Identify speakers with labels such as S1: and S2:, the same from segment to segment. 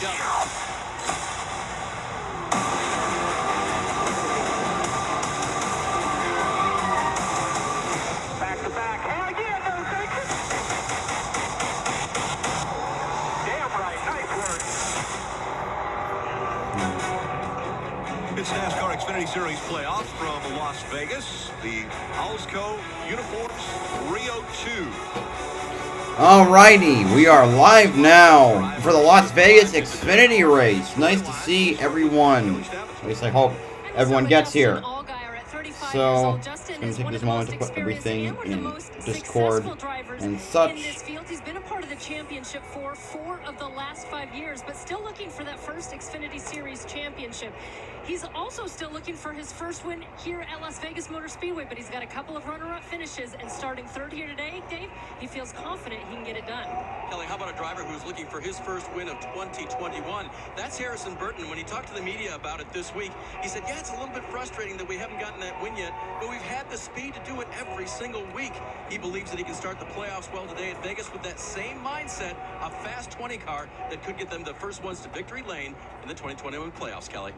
S1: each other. Back to back. Hell yeah, no thanks. Damn right. Nice work.
S2: It's NASCAR Xfinity Series playoffs from Las Vegas. The Alsco uniforms 302.
S3: Alrighty, we are live now for the Las Vegas Xfinity Race. Nice to see everyone. At least I hope everyone gets here. So, I'm going to take this moment to put everything in Discord and such.
S4: He's been a part of the championship for 4 of the last 5 years, but still looking for that first Xfinity Series championship. He's also still looking for his first win here at Las Vegas Motor Speedway, but he's got a couple of runner-up finishes, and starting third here today, Dave, he feels confident he can get it done.
S5: Kelly, how about a driver who's looking for his first win of 2021? That's Harrison Burton. When he talked to the media about it this week, he said, yeah, it's a little bit frustrating that we haven't gotten that win yet, but we've had the speed to do it every single week. He believes that he can start the playoffs well today at Vegas with that same mindset, a fast 20 car that could get them the first ones to victory lane in the 2021 playoffs, Kelly.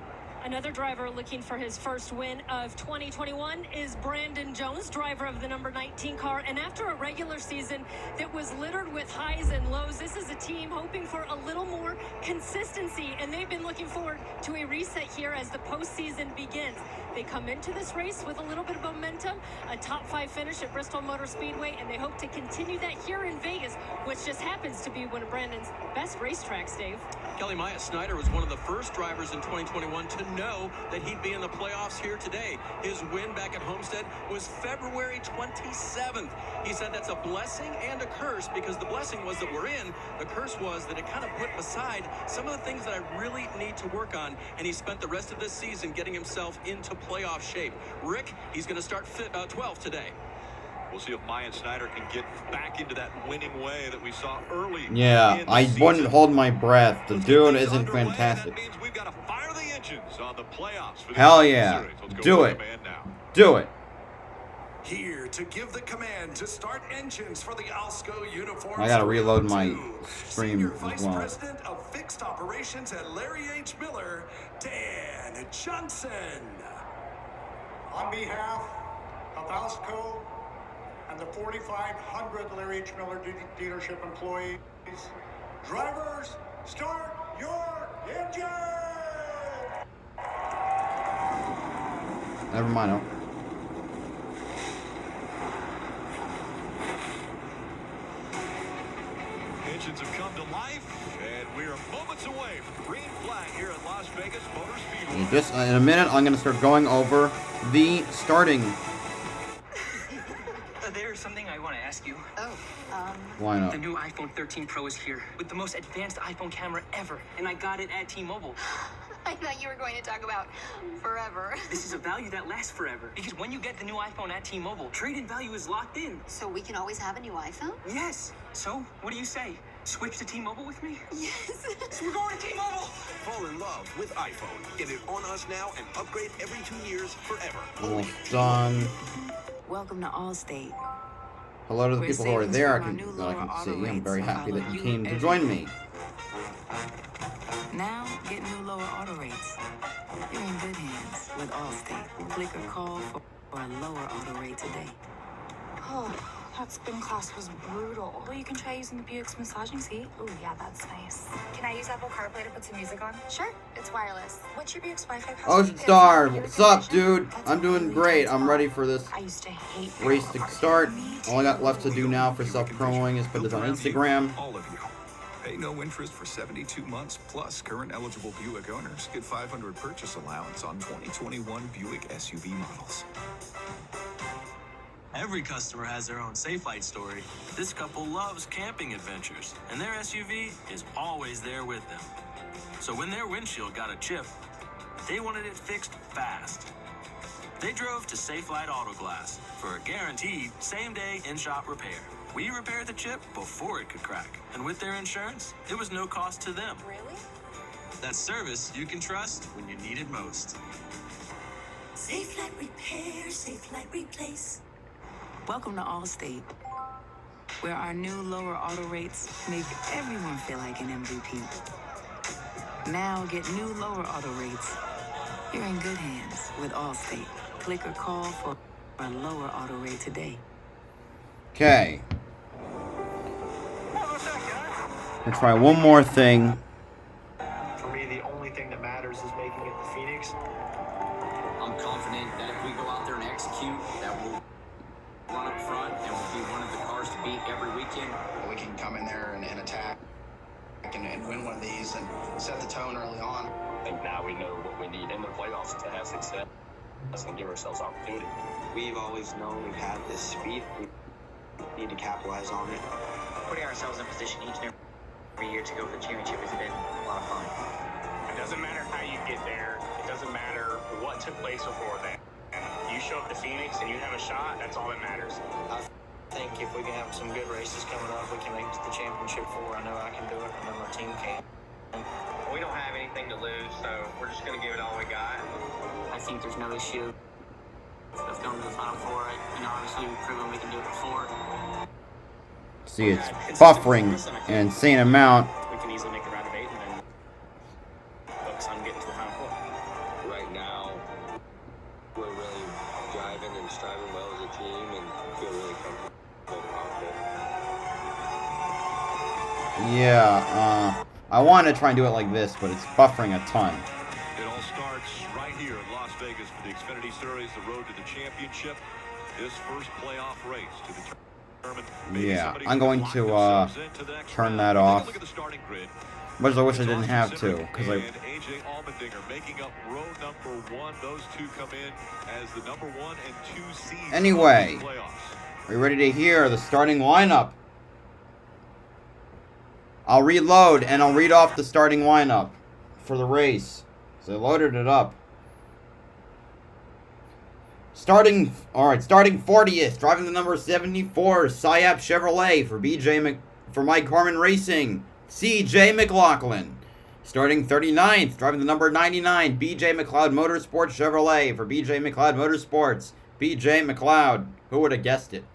S4: Another driver looking for his first win of 2021 is Brandon Jones, driver of the number 19 car. And after a regular season that was littered with highs and lows, this is a team hoping for a little more consistency. And they've been looking forward to a reset here as the postseason begins. They come into this race with a little bit of momentum, a top 5 finish at Bristol Motor Speedway, and they hope to continue that here in Vegas, which just happens to be one of Brandon's best racetracks, Dave.
S5: Kelly, Maya Snyder was one of the first drivers in 2021 to know that he'd be in the playoffs here today. His win back at Homestead was February 27th. He said that's a blessing and a curse, because the blessing was that we're in. The curse was that it kind of put aside some of the things that I really need to work on, and he spent the rest of this season getting himself into playoff shape. Rick, he's going to start 12th today.
S2: We'll see if Maya Snyder can get back into that winning way that we saw early.
S3: Yeah, I wouldn't hold my breath. The dude isn't fantastic.
S2: That means we've got to fire the engines on the playoffs for the
S3: Hell yeah. Do it. Do it.
S6: Here to give the command to start engines for the Alsco uniforms.
S3: I gotta reload my stream
S6: Senior
S3: as
S6: Vice
S3: well.
S6: President of Fixed Operations at Larry H. Miller, Dan Johnson.
S7: On behalf of Alsco and the 4,500 Larry H. Miller dealership employees, drivers, start your engine!
S3: Never mind. Oh.
S2: Engines have come to life, and we are moments away from the green flag here at Las Vegas Motor Speedway.
S3: Just in a minute, I'm gonna start going over the starting.
S8: There's something I want to ask you.
S3: Why not?
S8: The new iPhone 13 Pro is here with the most advanced iPhone camera ever, and I got it at T-Mobile.
S9: I thought you were going to talk about forever.
S8: This is a value that lasts forever, because when you get the new iPhone at T-Mobile, trade-in value is locked in.
S9: So we can always have a new iPhone?
S8: Yes. So, what do you say? Switch to T-Mobile with me?
S9: Yes.
S8: We're going to T-Mobile!
S6: Fall in love with iPhone. Get it on us now and upgrade every 2 years forever.
S3: Almost done.
S10: Welcome to Allstate.
S3: Hello to the people who are there that I can see. I'm very happy that you came to join me.
S10: Now, get new lower auto rates. You're in good hands with Allstate. Click or call for a lower auto rate today.
S11: Oh, that spin class was brutal.
S10: Well, you can try using the Buick's massaging seat.
S11: Oh, yeah, that's nice. Can I use Apple CarPlay to put some music on? Sure, it's wireless. What's your Buick's Wi-Fi password?
S3: Ocean Star, what's up, dude? I'm doing great. I'm ready for this
S11: I used to hate
S3: race to start. All I got left to do now for self-promoing is put this on Instagram.
S6: All of you. Pay no interest for 72 months, plus current eligible Buick owners get $500 purchase allowance on 2021 Buick SUV models.
S5: Every customer has their own Safe Light story. This couple loves camping adventures, and their SUV is always there with them. So when their windshield got a chip, they wanted it fixed fast. They drove to Safe Light Auto Glass for a guaranteed same-day in-shop repair. We repaired the chip before it could crack, and with their insurance, it was no cost to them.
S11: Really?
S5: That's service you can trust when you need it most.
S10: Safe Light Repair, Safe Light Replace. Welcome to Allstate, where our new lower auto rates make everyone feel like an MVP. Now get new lower auto rates. You're in good hands with Allstate. Click or call for a lower auto rate today.
S3: Okay. Let's try one more thing.
S12: For me, the only thing that matters is making it to Phoenix.
S8: I'm confident that if we go out there and execute, that we'll run up front and we'll be one of the cars to beat every weekend.
S12: We can come in there and attack and win one of these and set the tone early on.
S13: I think now we know what we need in the playoffs to have success and give ourselves opportunity.
S12: We've always known we've had this speed. We need to capitalize on it.
S8: Putting ourselves in position each and every year to go for the championship has been a lot of fun.
S13: It doesn't matter how you get there. It doesn't matter what took place before that. You show up to Phoenix and you have a shot, that's all that matters.
S12: I think if we can have some good races coming up, we can make it to the championship four. I know I can do it. I know my team can.
S13: We don't have anything to lose, so we're just going to give it all we got.
S8: I think there's no issue of going to the Final Four. Obviously we've proven we can do it before.
S3: See, it's buffering an insane amount.
S13: We can easily make a round of 8 and then focus on getting to the Final Four.
S14: Right now, we're really driving and striving well as a team and feel really comfortable and confident.
S3: Yeah, I want to try and do it like this, but it's buffering a ton.
S2: It all starts right here in Las Vegas for the Xfinity Series, the road to the championship. This first playoff race to determine.
S3: Yeah, I'm going to turn that off. Much as I wish I didn't have to, because I.
S2: AJ Allmendinger making up row number 1. Those two come in as the number 1 and 2 seeds.
S3: Anyway, are you ready to hear the starting lineup? I'll reload and I'll read off the starting lineup for the race. So I loaded it up. Starting 40th, driving the number 74, Syap Chevrolet for Mike Harmon Racing, CJ McLaughlin. Starting 39th, driving the number 99, BJ McLeod Motorsports Chevrolet for BJ McLeod Motorsports, BJ McLeod. Who would have guessed it?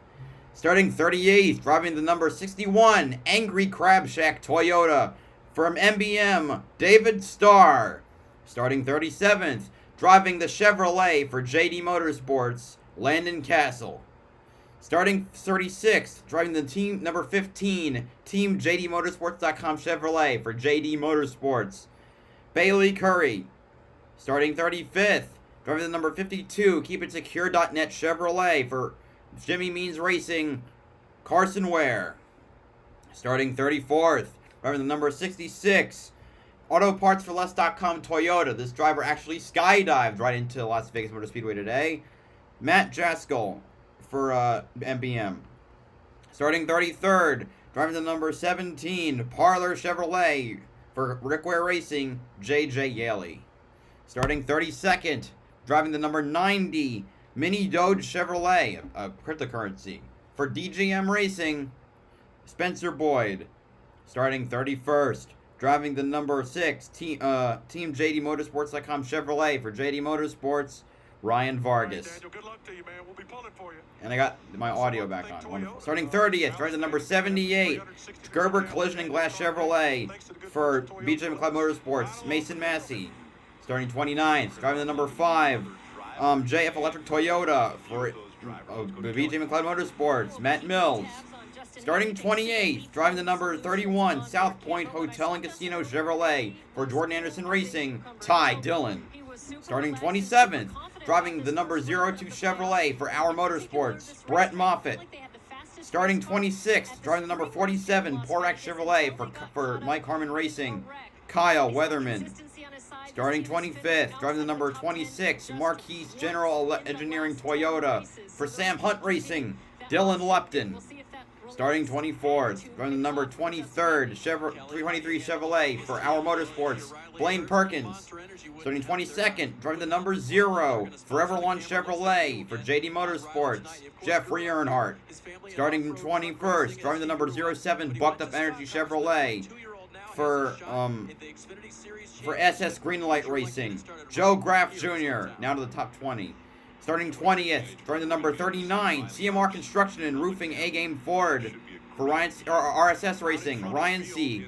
S3: Starting 38th, driving the number 61, Angry Crab Shack Toyota from MBM, David Starr. Starting 37th, driving the Chevrolet for JD Motorsports, Landon Castle. Starting 36th, driving the team number 15, Team JDMotorsports.com Chevrolet for JD Motorsports, Bailey Curry. Starting 35th, driving the number 52, KeepItSecure.net Chevrolet for Jimmy Means Racing, Carson Ware. Starting 34th, driving the number 66, AutoPartsForLess.com Toyota. This driver actually skydived right into Las Vegas Motor Speedway today. Matt Jaskell for MBM. Starting 33rd, driving the number 17, Parlor Chevrolet for Rick Ware Racing, JJ Yaley. Starting 32nd, driving the number 90, Mini Doge Chevrolet, a cryptocurrency, for DGM Racing, Spencer Boyd. Starting 31st, driving the number 6, Team JDMotorsports.com Chevrolet for JD Motorsports, Ryan Vargas.
S2: Daniel, good luck to you, man. We'll be pulling for you.
S3: And I got my audio back on. Wonderful. Starting 30th, driving the number 78, Gerber Collision and Glass Chevrolet for BJ McLeod Motorsports, Mason Massey. Starting 29th, driving the number 5, JF Electric Toyota for BJ McLeod Motorsports, Matt Mills. Starting 28th, driving the number 31, South Point Hotel and Casino Chevrolet for Jordan Anderson Racing, Ty Dillon. Starting 27th, driving the number 02 Chevrolet for Our Motorsports, Brett Moffitt. Starting 26th, driving the number 47, Porak Chevrolet for Mike Harmon Racing, Kyle Weatherman. Starting 25th, driving the number 26, Marquis General Engineering Toyota for Sam Hunt Racing, Dylan Lupton. Starting 24th, driving the number 23rd, 323 Chevrolet for Our Motorsports, Blaine Perkins. Starting 22nd, driving the number 0, Forever One Chevrolet for JD Motorsports, Jeffrey Earnhardt. Starting 21st, driving the number 07, Bucked Up Energy Chevrolet for SS Greenlight Racing, Joe Graff Jr., now to the top 20. Starting 20th, driving the number 39, CMR Construction and Roofing A-Game Ford for RSS Racing, Ryan C.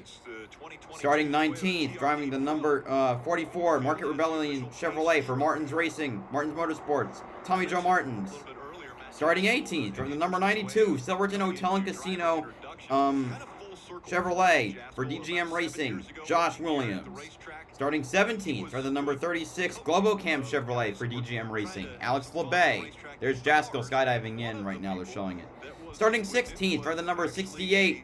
S3: Starting 19th, driving the number 44, Market Rebellion Chevrolet for Martins Motorsports, Tommy Joe Martins. Starting 18th, driving the number 92, Silverton Hotel and Casino Chevrolet for DGM Racing, Josh Williams. Starting 17th, driving the number 36, Globocam Chevrolet for DGM Racing, Alex LeBay. There's Jaskell skydiving in right now, they're showing it. Starting 16th, driving the number 68,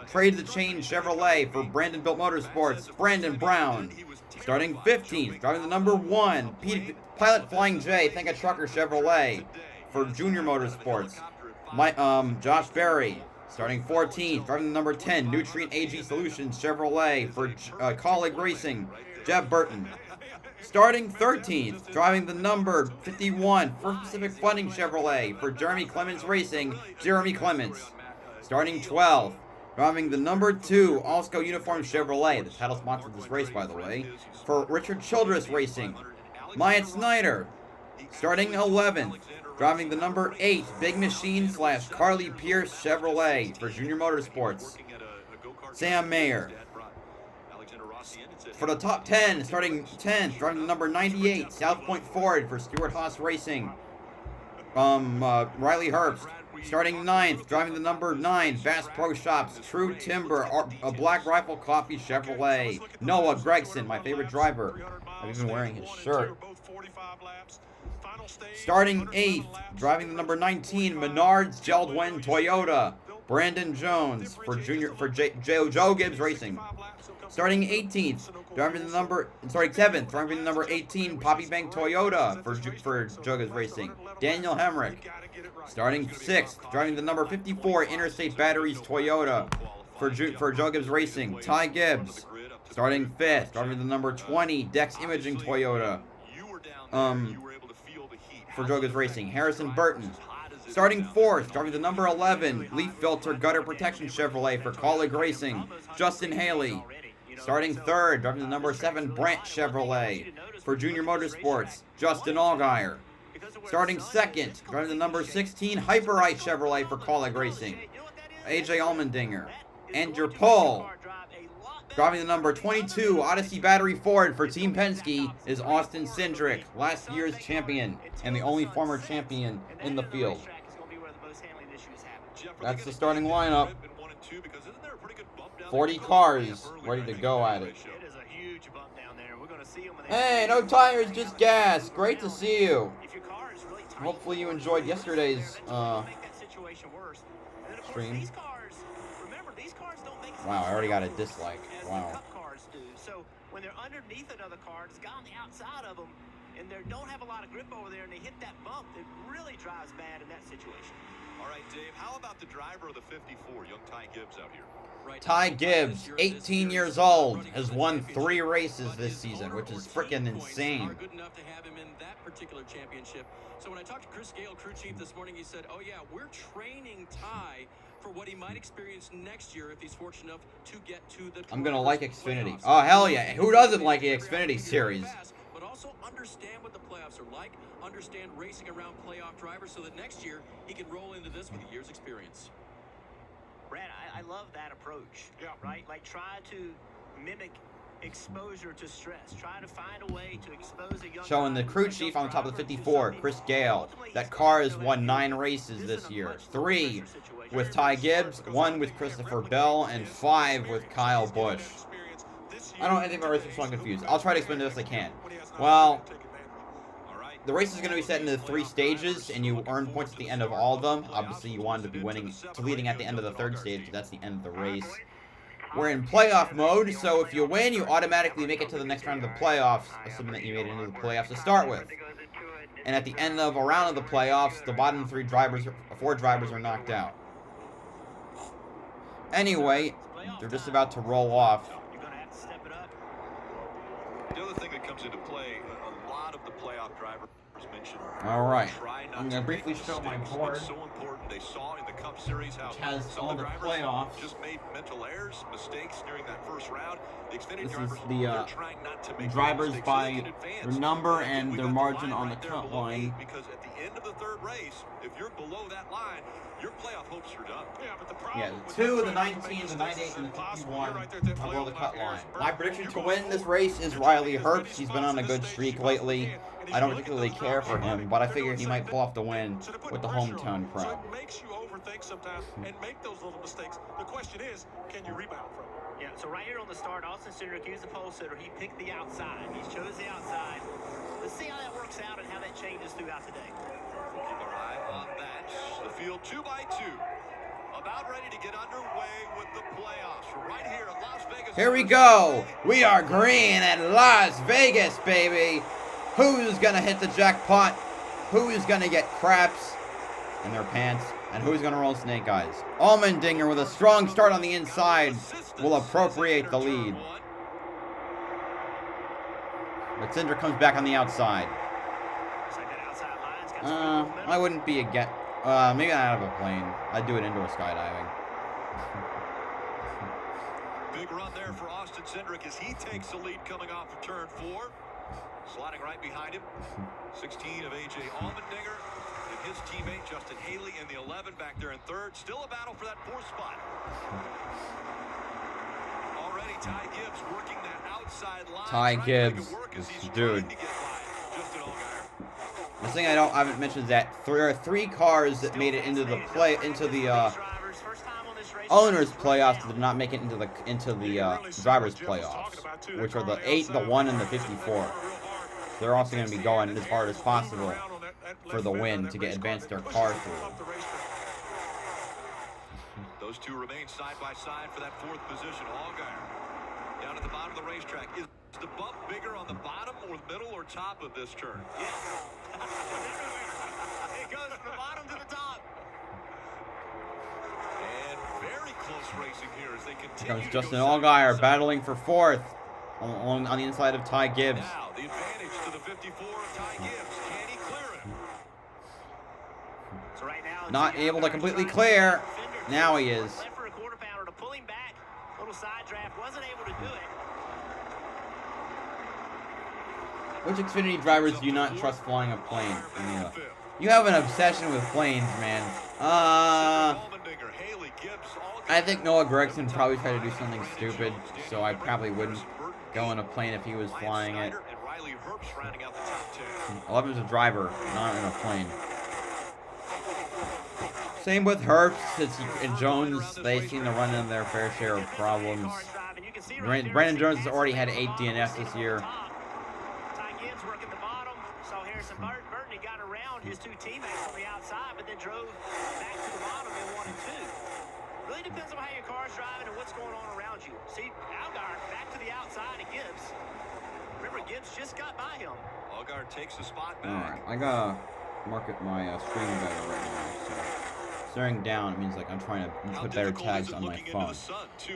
S3: Trade the Chain Chevrolet for Brandon Built Motorsports, Brandon Brown. Starting 15th, driving the number 1, Pilot Flying J, Think a Trucker Chevrolet for Junior Motorsports, Josh Berry. Starting 14th, driving the number 10, Nutrient AG Solutions Chevrolet for Colleague Racing, Jeb Burton. Starting 13th, driving the number 51, First Pacific Funding Chevrolet for Jeremy Clements Racing, Jeremy Clements. Starting 12th, driving the number 2, Alsco Uniform Chevrolet, the title sponsor of this race, by the way, for Richard Childress Racing, Myatt Snyder. Starting 11th, driving the number 8, Big Machine / Carly Pierce Chevrolet for Junior Motorsports, Sam Mayer. For the top 10, starting 10th, driving the number 98, South Point Ford for Stuart Haas Racing, Riley Herbst. Starting 9th, driving the number 9, Bass Pro Shops, True Timber, a Black Rifle Coffee Chevrolet, Noah Gregson, my favorite driver. I'm even wearing his shirt. Starting 8th, driving the number 19, Menards Geldwen Toyota, Brandon Jones for Joe Gibbs Racing. Starting 18th, driving the number 7th, driving the number 18, Poppy Bank Toyota for Joe Gibbs Racing, Daniel Hemrick. Starting 6th, driving the number 54, Interstate Batteries Toyota for Joe Gibbs Racing, Ty Gibbs. Starting 5th, driving the number 20, Dex Imaging Toyota for Joe Gibbs Racing, Harrison Burton. Starting 4th, driving the number 11, Leaf Filter Gutter Protection Chevrolet for Colleague Racing, Justin Haley. Starting 3rd, driving the number 7, Brandt Chevrolet for Junior Motorsports, Justin Allgaier. Starting 2nd, driving the number 16, Hyperite Chevrolet for Colleague Racing, AJ Allmendinger. And your pole, driving the number 22, Odyssey Battery Ford for Team Penske, is Austin Cindric, last year's champion and the only former champion in the field. That's the starting lineup. 40 cars ready to go at it. Hey, no tires, just gas. Great to see you. Hopefully you enjoyed yesterday's stream. Wow, I already got a dislike. Wow.
S15: So when they're underneath another car, it's got on the outside of them, and they don't have a lot of grip over there, and they hit that bump, it really drives bad in that situation.
S2: All right, Dave, how about the driver of the 54, young Ty Gibbs out here?
S3: Ty Gibbs, 18 years old, has won 3 races this season, which is freaking insane.
S5: Good enough to have him in that particular championship. So when I talked to Chris Gale, crew chief, this morning, he said, "Oh yeah, we're training Ty for what he might experience next year if he's fortunate enough to get to the."
S3: I'm gonna like Xfinity. Oh hell yeah! Who doesn't like the Xfinity series?
S5: But also understand what the playoffs are like, understand racing around playoff drivers, so that next year he can roll into this with a year's experience.
S15: Brad, I love that approach. Yeah. Right? Like, try to mimic exposure to stress. Try to find a way to expose a young
S3: Showing the crew chief on the top of the 54, Chris Gale. That car has won 9 races this year. 3 with Ty Gibbs, 1 with Christopher Bell, and 5 with Kyle Busch. I think my race is so confused. I'll try to explain it as I can. Well, the race is going to be set into 3 stages, and you earn points at the end of all of them. Obviously, you want to be leading at the end of the 3rd stage, because that's the end of the race. We're in playoff mode, so if you win, you automatically make it to the next round of the playoffs, assuming that you made it into the playoffs to start with. And at the end of a round of the playoffs, the bottom 4 drivers are knocked out. Anyway, they're just about to roll off.
S2: The other thing that comes into play, a lot of the playoff drivers mentioned.
S3: All right, I'm going to briefly show my board.
S2: It's so important. They saw in the Cup Series how
S3: has
S2: some
S3: all
S2: of
S3: the
S2: drivers
S3: playoffs.
S2: just made mental errors, mistakes during that first round. The Xfinity
S3: This
S2: drivers,
S3: is the
S2: they're trying not to make
S3: drivers
S2: mistakes
S3: by
S2: so they can advance.
S3: their number
S2: I think
S3: and
S2: we
S3: their
S2: got the
S3: margin
S2: line
S3: on the
S2: right there
S3: cut
S2: below
S3: line.
S2: 8, because at the into the third race, if you're below that line, your playoff hopes are done.
S13: Yeah, but the problem
S3: Yeah, the 2, the 19, the 98, and the 51 are below the cut line. My prediction to win this race is Riley Herbst. He's been on a good streak lately. I don't particularly care for him, but I figure he might pull off the win with the hometown crowd.
S2: So it makes you overthink sometimes and make those little mistakes. The question is, can you rebound from it?
S15: Yeah, so right here on the start, Austin Cindric, he was the pole sitter. He picked the outside. He chose the outside. Let's see how that works out and how that changes throughout the day.
S2: Keep our eye on that. The field 2 by 2. About ready to get underway with the playoffs. Right here at Las Vegas.
S3: Here we go. We are green at Las Vegas, baby. Who's going to hit the jackpot? Who's going to get craps in their pants? And who's going to roll snake eyes? Allmendinger with a strong start on the inside will appropriate the lead. But Cinder comes back on the outside. I wouldn't be again. Maybe not out of a plane. I'd do it indoor skydiving.
S2: Big run there for Austin Cindric as he takes the lead coming off of turn 4. Sliding right behind him, 16 of A.J. Allmendinger. His teammate Justin Haley in the 11 back there in third. Still a battle for that 4th spot. Already Ty Gibbs working that outside line.
S3: Ty Gibbs, dude. The thing I haven't mentioned is that there are 3 cars that made it into the owners playoffs that did not make it into the drivers playoffs, which are the 8, the 1, and the 54. They're also going to be going as hard as possible for the win to get advance their car through.
S2: Those two remain side by side for that 4th position. Allgaier down at the bottom of the racetrack. Is the bump bigger on the bottom or middle or top of this turn?
S15: Yeah. It goes from the bottom to the top.
S2: And very close racing here as they continue.
S3: Here comes Justin Allgaier battling for 4th on the inside of Ty Gibbs.
S2: Now the advantage to the 54 of Ty Gibbs. Can he clear it?
S15: So right now,
S3: not able to completely clear. Now he is.
S15: Left for a quarter pounder to pull him back. Little side draft, wasn't able to do it.
S3: Which Xfinity drivers do you not trust flying a plane? You have an obsession with planes, man. I think Noah Gragson probably tried to do something stupid, so I probably wouldn't go in a plane if he was flying it. 11's a driver, not in a plane. Same with Herbst and Jones. They seem to run into their fair share of problems. Brandon Jones has already had 8 DNFs this year.
S15: Ty Gibbs working the bottom. Saw Harrison Burton. He got around his 2 teammates on the outside, but then drove back to the bottom in 1 and 2. Really depends on how your car's driving and what's going on around you. See, Allgaier back to the outside of Gibbs. Remember, Gibbs just got by him.
S2: Allgaier takes the spot back.
S3: Alright, I gotta market my screen better right now. So. Staring down, it means like I'm trying to put better tags on my phone.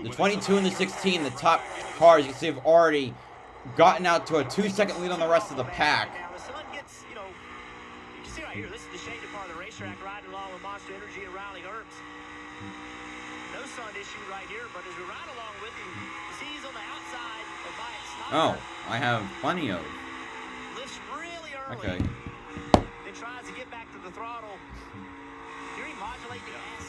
S3: The 22 and the 16, the top cars, you can see have already gotten out to a 2-second lead on the rest of the pack.
S15: Now the sun gets, you can see right here, this is the shaded part of the racetrack, riding along with Monster Energy and Riley Herbst. No sun issue right here, but as we ride along with him, you see he's on the outside of Mike Snyder.
S3: Oh, I have plenty of.
S15: Lifts really early.
S3: Okay.
S15: Then tries to get back to the throttle. Here he modulate the gas.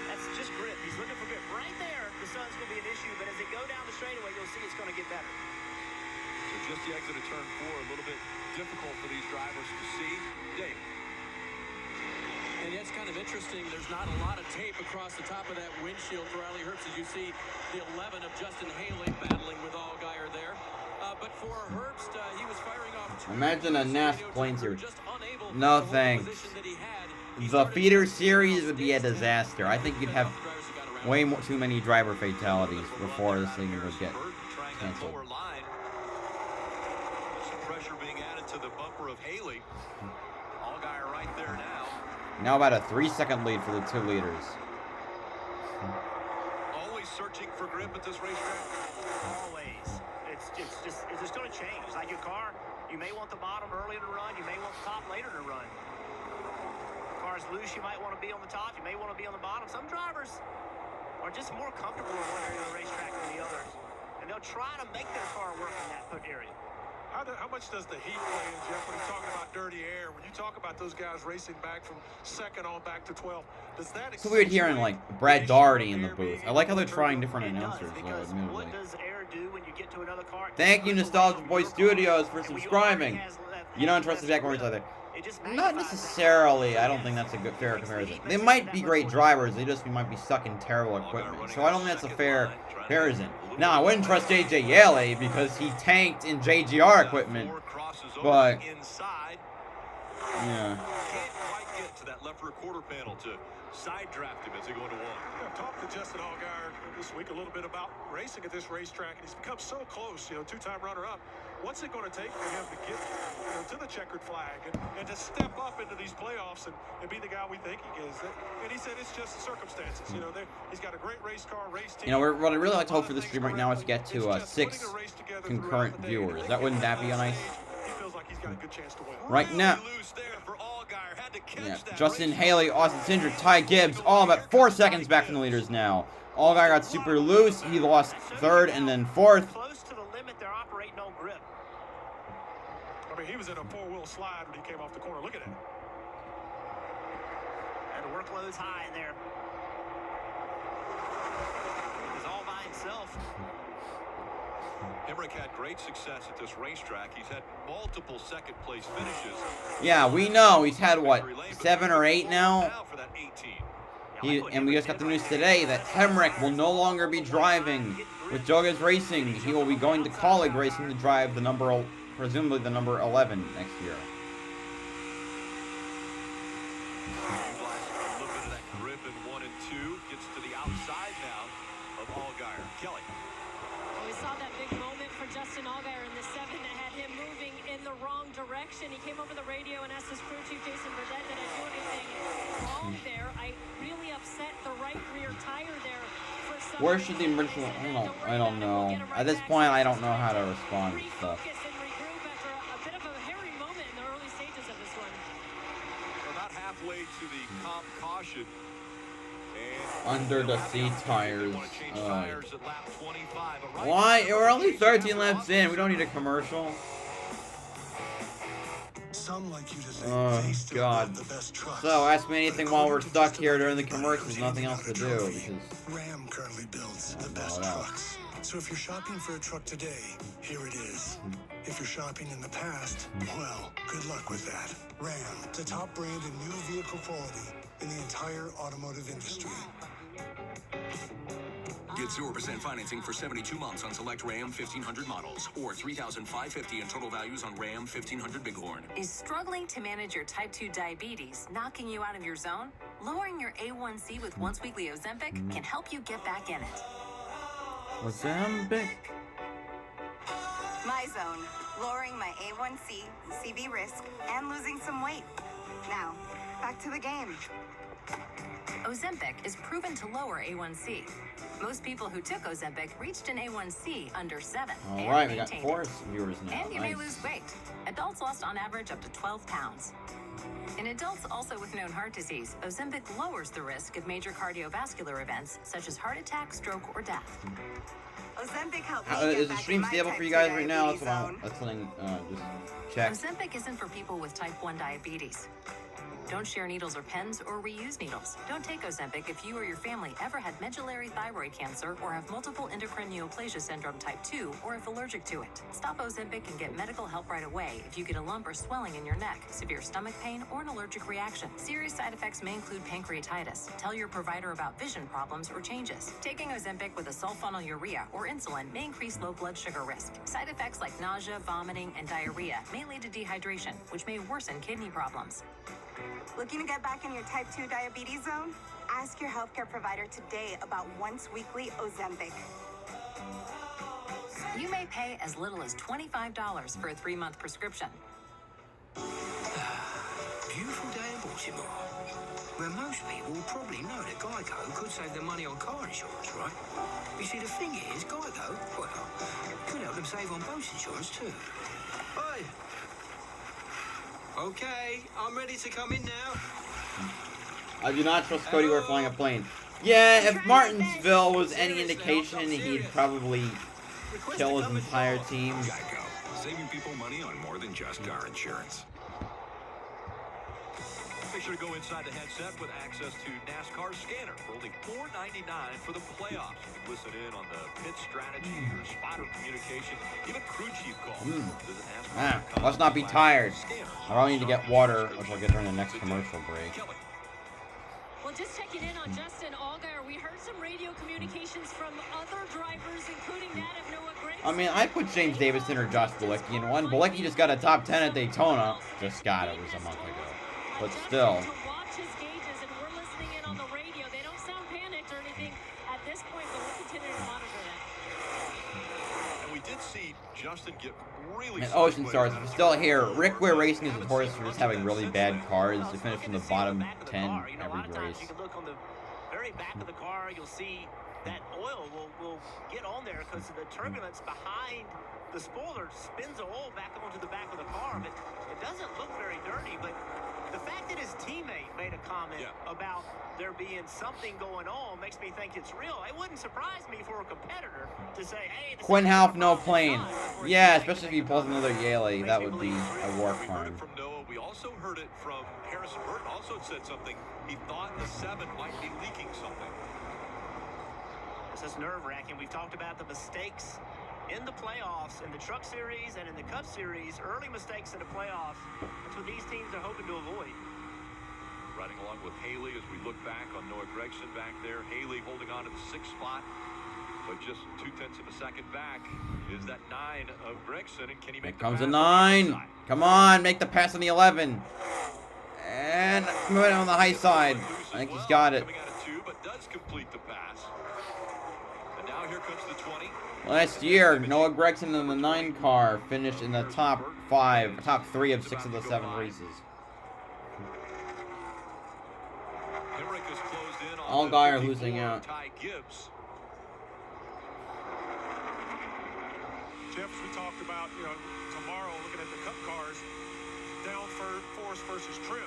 S15: That's just grip. He's looking for grip. Right there, the sun's going to be an issue, but as they go down the straightaway, you'll see it's going to get better.
S2: So just the exit of turn 4, a little bit difficult for these drivers to see. Dave.
S5: And that's kind of interesting. There's not a lot of tape across the top of that windshield for Riley Herbst, as you see the 11 of Justin Haley battling with Allgaier there. But for Herbst, he was firing off.
S3: Imagine a NASCAR plane series. No thanks. The feeder series would be a disaster. I think you'd have way too many driver fatalities before this thing would get canceled.
S2: Some pressure being added to the bumper of Haley. Allgaier right there now.
S3: Now about a 3-second lead for the 2 leaders.
S2: Always searching for grip at this racetrack.
S15: Always. It's just going to change. Like your car, you may want the bottom earlier to run. You may want the top later to run. Car's loose, you might want to be on the top, you may want to be on the bottom. Some drivers are just more comfortable in one area of the racetrack than the others, and they'll try to make their car work in that area.
S16: How much does the heat play in, Jeff, when you're talking about dirty air? When you talk about those guys racing back from second on back to 12, does that...
S3: It's weird hearing, like, Brad Daugherty in the booth. I like how they're trying different announcers, though, admittedly.
S15: What does air do when you get to another car?
S3: Thank you, Nostalgia Boy Studios, for subscribing. You don't trust the Jack Morris either. Not necessarily. I don't think that's a good fair comparison. They might be great drivers. They just might be stuck in terrible equipment. So I don't think that's a fair comparison. Now, I wouldn't trust JJ Yeley because he tanked in JGR equipment. But yeah.
S2: Can't quite get to that left rear quarter panel to side draft him as they go into one.
S16: I've talked to Justin Allgaier this week a little bit about racing at this racetrack, and he's become so close, you know, two-time runner-up. What's it going to take for him to get to the checkered flag and to step up into these playoffs and be the guy we think he is? And he said it's just the circumstances. You know, he's got a great race car, race team.
S3: You know, what I really like to hope for this stream right now is to get to 6 concurrent viewers. Wouldn't that be nice? Right now. Yeah, Justin Haley, Austin Cindric, Ty Gibbs, all about 4 seconds back from the leaders now. Allgaier got super loose. He lost 3rd and then 4th.
S15: Close to the limit, they're operating on grip.
S16: I mean, he was in a 4-wheel slide when he came off the corner. Look at it.
S15: And the workload's high in there. He's all by himself.
S2: Hemrick had great success at this racetrack. He's had multiple second-place finishes.
S3: Yeah, we know. He's had, what, 7 or 8 now?
S2: For that 18.
S3: And we just got the news today that Hemrick will no longer be driving with Jogas Racing. He will be going to Colleague Racing to drive the number, presumably the number 11 next year.
S2: A little bit of that grip in 1 and 2. Gets to the outside now of Allgaier. Kelly.
S4: We saw that big moment for Justin Allgaier in the 7 that had him moving in the wrong direction. He came over the radio and asked his crew chief, Jason Burdett, did I do anything wrong there? I really upset the right rear tire there for some
S3: Where should the emergency... I don't know. At this point, I don't know how to respond to stuff.
S4: a bit of a hairy moment in the early stages of this one.
S2: About halfway to the comp caution.
S3: Under the seat tires. Why? We're only 13 laps in. We don't need a commercial. Oh, God. So, ask me anything while we're stuck here during the commercials. Nothing else to do. Because
S17: Ram currently builds the best trucks. So if you're shopping for a truck today, here it is. If you're shopping in the past, well, good luck with that. Ram, the top brand in new vehicle quality in the entire automotive industry.
S18: Get 0% financing for 72 months on select Ram 1500 models or $3,550 in total values on Ram 1500 Bighorn.
S10: Is struggling to manage your type 2 diabetes knocking you out of your zone? Lowering your A1C with once weekly Ozempic can help you get back in it.
S3: Ozempic?
S19: My zone. Lowering my A1C, CV risk, and losing some weight. Now, back to the game.
S10: Ozempic is proven to lower A1C. Most people who took Ozempic reached an A1C under 7.
S3: All right, we got 4 viewers now.
S10: And you may lose weight. Adults lost on average up to 12 pounds. In adults also with known heart disease, Ozempic lowers the risk of major cardiovascular events such as heart attack, stroke, or death.
S19: Ozempic helped
S3: Is the stream stable for you guys right now? That's something just check.
S10: Ozempic isn't for people with type 1 diabetes. Don't share needles or pens or reuse needles. Don't take Ozempic if you or your family ever had medullary thyroid cancer or have multiple endocrine neoplasia syndrome type 2 or if allergic to it. Stop Ozempic and get medical help right away if you get a lump or swelling in your neck, severe stomach pain, or an allergic reaction. Serious side effects may include pancreatitis. Tell your provider about vision problems or changes. Taking Ozempic with a sulfonylurea or insulin may increase low blood sugar risk. Side effects like nausea, vomiting, and diarrhea may lead to dehydration, which may worsen kidney problems.
S19: Looking to get back in your type 2 diabetes zone? Ask your healthcare provider today about once weekly Ozempic.
S10: You may pay as little as $25 for a 3-month prescription.
S20: Beautiful day in Baltimore, where most people will probably know that Geico could save them money on car insurance, right? You see, the thing is, Geico, well, could help them save on boat insurance too. Hey! Okay, I'm ready to come in now.
S3: I do not trust Cody Ware flying a plane. Yeah, if Martinsville was any indication, he'd probably kill his entire team.
S6: saving people money on more than just car insurance.
S2: Make sure to go inside the headset with access to NASCAR Scanner for only $4.99 for the playoffs. You can listen in on the pit strategy, your spotter communication, even crew chief calls. Visit NASCAR.com.
S3: Let's not be tired. I really need to get water, which I'll get during the next commercial break.
S4: Well, just checking in on Justin Allgaier, we heard some radio communications from other drivers, including that of Noah Gragson.
S3: I mean, I put James Davison or Josh Bilicki in one. Bilicki just got a top 10 at Daytona. Just got it. It was a month ago. But still.
S4: To watch his gauges, and we're listening in on the radio. They don't sound panicked or anything at this point, but we'll continue to monitor that.
S2: And we did see Justin get really.
S3: And Ocean Stars, if you're still here, Rick Ware Racing is notorious for just having really bad cars. They finish in the bottom 10 every race.
S15: You can look on the very back of the car, you'll see that oil will get on there because of the turbulence behind the spoiler spins the oil back onto the back of the car. But it doesn't look very dirty, but the fact that his teammate made a comment about there being something going on makes me think it's real. It wouldn't surprise me for a competitor to say, hey,
S3: Quinn Half, no plane. Yeah, especially if he pulls another Yaley. That would be a war crime.
S2: From Noah, we also heard it from Harrison Burton. Also said something. He thought the 7 might be leaking something.
S15: This is nerve-wracking. We've talked about the mistakes in the playoffs, in the Truck Series and in the Cup Series, early mistakes in the playoffs. That's what these teams are hoping to avoid.
S2: Riding along with Haley as we look back on Noah Gragson back there. Haley holding on to the 6th spot, but just 0.2 of a second back is that 9 of Gragson. And can he make
S3: Here comes a 9. Come on, make the pass on the 11. And moving on the high side. I think he's got it.
S2: Coming out of 2, but does complete the pass. And now here comes the 20.
S3: Last year, Noah Gragson in the 9 car finished in the top 3 of 6 of the 7 races. Allgaier losing out.
S16: Jeff, as we talked about, tomorrow, looking at the Cup cars, downforce versus trim.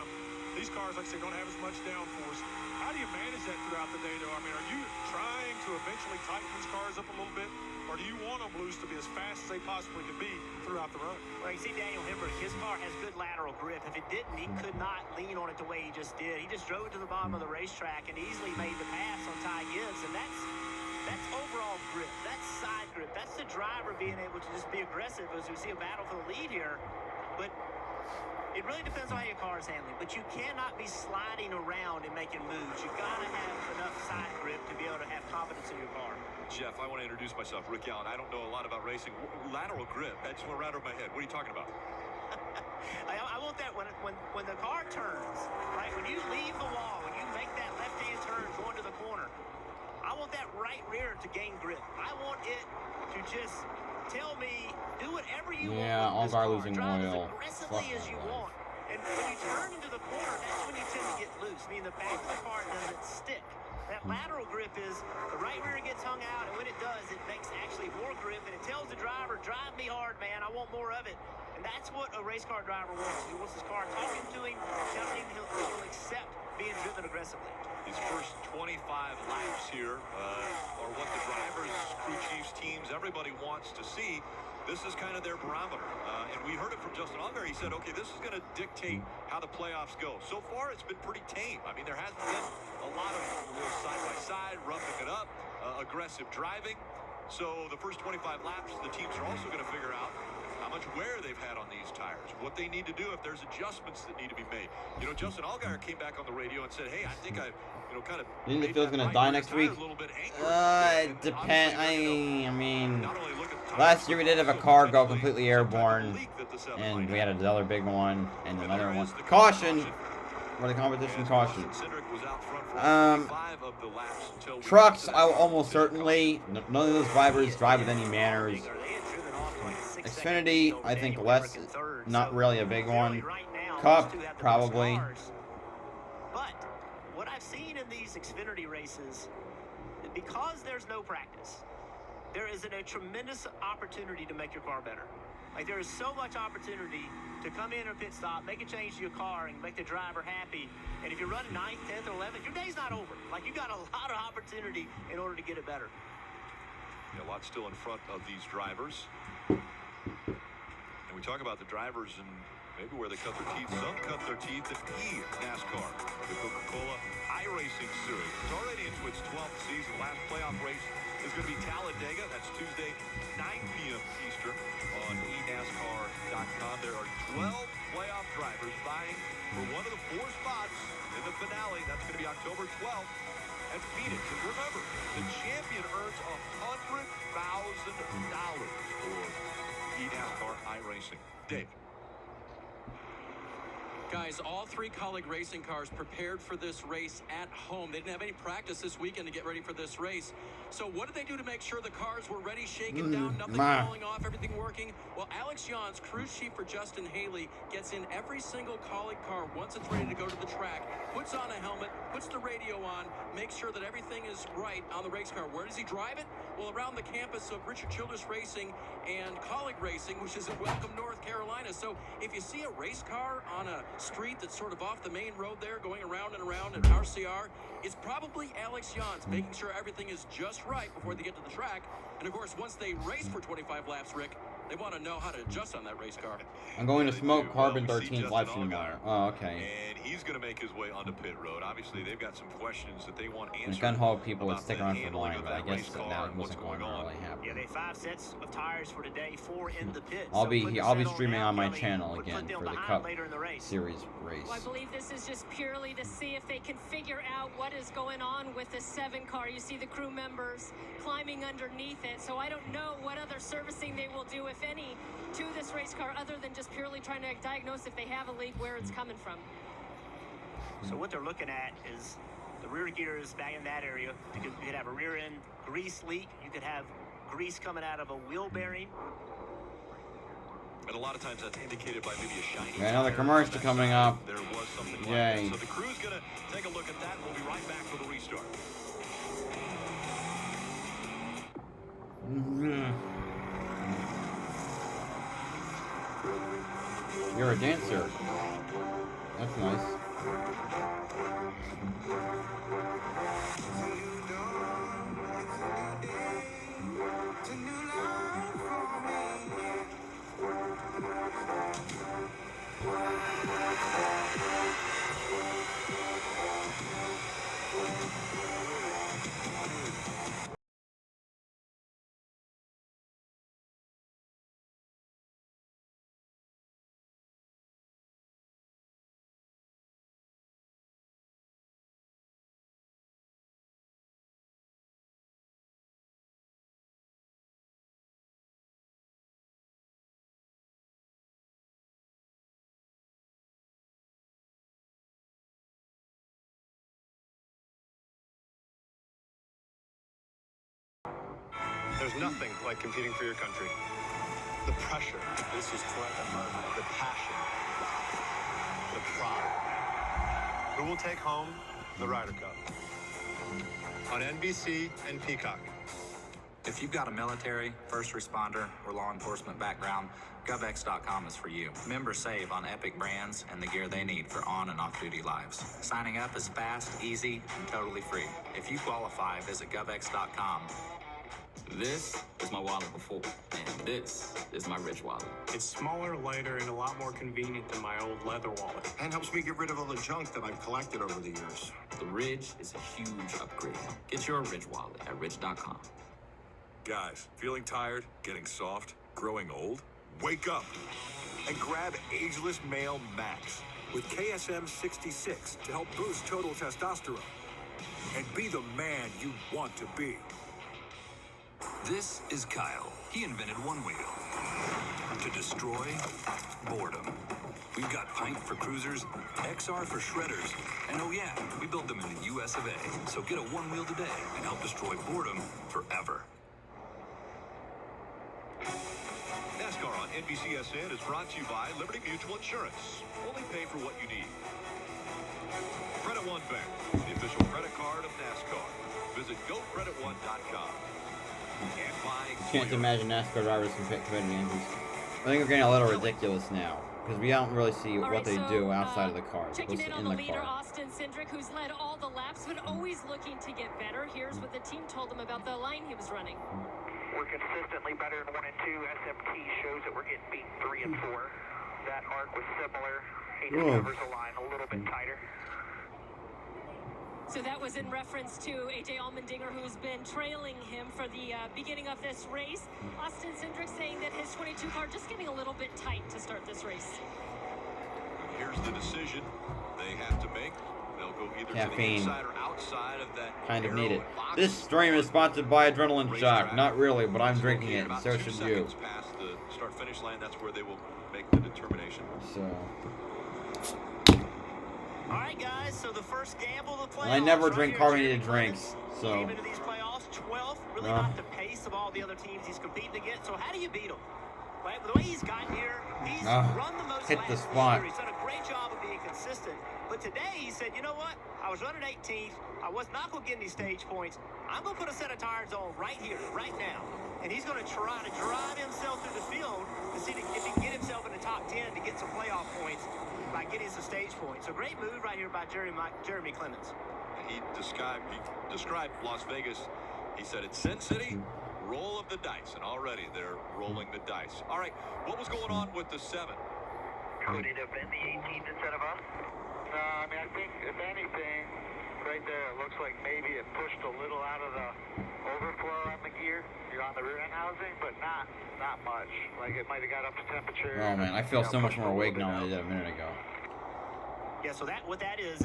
S16: These cars, like I say, don't have as much downforce. How do you manage that throughout the day, though? I mean, are you trying to eventually tighten these cars up a little bit, or do you want them loose to be as fast as they possibly can be throughout the run?
S15: Well, you see Daniel Hemrick, his car has good lateral grip. If it didn't, he could not lean on it the way he just did. He just drove it to the bottom of the racetrack and easily made the pass on Ty Gibbs, and that's overall grip. That's side grip. That's the driver being able to just be aggressive as we see a battle for the lead here. But it really depends on how your car is handling. But you cannot be sliding around and making moves. You got to have enough side grip to be able to have confidence in your car.
S2: Jeff, I want to introduce myself, Rick Allen. I don't know a lot about racing. Lateral grip, that just went right over my head. What are you talking about?
S15: I want that when the car turns, right? When you leave the wall, when you make that left-hand turn going to the corner, I want that right rear to gain grip. I want it to just tell me, do whatever you want.
S3: Yeah, Allgaier losing oil.
S15: As aggressively as you want. And when you turn into the corner, that's when you tend to get loose. I mean, the back of the car doesn't stick. That lateral grip is the right rear gets hung out, and when it does, it makes actually more grip, and it tells the driver, drive me hard, man. I want more of it. And that's what a race car driver wants. He wants his car talking to him, telling him he'll accept being driven aggressively.
S2: These first 25 laps here are what the drivers, crew chiefs, teams, everybody wants to see. This is kind of their barometer. And we heard it from Justin Allgaier. He said, okay, this is going to dictate how the playoffs go. So far, it's been pretty tame. I mean, there hasn't been a lot of side-by-side, roughing it up, aggressive driving. So the first 25 laps, the teams are also going to figure out how much wear they've had on these tires, what they need to do if there's adjustments that need to be made. You know, Justin Allgaier came back on the radio and said, hey, I think I, kind of...
S3: You think Phil's going to die next week? It depends. I mean, last year we did have a car go completely airborne, and we had another big one, and another one. Caution! For the competition, caution. Trucks, I will almost certainly. None of those drivers drive with any manners. Xfinity, I think less, not really a big one. Cup, probably.
S15: But what I've seen in these Xfinity races, because there's no practice, there is a tremendous opportunity to make your car better. Like, there is so much opportunity to come in or pit stop, make a change to your car, and make the driver happy. And if you're running 9th, 10th, or 11th, your day's not over. Like, you got a lot of opportunity in order to get it better.
S2: Yeah, a lot still in front of these drivers. we talk about the drivers and maybe where they cut their teeth. Some cut their teeth at NASCAR, the Coca-Cola iRacing Series. It's already into its 12th season. Last playoff race is going to be Talladega. That's Tuesday, 9 p.m. Eastern on eNASCAR.com. There are 12 playoff drivers vying for one of the 4 spots in the finale. That's going to be October 12th at Phoenix. And remember, the champion earns $100,000 for eNASCAR iRacing. Dave.
S5: Guys, all 3 colleague racing cars prepared for this race at home. They didn't have any practice this weekend to get ready for this race. So what did they do to make sure the cars were ready, shaken down, nothing falling off, everything working? Well, Alex Jans, crew chief for Justin Haley, gets in every single colleague car once it's ready to go to the track, puts on a helmet, puts the radio on, makes sure that everything is right on the race car. Where does he drive it? Well, around the campus of Richard Childress Racing and Colleague Racing, which is in Welcome, North Carolina. So if you see a race car on a street that's sort of off the main road there, going around and around at RCR, it's probably Alex Jans making sure everything is just right before they get to the track. And of course, once they race for 25 laps, Rick, they want to know how to adjust on that race car.
S3: I'm going to smoke Carbon 13's live stream tomorrow. Oh, okay.
S2: And he's going to make his way onto pit road. Obviously, they've got some questions that they want answered.
S3: The Gun Hog people would stick around for mine, but I guess that now wasn't going to really happen.
S15: Yeah, they 5 sets of tires for today, 4 in the pit.
S3: I'll be streaming on my channel again for the Cup Series race.
S4: Well, I believe this is just purely to see if they can figure out what is going on with the 7 car. You see the crew members climbing underneath it, so I don't know what other servicing they will do, if any, to this race car other than just purely trying to diagnose if they have a leak, where it's coming from.
S15: So what they're looking at is the rear gears back in that area. You could have a rear end grease leak. You could have grease coming out of a wheel bearing.
S2: And a lot of times that's indicated by maybe a shiny.
S3: Got another commercial coming up.
S2: There was something like
S3: Yay.
S2: that. So the crew's going to take a look at that. We'll be right back for the restart.
S3: You're a dancer. That's nice.
S21: There's nothing like competing for your country. The pressure. This is quite a moment. The passion. The pride. Who will take home the Ryder Cup? On NBC and Peacock.
S22: If you've got a military, first responder, or law enforcement background, GovX.com is for you. Members save on epic brands and the gear they need for on and off-duty lives. Signing up is fast, easy, and totally free. If you qualify, visit GovX.com.
S23: This is my wallet before, and this is my Ridge wallet.
S13: It's smaller, lighter, and a lot more convenient than my old leather wallet.
S21: And helps me get rid of all the junk that I've collected over the years.
S23: The Ridge is a huge upgrade. Get your Ridge wallet at Ridge.com.
S6: Guys, feeling tired, getting soft, growing old? Wake up and grab Ageless Male Max with KSM 66 to help boost total testosterone and be the man you want to be.
S18: This is Kyle. He invented One Wheel to destroy boredom. We've got Pint for cruisers, XR for shredders, and oh yeah, we build them in the US of A. So get a One Wheel today and help destroy boredom forever.
S2: NASCAR on NBCSN is brought to you by Liberty Mutual Insurance. Only pay for what you need. Credit One Bank, the official credit card of NASCAR. Visit GoCreditOne.com.
S3: Can't imagine NASCAR drivers committing injuries. I think we're getting a little ridiculous now because we don't really see what they do outside of the car.
S4: Checking in on the leader, Austin Cindric, who's led all the laps, but always looking to get better. Here's what the team told him about the line he was running.
S12: We're consistently better in 1 and 2. SMT shows that we're getting beat 3 and 4. That arc was similar. He just covers the line a little bit tighter.
S4: So that was in reference to AJ Allmendinger, who's been trailing him for the beginning of this race. Austin Cindric saying that his 22 car just getting a little bit tight to start this race.
S2: Here's the decision they have to make. They'll go either
S3: Caffeine.
S2: to the inside or outside of that.
S3: Kind of need it. This stream is sponsored by Adrenaline Shock. Not really, but I'm drinking it, and so should you.
S2: Past the start-finish line, that's where they will make the determination.
S3: So.
S15: All right, guys. So the first gamble of the playoffs.
S3: I never drink carbonated drinks, so.
S15: Came into these playoffs 12th, really not the pace of all the other teams he's competing against. So how do you beat him? Right, the way he's gotten here, he's run the most
S3: hit the
S15: laps
S3: spot.
S15: this year. He's done a great job of being consistent. But today he said, you know what? I was running 18th. I was not going to get any stage points. I'm going to put a set of tires on right here, right now. And he's going to try to drive himself through the field to see if he can get himself in the top 10 to get some playoff points by getting some stage points. So great move right here by Jeremy Clements.
S2: He described Las Vegas. He said it's Sin City, roll of the dice, and already they're rolling the dice. All right, what was going on with the 7?
S12: Could it have been the 18th instead of us?
S1: No, I mean, I think if anything, right there, it looks like maybe it pushed a little out of the overflow on the gear. You're on the rear end housing, but not much. Like it might have got up to temperature.
S3: Oh man, I feel so much more awake now than I did a minute ago.
S15: Yeah, so what that is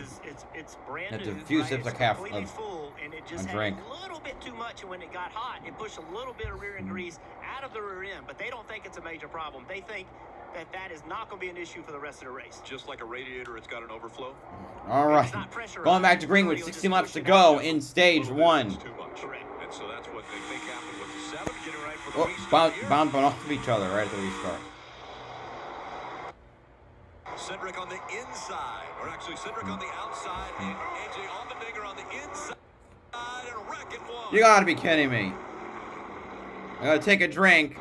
S15: it's brand new.
S3: It's a few sips of caffeine.
S15: Full, and it just had a little bit too much, and when it got hot, it pushed a little bit of rear end grease out of the rear end. But they don't think it's a major problem. They think that is not going to be an issue for the rest of the race.
S2: Just like a radiator, it's got an overflow.
S3: All right, going back to Greenwood, 60 laps to go in stage 1.
S2: Correct. And so that's what they think happened with the 7, getting right for the restart.
S3: Bouncing off of each other right at the restart.
S2: Cindric on the inside, or actually Cindric on the outside, and AJ Allmendinger on the inside, and wrecking one.
S3: You gotta be kidding me. I gotta take a drink.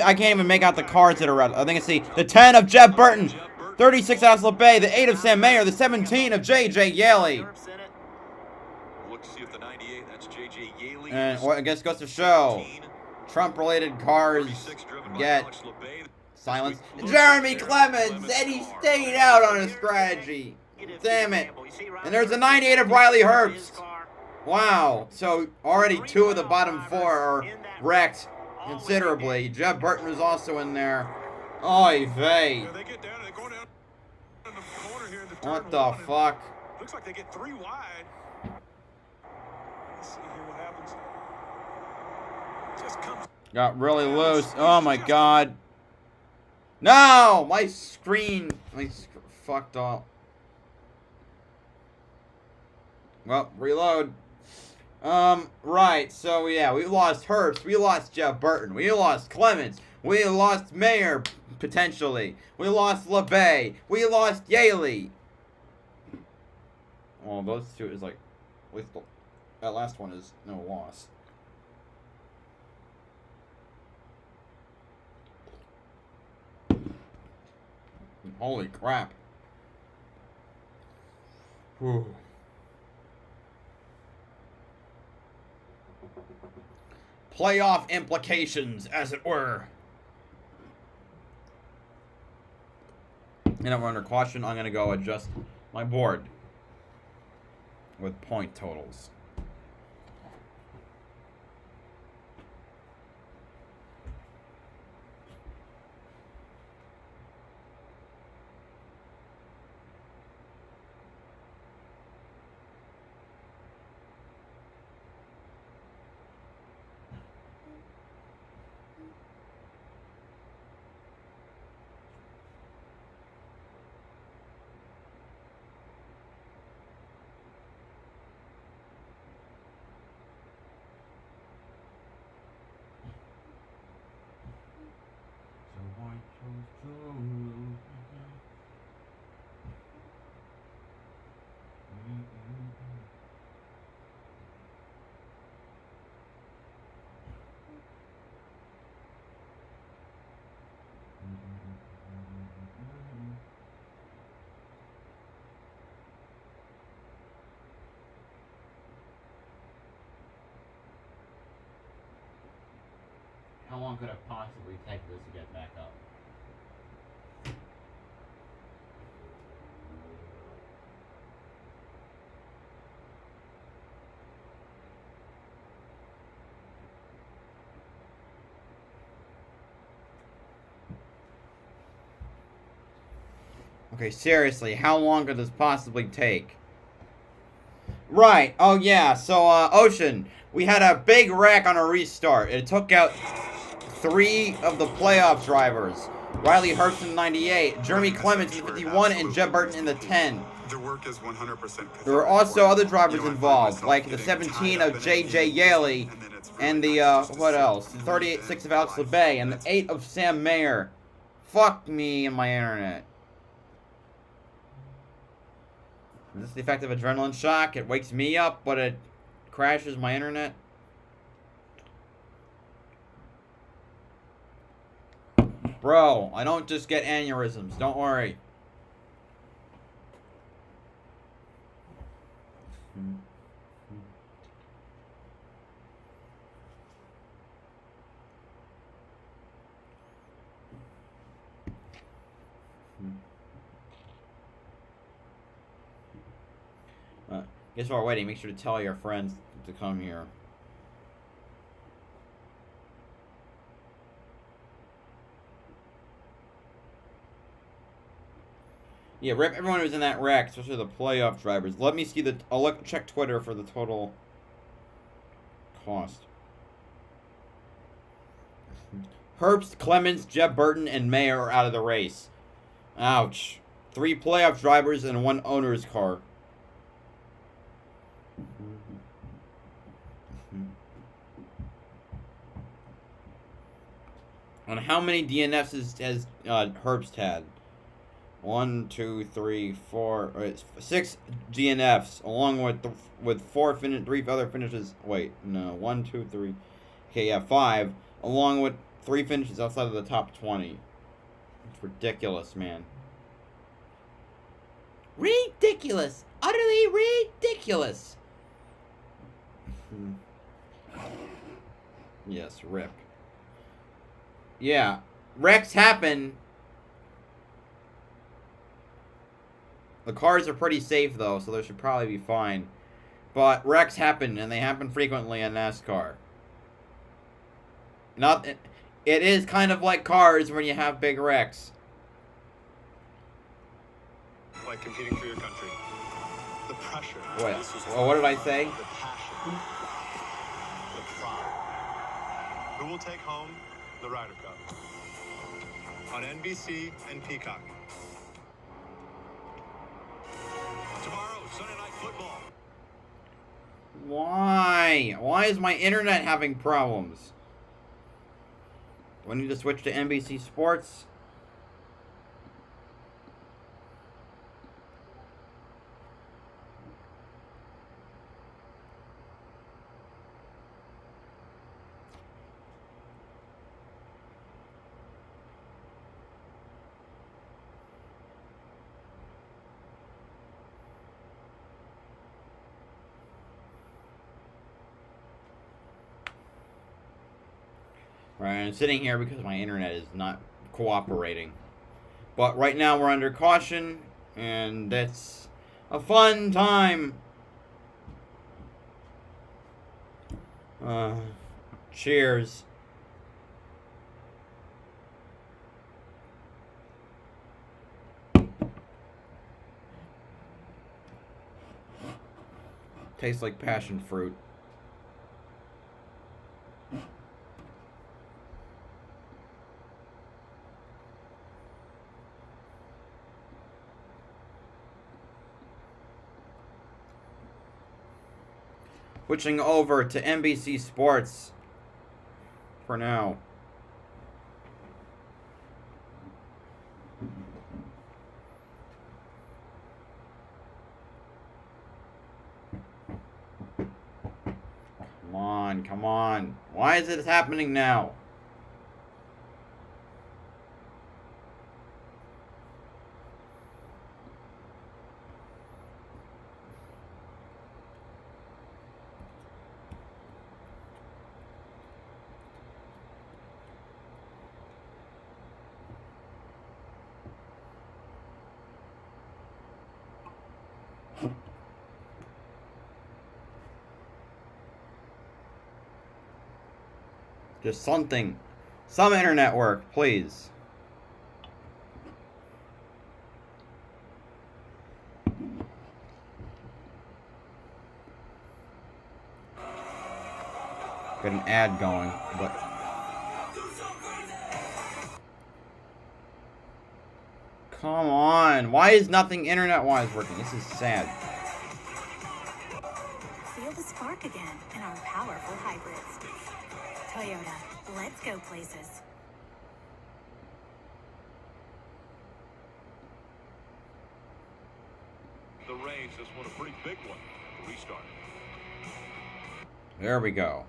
S3: I can't even make out the cards that are out. I think it's the 10 of Jeff Burton, 36 Alsco, the 8 of Sam Mayer, the 17 of J.J. Yaley.
S2: Look to see if the 98, that's J.J. Yaley.
S3: And I guess goes to show, Trump-related cars get silence. Jeremy Clements, and he stayed out on a strategy. Damn it. And there's a 98 of Riley Herbst. Wow. So already 2 of the bottom 4 are wrecked considerably. Jeff Burton was also in there. Oy vey. What the fuck?
S16: Looks like they get 3 wide. Let's see here what happens. Just comes.
S3: Got really loose. Oh my god. No! My screen fucked up. Well, reload. Right, so yeah, we lost Herbst, we lost Jeff Burton, we lost Clements, we lost Mayer, potentially, we lost LeBay, we lost Yaley. Well, those 2 is like, at least that last one is no loss. Holy crap. Whew. Playoff implications, as it were. And I'm under caution. I'm going to go adjust my board with point totals. How long could it possibly take this to get back up? Okay, seriously, how long could this possibly take? Right, oh yeah, so, Ocean, we had a big wreck on a restart. It took out 3 of the playoff drivers. Riley Herbst in the 98, Jeremy Clements in the 51, and Jeb Burton in the 10.
S7: The work is 100%.
S3: There were also other drivers involved, like the 17 of J.J. Yaley, and the, what else? The 38-6 of Alex LeBay, and the 8 of Sam Mayer. Fuck me and my internet. Is this the effect of adrenaline shock? It wakes me up, but it crashes my internet? Bro, I don't just get aneurysms. Don't worry. Guess while we're waiting, make sure to tell your friends to come here. Yeah, rip everyone who's in that wreck, especially the playoff drivers. Let me see the... I'll check Twitter for the total cost. Herbst, Clements, Jeb Burton, and Mayer are out of the race. Ouch. 3 playoff drivers and 1 owner's car. And how many DNFs has Herbst had? 1, 2, 3, 4, 6 DNFs, along with 3 other finishes. Wait, no, 1, 2, 3. Okay, yeah, 5, along with 3 finishes outside of the top 20. It's ridiculous, man. Ridiculous, utterly ridiculous. Yes, rip. Yeah, wrecks happen. The cars are pretty safe, though, so they should probably be fine. But wrecks happen, and they happen frequently in NASCAR. It is kind of like cars when you have big wrecks.
S21: Like competing for your country. The pressure.
S3: Wait, well, what did I say?
S21: The passion. The pride. Who will take home the Ryder Cup? On NBC and Peacock.
S2: Tomorrow, Sunday Night Football.
S3: Why? Why is my internet having problems? Do I need to switch to NBC Sports? Right, I'm sitting here because my internet is not cooperating. But right now we're under caution, and it's a fun time. Cheers. Tastes like passion fruit. Switching over to NBC Sports for now. Come on, come on. Why is it happening now? Just something. Some internet work, please. Got an ad going, but... Come on. Why is nothing internet-wise working? This is sad.
S8: Feel the spark again in our powerful hybrids. Toyota, let's go places.
S2: The Rays just won a pretty big one to restart.
S3: There we go.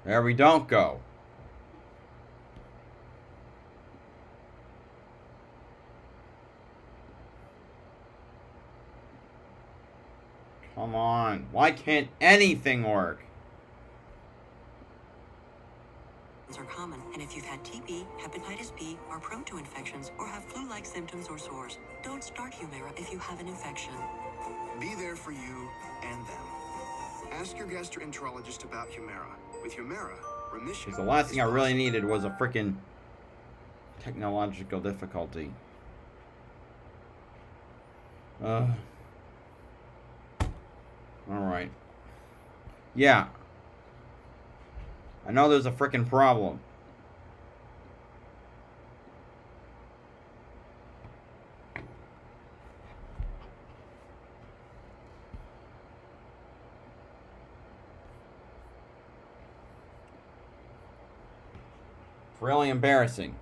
S3: There we don't go. Come on. Why can't anything work?
S10: Are common, and if you've had TB, hepatitis B, are prone to infections, or have flu-like symptoms or sores, don't start Humira if you have an infection.
S9: Be there for you and them. Ask your gastroenterologist about Humira. With Humira, remission.
S3: Because the last thing I really needed was a freaking technological difficulty. Alright. Yeah. I know there's a freaking problem. It's really embarrassing.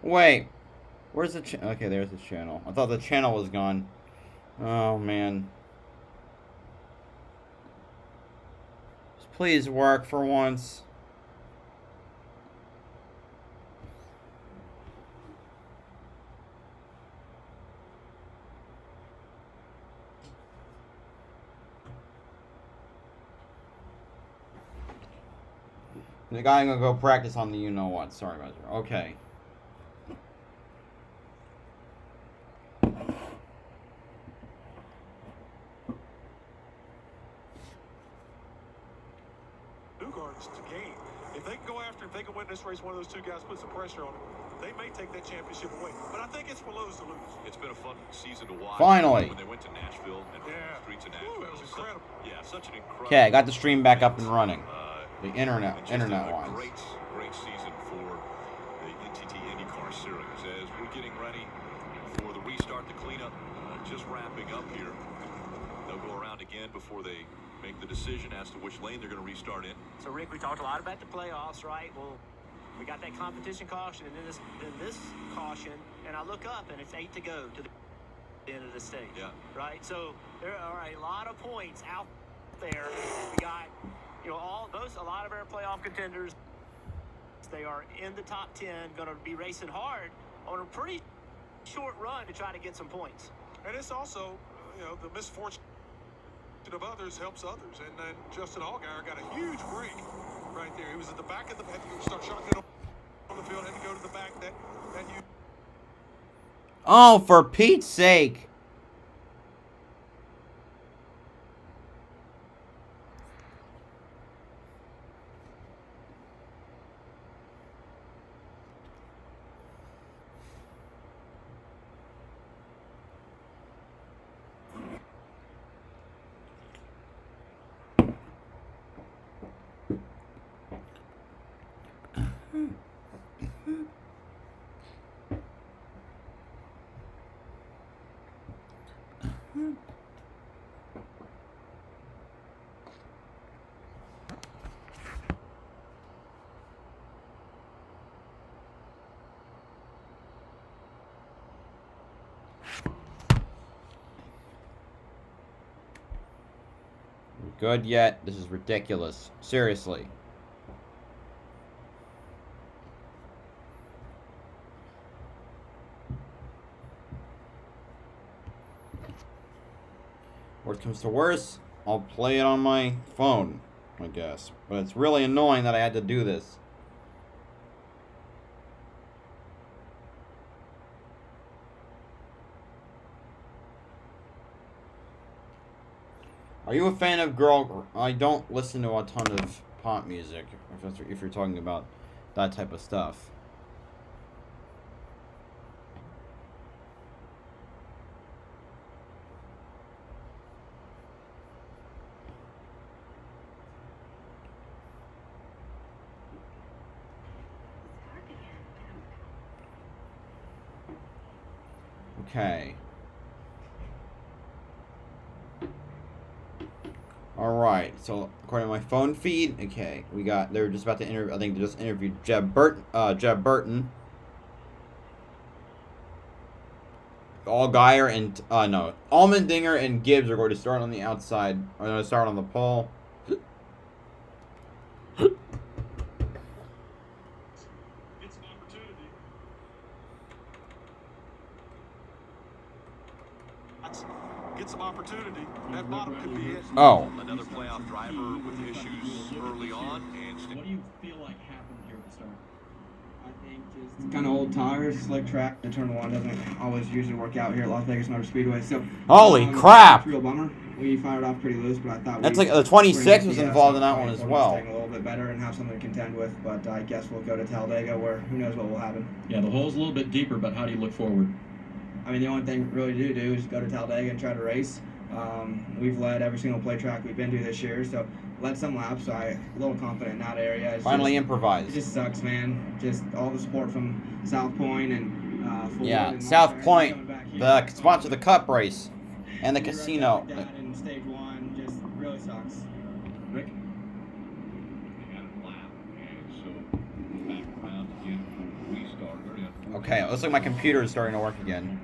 S3: Wait, where's the okay, there's the channel. I thought the channel was gone. Oh, man. Just please work for once. The guy gonna go practice on the you-know-what. Sorry about that. Okay.
S16: To gain. If they can go after, if they can win this race, one of those two guys puts some pressure on them, they may take that championship away. But I think it's for Lowe's to lose.
S2: It's been a fun season to watch.
S3: Finally.
S2: When they went to Nashville and the streets of Nashville.
S16: That was incredible.
S2: Such an incredible.
S3: Okay, I got the stream back up and running. The internet wise.
S2: Great season for the NTT IndyCar Series. As we're getting ready for the restart, the cleanup, just wrapping up here. They'll go around again before they make the decision as to which lane they're going to restart in.
S15: So, Rick, we talked a lot about the playoffs, right? Well, we got that competition caution, and then this caution, and I look up, and it's 8 to go to the end of the stage.
S2: Yeah.
S15: Right? So there are a lot of points out there. We got, a lot of our playoff contenders. They are in the top 10, going to be racing hard on a pretty short run to try to get some points.
S16: And it's also, the misfortune of others helps others. And then Justin Allgaier got a huge break right there. He was at the back of the had to start shotgun on the field, had to go to the back. That huge.
S3: Oh, for Pete's sake. Good yet. This is ridiculous. Seriously. Worst comes to worst, I'll play it on my phone, I guess. But it's really annoying that I had to do this. Are you a fan of girl? I don't listen to a ton of pop music, if you're talking about that type of stuff. Okay. Alright, so according to my phone feed, okay, they're just about to interview, I think they just interviewed Jeb Burton. Allgaier and, no, Allmendinger and Gibbs are going to start on the outside, are going to start on the pole.
S16: Get some opportunity. That bottom could be it.
S3: Oh.
S2: Another playoff driver with issues early on. And
S11: what do you feel like happened here at the start? I think just kind of old tires, slick track. The turn one doesn't always usually work out here at Las Vegas Motor Speedway. So
S3: holy crap!
S11: Real bummer. We fired off pretty loose, but I thought
S3: that's like the 26 was involved in that one as well.
S11: A little bit better and have something to contend with, but I guess we'll go to Talladega where who knows what will happen.
S14: Yeah, the hole's a little bit deeper, but how do you look forward?
S11: I mean, the only thing really to do is go to Talladega and try to race. We've led every single play track we've been to this year, so led some laps, so I'm a little confident in that area. It's
S3: finally
S11: just,
S3: improvised.
S11: It just sucks, man. Just all the support from South Point and
S3: yeah, and South Point, the sponsor of the Cup race and the casino.
S11: That in stage one just really sucks.
S14: Rick?
S3: Okay, it looks like my computer is starting to work again.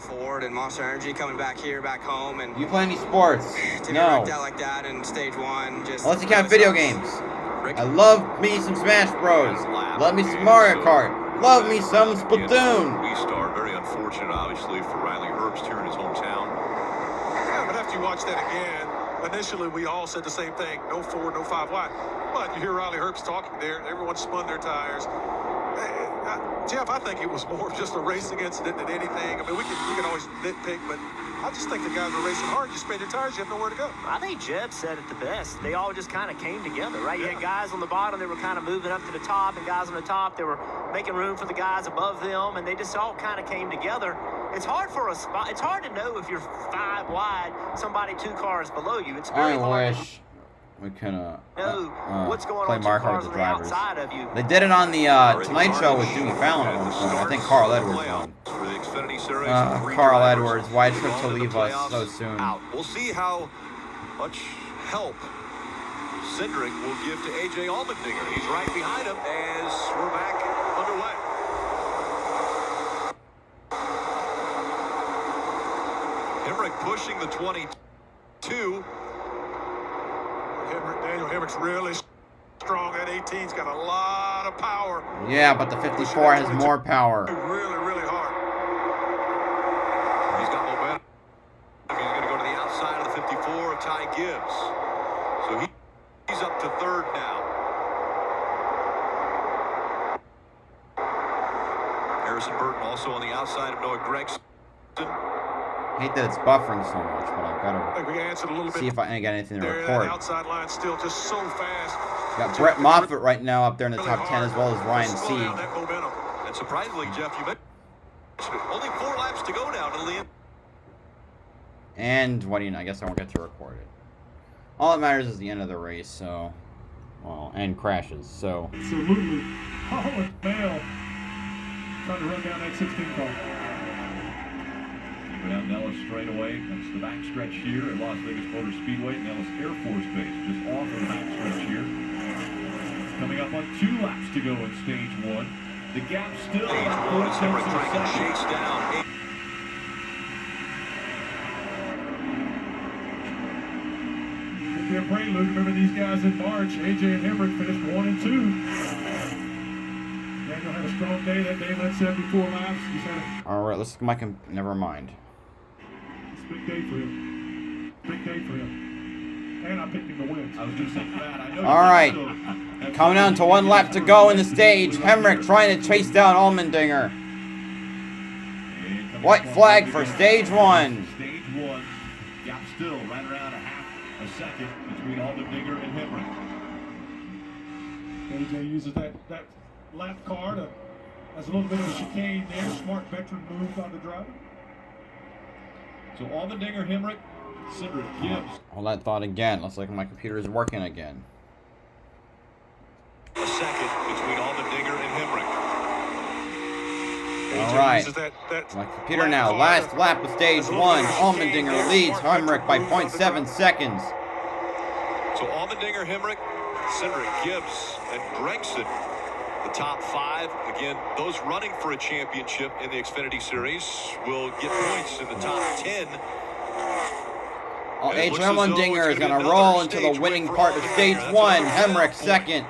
S11: Ford and Monster Energy coming back here, back home, and
S3: you play any sports?
S11: to
S3: No.
S11: be out like that in stage one, just
S3: unless you count video games. I love me some Smash Bros. Love me some Mario Kart. Love me some Splatoon.
S2: Restart. Very unfortunate, obviously, for Riley Herbst here in his hometown.
S16: Yeah, but after you watch that again, initially we all said the same thing: no 4, no 5 wide. But you hear Riley Herbst talking there. Everyone spun their tires. Jeff, I think it was more of just a racing incident than anything. I mean, we can always nitpick, but I just think the guys were racing hard. You spin your tires, you have nowhere to go.
S15: I think Jeb said it the best. They all just kind of came together, right? You had guys on the bottom that were kind of moving up to the top, and guys on the top that were making room for the guys above them, and they just all kind of came together. It's hard for a spot. It's hard to know if you're 5 wide, somebody 2 cars below you. It's very hard.
S3: We could
S15: what's going
S3: play
S15: on
S3: Mario Kart with the drivers.
S15: outside of you.
S3: They did it on the Tonight Show with Jimmy Fallon at one point. I think Carl Edwards won. Carl Edwards, why trip to leave us so soon?
S2: We'll see how much help Cindric will give to AJ Allmendinger. He's right behind him as we're back underway. Hemrick pushing the 22.
S16: Daniel Hemrick's really strong. That 18's got a lot of power.
S3: Yeah, but the 54 has more power.
S16: Really, really hard.
S2: He's got momentum. He's going to go to the outside of the 54 of Ty Gibbs. So he's up to 3rd now. Harrison Burton also on the outside of Noah Gregson.
S3: I hate that it's buffering so much, but I've got to see if I can get anything to record.
S16: Outside line still just so fast.
S3: Got Brett Moffitt right now up there in the top 10, as well as Ryan Sieg.
S2: And surprisingly, Jeff, you mentioned only 4 laps to go now to the end.
S3: And what do you know? I guess I won't get to record it. All that matters is the end of the race, so, well, and crashes, so.
S17: Absolutely. Oh, it failed. Trying to run down that 16 car.
S14: Go down Nellis straight away. That's the backstretch here at Las Vegas Motor Speedway, Nellis Air Force Base, just off of the backstretch here. Coming up on 2 laps to go in stage 1. The gap still about 4 tenths of a second.
S2: Chase down.
S17: Could be a prelude. Remember these guys in March, AJ and Hemrick finished 1 and 2. Daniel had a strong day that day, led 74 laps. He's had a
S3: Alright, let's look at my never mind.
S17: it's a big day for him. Big day for him. And I picked him to win.
S14: I was just saying that. I know.
S3: Alright. Coming down to 1 lap to go in the stage. Hemrick trying to chase down Allmendinger. White flag for stage 1.
S14: Stage 1. Gap still right around a second between Allmendinger and Hemrick.
S17: AJ uses that lap car to, as a little bit of a chicane there. Smart veteran move by the driver.
S14: So Allmendinger, Hemrick, Cindric, Gibbs.
S3: Hold that thought again. Looks like my computer is working again.
S2: A second between Allmendinger and Hemrick.
S3: Alright. My computer now. Last lap of stage 1. Allmendinger leads Hemrick by 0.7 seconds.
S2: So Allmendinger, Hemrick, Cindric, Gibbs, and Gregson, the top 5. Again, those running for a championship in the Xfinity Series will get points in the top 10.
S3: AJ Allmendinger is going to roll into the winning part of stage 1. Hemrick second.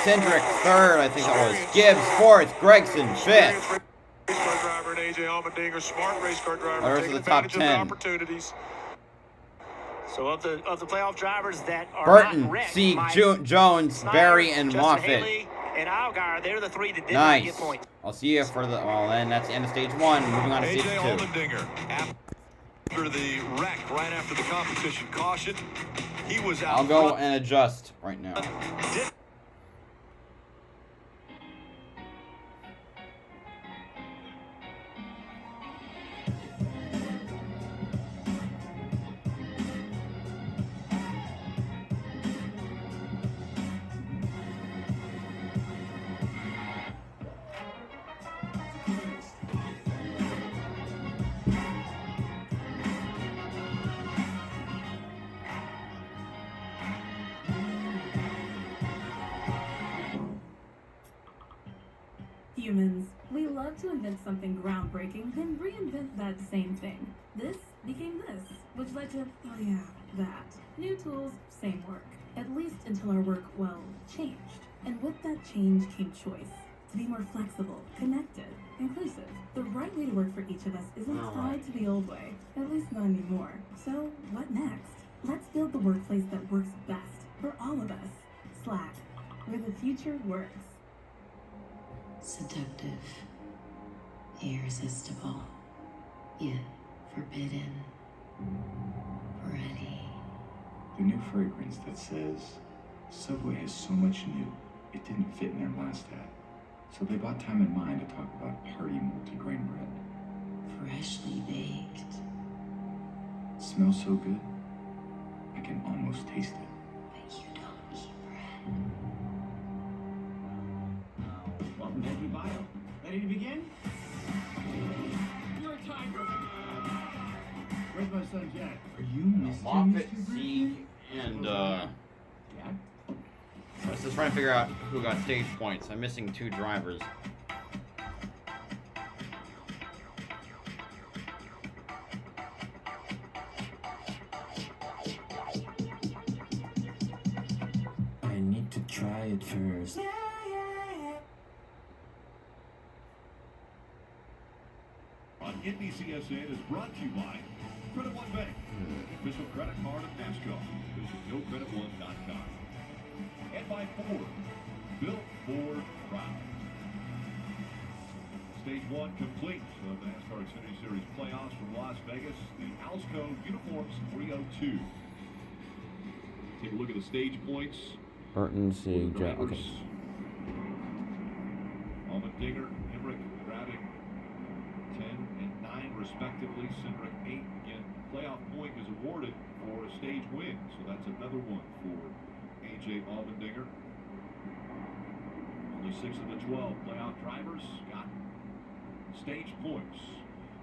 S3: Cindric third, I think that was. Gibbs fourth. Gregson fifth.
S16: Race car driver and AJ Allmendinger, smart race car driver,
S3: There's
S16: taking
S3: the top
S16: advantage of
S3: 10.
S16: the opportunities.
S15: So of the playoff drivers that are
S3: Burton,
S15: not wrecked,
S3: Sieg,
S15: Mike,
S3: Jones,
S15: Snyder,
S3: Barry, and
S15: Justin
S3: Moffitt.
S15: Haley, and Allgaier, they're the 3 that did not get
S3: Nice.
S15: points.
S3: I'll see you for the. Well, then that's the end of stage 1. Moving on to stage 2.
S2: AJ Allmendinger, after the wreck, right after the competition caution, he was out.
S3: I'll go and adjust right now.
S8: Humans, we love to invent something groundbreaking, then reinvent that same thing. This became this, which led to, oh yeah, that. New tools, same work. At least until our work, well, changed. And with that change came choice. To be more flexible, connected, inclusive. The right way to work for each of us isn't tied to the old way. At least not anymore. So, what next? Let's build the workplace that works best for all of us. Slack, where the future works.
S5: Seductive, irresistible, yet forbidden, ready.
S19: The new fragrance that says, Subway has so much new, it didn't fit in their last ad. So they bought time and mind to talk about hearty multigrain bread.
S5: Freshly baked.
S19: It smells so good, I can almost taste it.
S5: But you don't eat bread.
S11: Welcome to Andy Bio. Ready to begin? You're a tiger. Where's my son Jack?
S19: Are you missing
S3: Moffitt, Sieg, and
S11: Yeah.
S3: I was just trying to figure out who got stage points. I'm missing 2 drivers.
S19: I need to try it first.
S14: On NBCSN is brought to you by Credit One Bank, the official credit card of NASCAR. Visit GoCreditOne.com. And by Ford, built for proud. Stage 1 complete of the NASCAR Xfinity Series playoffs from Las Vegas. The Alsco uniforms 302. Take a look at the stage points.
S3: Burton, Sieg, Jack. Okay.
S14: Allmendinger, Hemrick grabbing 10 and 9 respectively. Cindric 8. Again, playoff point is awarded for a stage win, so that's another one for AJ Allmendinger. Only 6 of the 12 playoff drivers got stage points.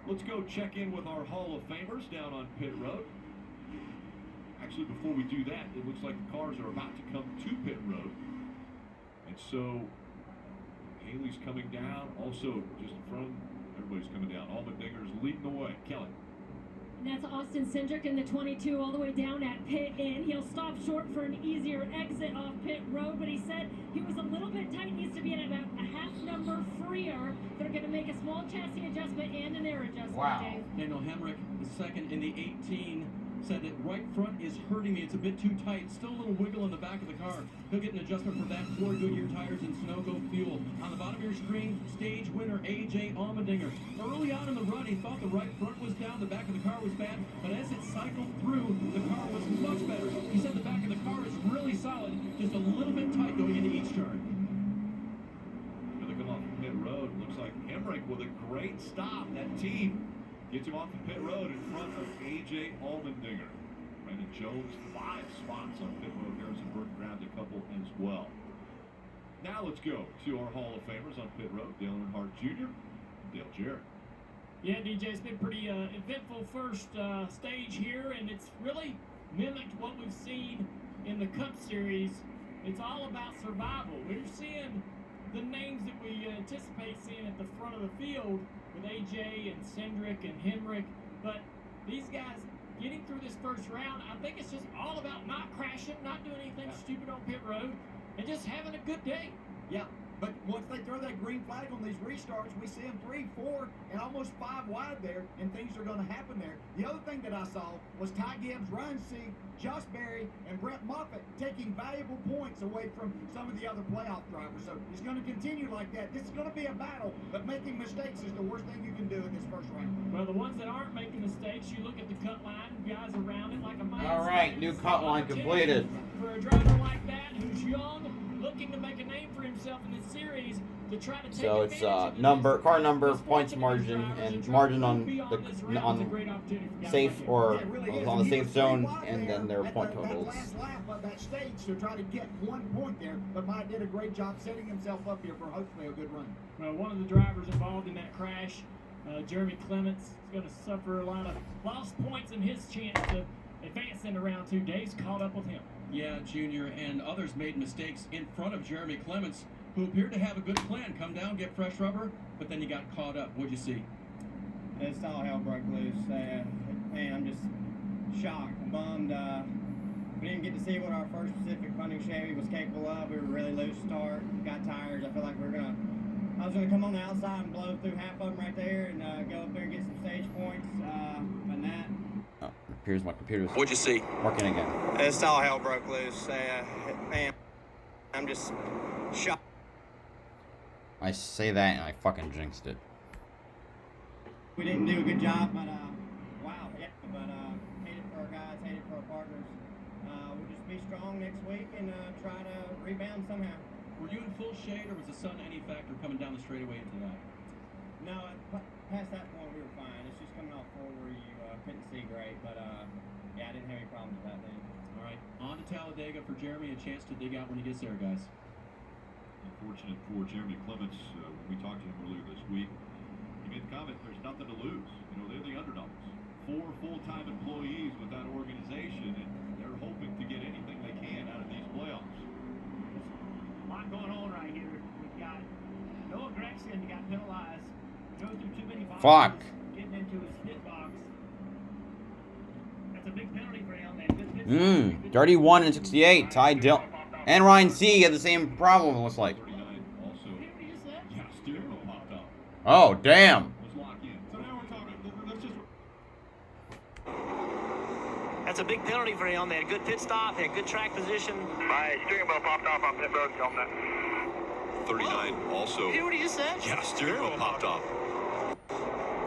S14: Let's go check in with our Hall of Famers down on pit road. Actually, before we do that, it looks like the cars are about to come to pit road. And so Haley's coming down. Also, just in front of them, everybody's coming down. Allmendinger's leading the way. Kelly.
S4: And that's Austin Cindric in the 22 all the way down at pit in. He'll stop short for an easier exit off pit road, but he said he was a little bit tight, needs to be at about a half number freer. They're going to make a small chassis adjustment and an air adjustment, Dave.
S13: Daniel Hemrick, the second in the 18, said that right front is hurting me. It's a bit too tight. Still a little wiggle in the back of the car. He'll get an adjustment for that. 4 Goodyear tires and Snow-Go fuel. On the bottom of your screen, stage winner A.J. Allmendinger. Early on in the run, he thought the right front was down, the back of the car was bad, but as it cycled through, the car was much better. He said the back of the car is really solid, just a little bit tight going into each turn.
S14: Gonna come off the pit road. Looks like Hemrick with a great stop. That team gets him off the pit road in front of A.J. Allmendinger. Brandon Jones, 5 spots on pit road. Harrison Burke grabbed a couple as well. Now let's go to our Hall of Famers on pit road. Dale Earnhardt Jr., Dale Jarrett.
S20: Yeah, DJ, it's been pretty eventful first stage here, and it's really mimicked what we've seen in the Cup Series. It's all about survival. We're seeing the names that we anticipate seeing at the front of the field with AJ and Cindric and Hemrick, but these guys getting through this first round, I think it's just all about not crashing, not doing anything stupid on pit road, and just having a good day.
S22: Yeah, but once they throw that green flag on these restarts, we see them 3, 4, and almost 5 wide there, and things are going to happen there. The other thing that I saw was Ty Gibbs, Ryan Sieg, Josh Berry, and Brett Moffitt taking valuable points away from some of the other playoff drivers. So it's going to continue like that. This is going to be a battle, but making mistakes is the worst thing you can do in this first round.
S20: Well, the ones that aren't making mistakes, you look at the cut line, guys around it like a man.
S3: All right, new cut line completed.
S20: For a driver like that who's young, looking to make a name for himself in this series, to try to take
S3: So it's car number, points margin, and margin on the safe or on the safe zone, and then their point totals.
S22: Last lap of that stage to try to get 1 point there, but Mike did a great job setting himself up here for hopefully a good run.
S20: Well, one of the drivers involved in that crash, Jeremy Clements, is going to suffer a lot of lost points in his chance to advance into round 2. Dave's caught up with him.
S13: Yeah, Junior, and others made mistakes in front of Jeremy Clements, who appeared to have a good plan. Come down, get fresh rubber, but then he got caught up. What'd you see?
S24: It's all hell broke loose. Man, I'm just shocked, bummed. We didn't get to see what our first Pacific Funding Chevy was capable of. We were really loose start, got tires. I feel like I was gonna come on the outside and blow through half of them right there and go up there and get some stage points. But that.
S3: Oh, it appears my computer's
S24: What'd you see?
S3: working again.
S24: It's all hell broke loose. Man, I'm just shocked.
S3: I say that and I fucking jinxed it.
S24: We didn't do a good job, but wow, yeah. But hate it for our guys, hate it for our partners. We'll just be strong next week and try to rebound somehow.
S13: Were you in full shade, or was the sun any factor coming down the straightaway into that?
S24: No, past that point we were fine. It's just coming off forward where you couldn't see great, but yeah, I didn't have any problems with that then.
S13: All right, on to Talladega for Jeremy, a chance to dig out when he gets there, guys.
S14: Unfortunate for Jeremy Clements, when we talked to him earlier this week, he made the comment, there's nothing to lose. You know, they're the underdogs. 4 full-time employees with that organization, and they're hoping to get anything they can out of these playoffs.
S20: A lot going on right here. We've got Noah Gragson got penalized. Go through too many boxes.
S3: Fuck.
S20: Getting into his pit box. That's a big penalty for him.
S3: 31 and 68. Ty Dill and Ryan C had the same problem, it looks like. Oh, damn.
S15: That's a big penalty for him. They had a good pit stop, had good track position.
S1: My steering wheel popped off on pit road, tell him that.
S2: 39 also.
S15: You hear what he just said?
S2: Yeah, steering wheel popped off.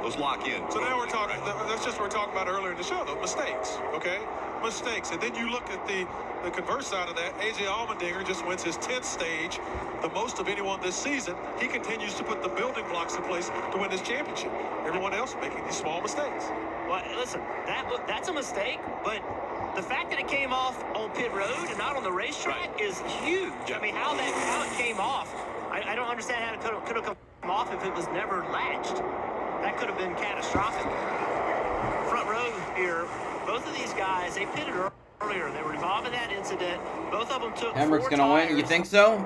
S2: Those lock in.
S16: So now we're talking, that's just what we're talking about earlier in the show, though, mistakes, okay? Mistakes. And then you look at the converse side of that. A.J. Allmendinger just wins his 10th stage, the most of anyone this season. He continues to put the building blocks in place to win this championship. Everyone else making these small mistakes.
S15: Well, listen, that's a mistake, but the fact that it came off on pit road and not on the racetrack is huge. I mean, how it came off, I don't understand how it could have come off if it was never latched. That could have been catastrophic. Front row here, both of these guys, they pitted earlier. They were involved in that incident. Both of them took
S3: Hemrick's gonna win. You think so?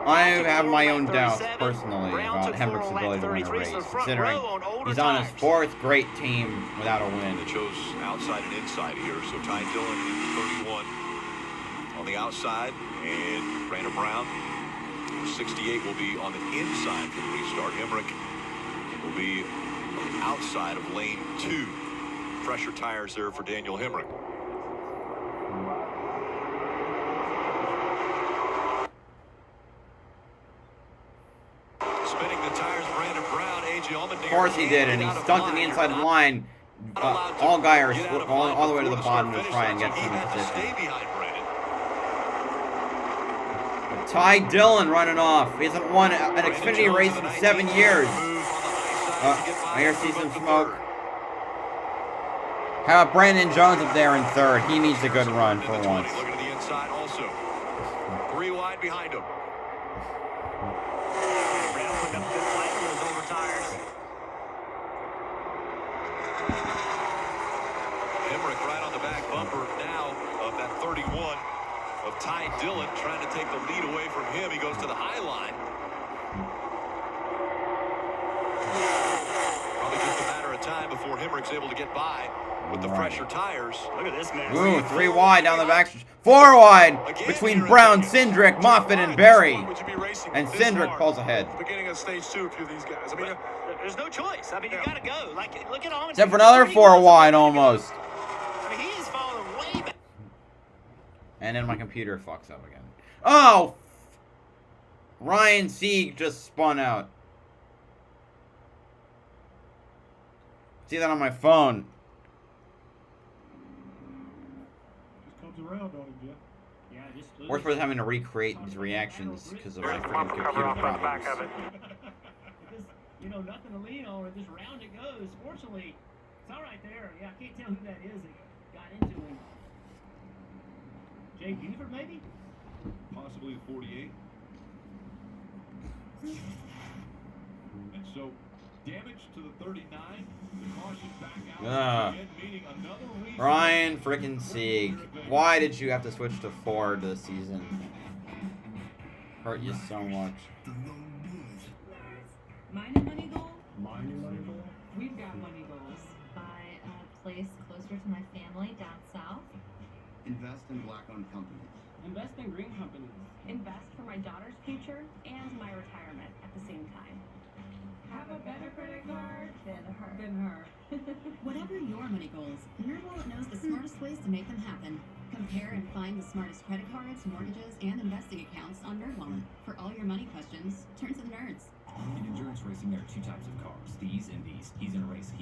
S3: I have my own doubts personally about Hemrick's ability to win a race, considering he's on his 4th great team without a win.
S2: It shows outside and inside here. So Ty Dillon in 31 on the outside, and Brandon Brown, 68, will be on the inside for the restart. Hemrick will be on the outside of lane 2. Pressure tires there for Daniel Hemrick. Spinning the tires, Brandon Brown, A.J. Allmendinger.
S3: Of course he did, and he stuck to the inside of the line. Allgaier all the way to the bottom to try and get some position. Ty Dillon running off. He hasn't won an Xfinity race in 7 years. I hear see some smoke. How about Brandon Jones up there in 3rd? He needs a good run for once.
S2: Looking at the inside also. 3 wide behind him. Hemrick right on the back bumper now of that 31 of Ty Dillon, trying to take the lead away from him. He goes to the high line. Probably just a matter of time before Hemrick's able to get by with the fresher tires. Look at this man.
S3: Ooh, 3 wide down the back. 4 wide between Brown, Cindric, Moffitt, and Berry. And Cindric pulls ahead.
S16: Beginning of stage 2 for these guys. I mean,
S15: there's no choice. I mean, you got to go. Like, look at Allmendinger.
S3: Except for another 4 wide almost.
S15: I mean, he is falling way back.
S3: And then my computer fucks up again. Oh! Ryan Sieg just spun out. See that on my phone.
S17: Just comes around on him, Jeff.
S20: Yeah, just
S3: Worst part is having to recreate these reactions because of my freaking computer problems.
S20: Because, you know, nothing to lean on, or just round it goes. Fortunately, it's all right there. Yeah, I can't tell who that is that got into him. Jay Buford, maybe?
S14: Possibly a 48. And so, damage to the 39. The caution back out. Meaning another reason.
S3: Ryan frickin' Sieg. Why did you have to switch to Ford this season? Hurt you so much.
S6: Mine and money goal?
S17: Mine and money goal?
S6: We've got money goals.
S12: Buy a place closer to my family down south.
S18: Invest in black-owned companies.
S20: Invest in green companies.
S12: Invest for my daughter's future and my retirement at the same time.
S8: Have a better credit card
S12: Than her.
S23: Whatever your money goals, NerdWallet knows the smartest ways to make them happen. Compare and find the smartest credit cards, mortgages, and investing accounts on NerdWallet. For all your money questions, turn to the nerds.
S25: In endurance racing, there are 2 types of cars, these and these. He's in a race,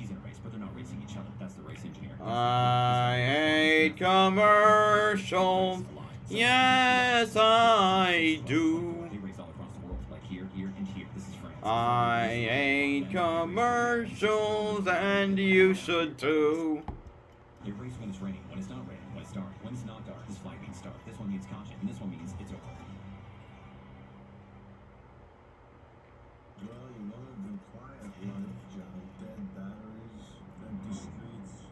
S25: but they're not racing each other. That's the race engineer.
S3: I hate commercials. Yes, I do.
S25: They race all across the world, like here, and here. This is France.
S3: I hate commercials, and you should too.
S25: You race when it's raining, when it's not raining, when it's dark. When it's not dark, this flag means start. This one means caution, and this one means it's over.
S26: Well, you know, the quiet life, Johnny. Dead batteries, empty streets.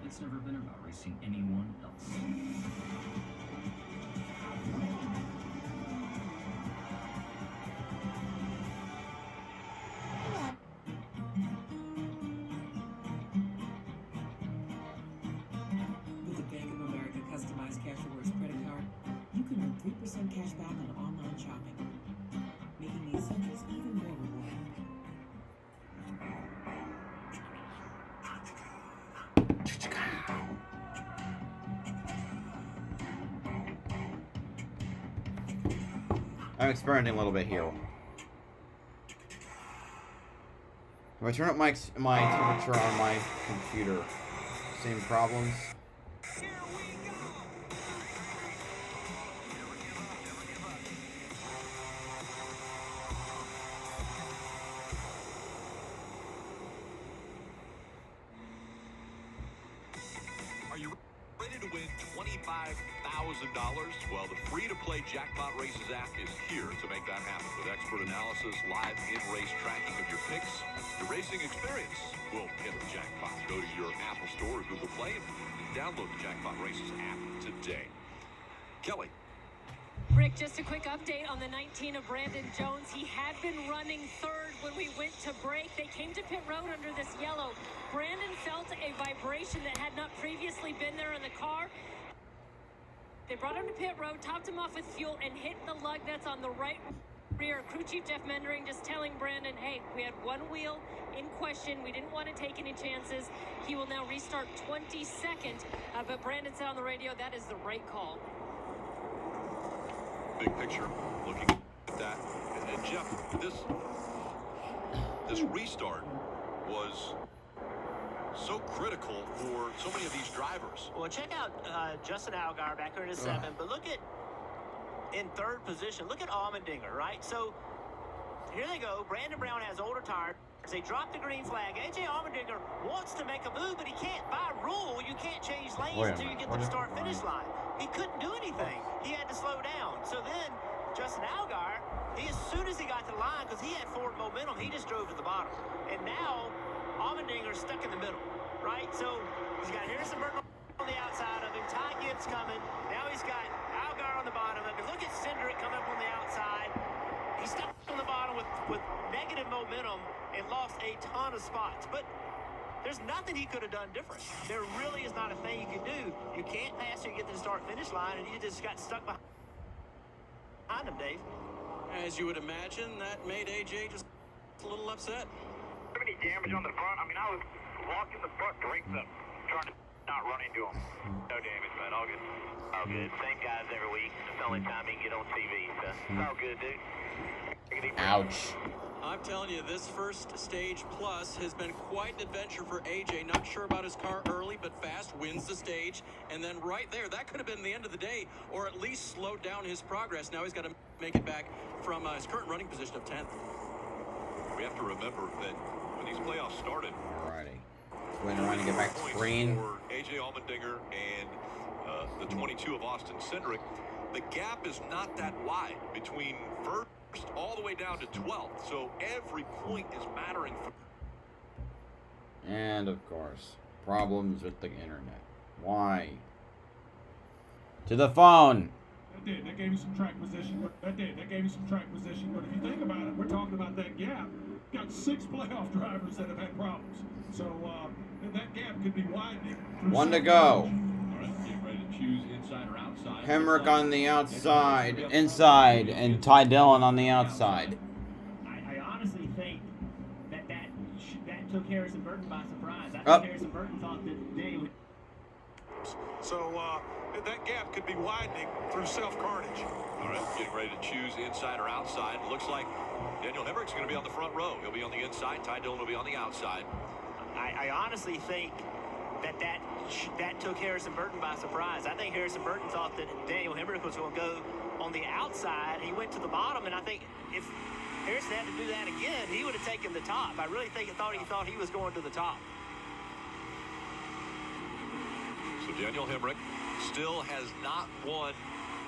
S25: It's never been about racing anyone else.
S27: With a Bank of America customized Cash Rewards credit card, you can earn 3% cash back on online shopping, making the essentials even more rewarding.
S3: I'm experimenting a little bit here. If I turn up my temperature on my computer, same problems.
S2: Are you ready to win $25,000? Well, the free-to-play Jackpot Races app is here to make that happen. With expert analysis, live in-race tracking of your picks, your racing experience will hit the jackpot. Go to your Apple Store or Google Play and download the Jackpot Races app today. Kelly.
S4: Rick, just a quick update on the 19 of Brandon Jones. He had been running third when we went to break. They came to pit road under this yellow. Brandon felt a vibration that had not previously been there in the car. They brought him to pit road, topped him off with fuel, and hit the lug that's on the right rear. Crew Chief Jeff Mendering just telling Brandon, hey, we had one wheel in question. We didn't want to take any chances. He will now restart 22nd. But Brandon said on the radio, that is the right call.
S2: Big picture, looking at that. And Jeff, this restart was so critical for so many of these drivers.
S15: Well, check out Justin Allgaier back here in the 7th, but look at in 3rd position. Look at Allmendinger, right? So here they go. Brandon Brown has older tires. They drop the green flag. A.J. Allmendinger wants to make a move, but he can't. By rule, you can't change lanes until you get to the start-finish line. He couldn't do anything. He had to slow down. So then Justin Allgaier, as soon as he got to the line, because he had forward momentum, he just drove to the bottom. And now Allmendinger's stuck in the middle, right? So he's got Harrison Burton on the outside of him. Ty Gibbs coming. Now he's got Allgaier on the bottom of him. Look at Cindric coming up on the outside. He's stuck on the bottom with negative momentum and lost a ton of spots. But there's nothing he could have done different. There really is not a thing you can do. You can't pass till you get to the start-finish line, and you just got stuck behind him, Dave.
S5: As you would imagine, that made AJ just a little upset.
S1: Any damage on the front? I mean, I was walking the front brakes up, trying to not run into him. No damage, man. All good. All good. Same guys every week. It's the only time he can get on TV, so it's all good, dude.
S3: Ouch.
S5: I'm telling you, this first stage plus has been quite an adventure for AJ. Not sure about his car early, but fast wins the stage. And then right there, that could have been the end of the day, or at least slowed down his progress. Now he's got to make it back from his current running position of 10th.
S2: We have to remember that when these playoffs started,
S3: alrighty, went around and get back to green.
S2: For A.J. Allmendinger and the 22 of Austin Cindric, the gap is not that wide between first all the way down to 12th. So every point is mattering.
S3: And of course, problems with the internet. Why? To the phone.
S17: That did. That gave you some track position. That did. That gave you some track position. But if you think about it, we're talking about that gap. Got 6 playoff drivers that have had problems. So that gap could be widening.
S3: One to go.
S14: All right, get ready to choose inside or outside.
S3: Hemrick on the outside, inside, and Ty Dillon on the outside.
S7: I honestly think that took Harrison Burton by surprise. I think Harrison Burton thought that Daniel.
S16: So that gap could be widening through self-carnage.
S2: All right, getting ready to choose inside or outside. Looks like Daniel Hemrick's going to be on the front row. He'll be on the inside. Ty Dillon will be on the outside.
S15: I honestly think that took Harrison Burton by surprise. I think Harrison Burton thought that Daniel Hemrick was going to go on the outside. He went to the bottom, and I think if Harrison had to do that again, he would have taken the top. I really think he thought he was going to the top.
S2: So Daniel Hemrick still has not won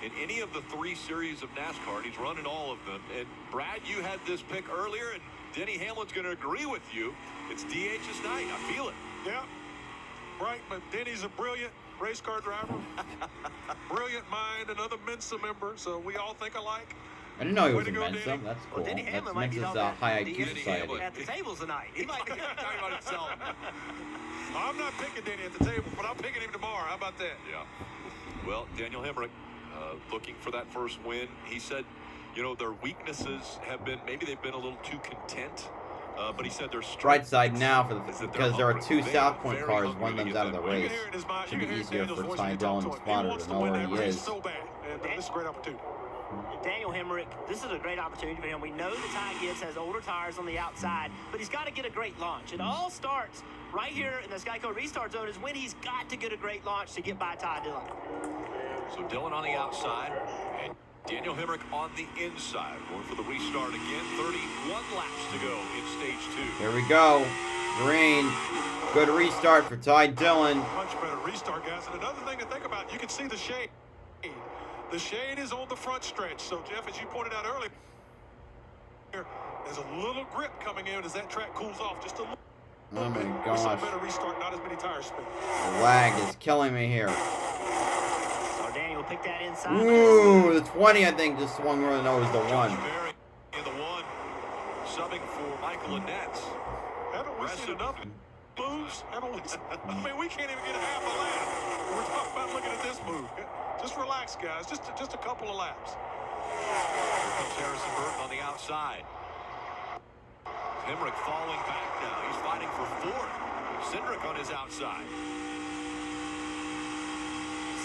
S2: in any of the 3 series of NASCAR, and he's run in all of them. And Brad, you had this pick earlier, and Denny Hamlin's going to agree with you. It's DH's night. I feel it.
S16: Yeah. Right, but Denny's a brilliant race car driver. Brilliant mind, another Mensa member, so we all think alike.
S3: I didn't know he was a Mensa. That's cool.
S15: Denny Hamlin
S3: That's Mensa's high IQ society.
S15: At the tables tonight. He might be talking about himself.
S16: I'm not picking Denny at the table, but I'm picking him tomorrow. How about that?
S2: Yeah. Well, Daniel Hemrick looking for that first win. He said, you know, their weaknesses have been, maybe they've been a little too content. But he said their
S3: right side now for because there are 2 South Point cars. One of them's out of the race. Should be easier for Ty Dillon and Spotter to know where he is.
S16: So bad. And this is a great opportunity.
S15: Daniel Hemrick, this is a great opportunity for him. We know that Ty Gibbs has older tires on the outside, but he's got to get a great launch. It all starts right here in the Skyco restart zone is when he's got to get a great launch to get by Ty Dillon.
S2: So Dillon on the outside and Daniel Hemrick on the inside. Going for the restart again. 31 laps to go in stage 2.
S3: Here we go. Green. Good restart for Ty Dillon.
S16: Much better restart, guys. And another thing to think about, you can see the shade. The shade is on the front stretch. So, Jeff, as you pointed out earlier, there's a little grip coming in as that track cools off just a little
S3: Oh my
S16: bit.
S3: gosh.
S16: A better restart, not as many tires spin.
S3: The lag is killing me here.
S15: So Daniel picked that inside.
S3: Ooh, the 20 I think just swung more than it was the 1.
S2: Barry in the 1, subbing for Michael Annette.
S16: Haven't we seen enough moves? Haven't we? I mean, we can't even get a half a lap. We're talking about looking at this move. Just relax, guys. Just a couple of laps.
S2: Here comes Harrison Burton on the outside. Hemrick falling back now. He's fighting for 4th. Cindric on his outside.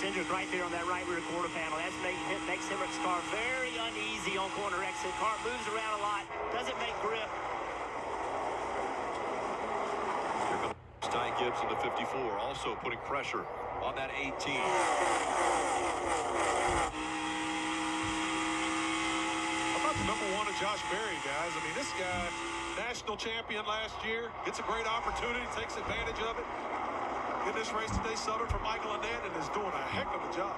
S15: Cindric right there on that right rear quarter panel. That makes Hemrick's car very uneasy on corner exit. Car moves around a lot. Doesn't make grip.
S2: Here comes Ty Gibbs in the 54, also putting pressure on that 18.
S16: How about the number 1 of Josh Berry, guys? I mean, this guy, national champion last year, gets a great opportunity, takes advantage of it. In this race today, subbing for Michael Annette, and is doing a heck of a job.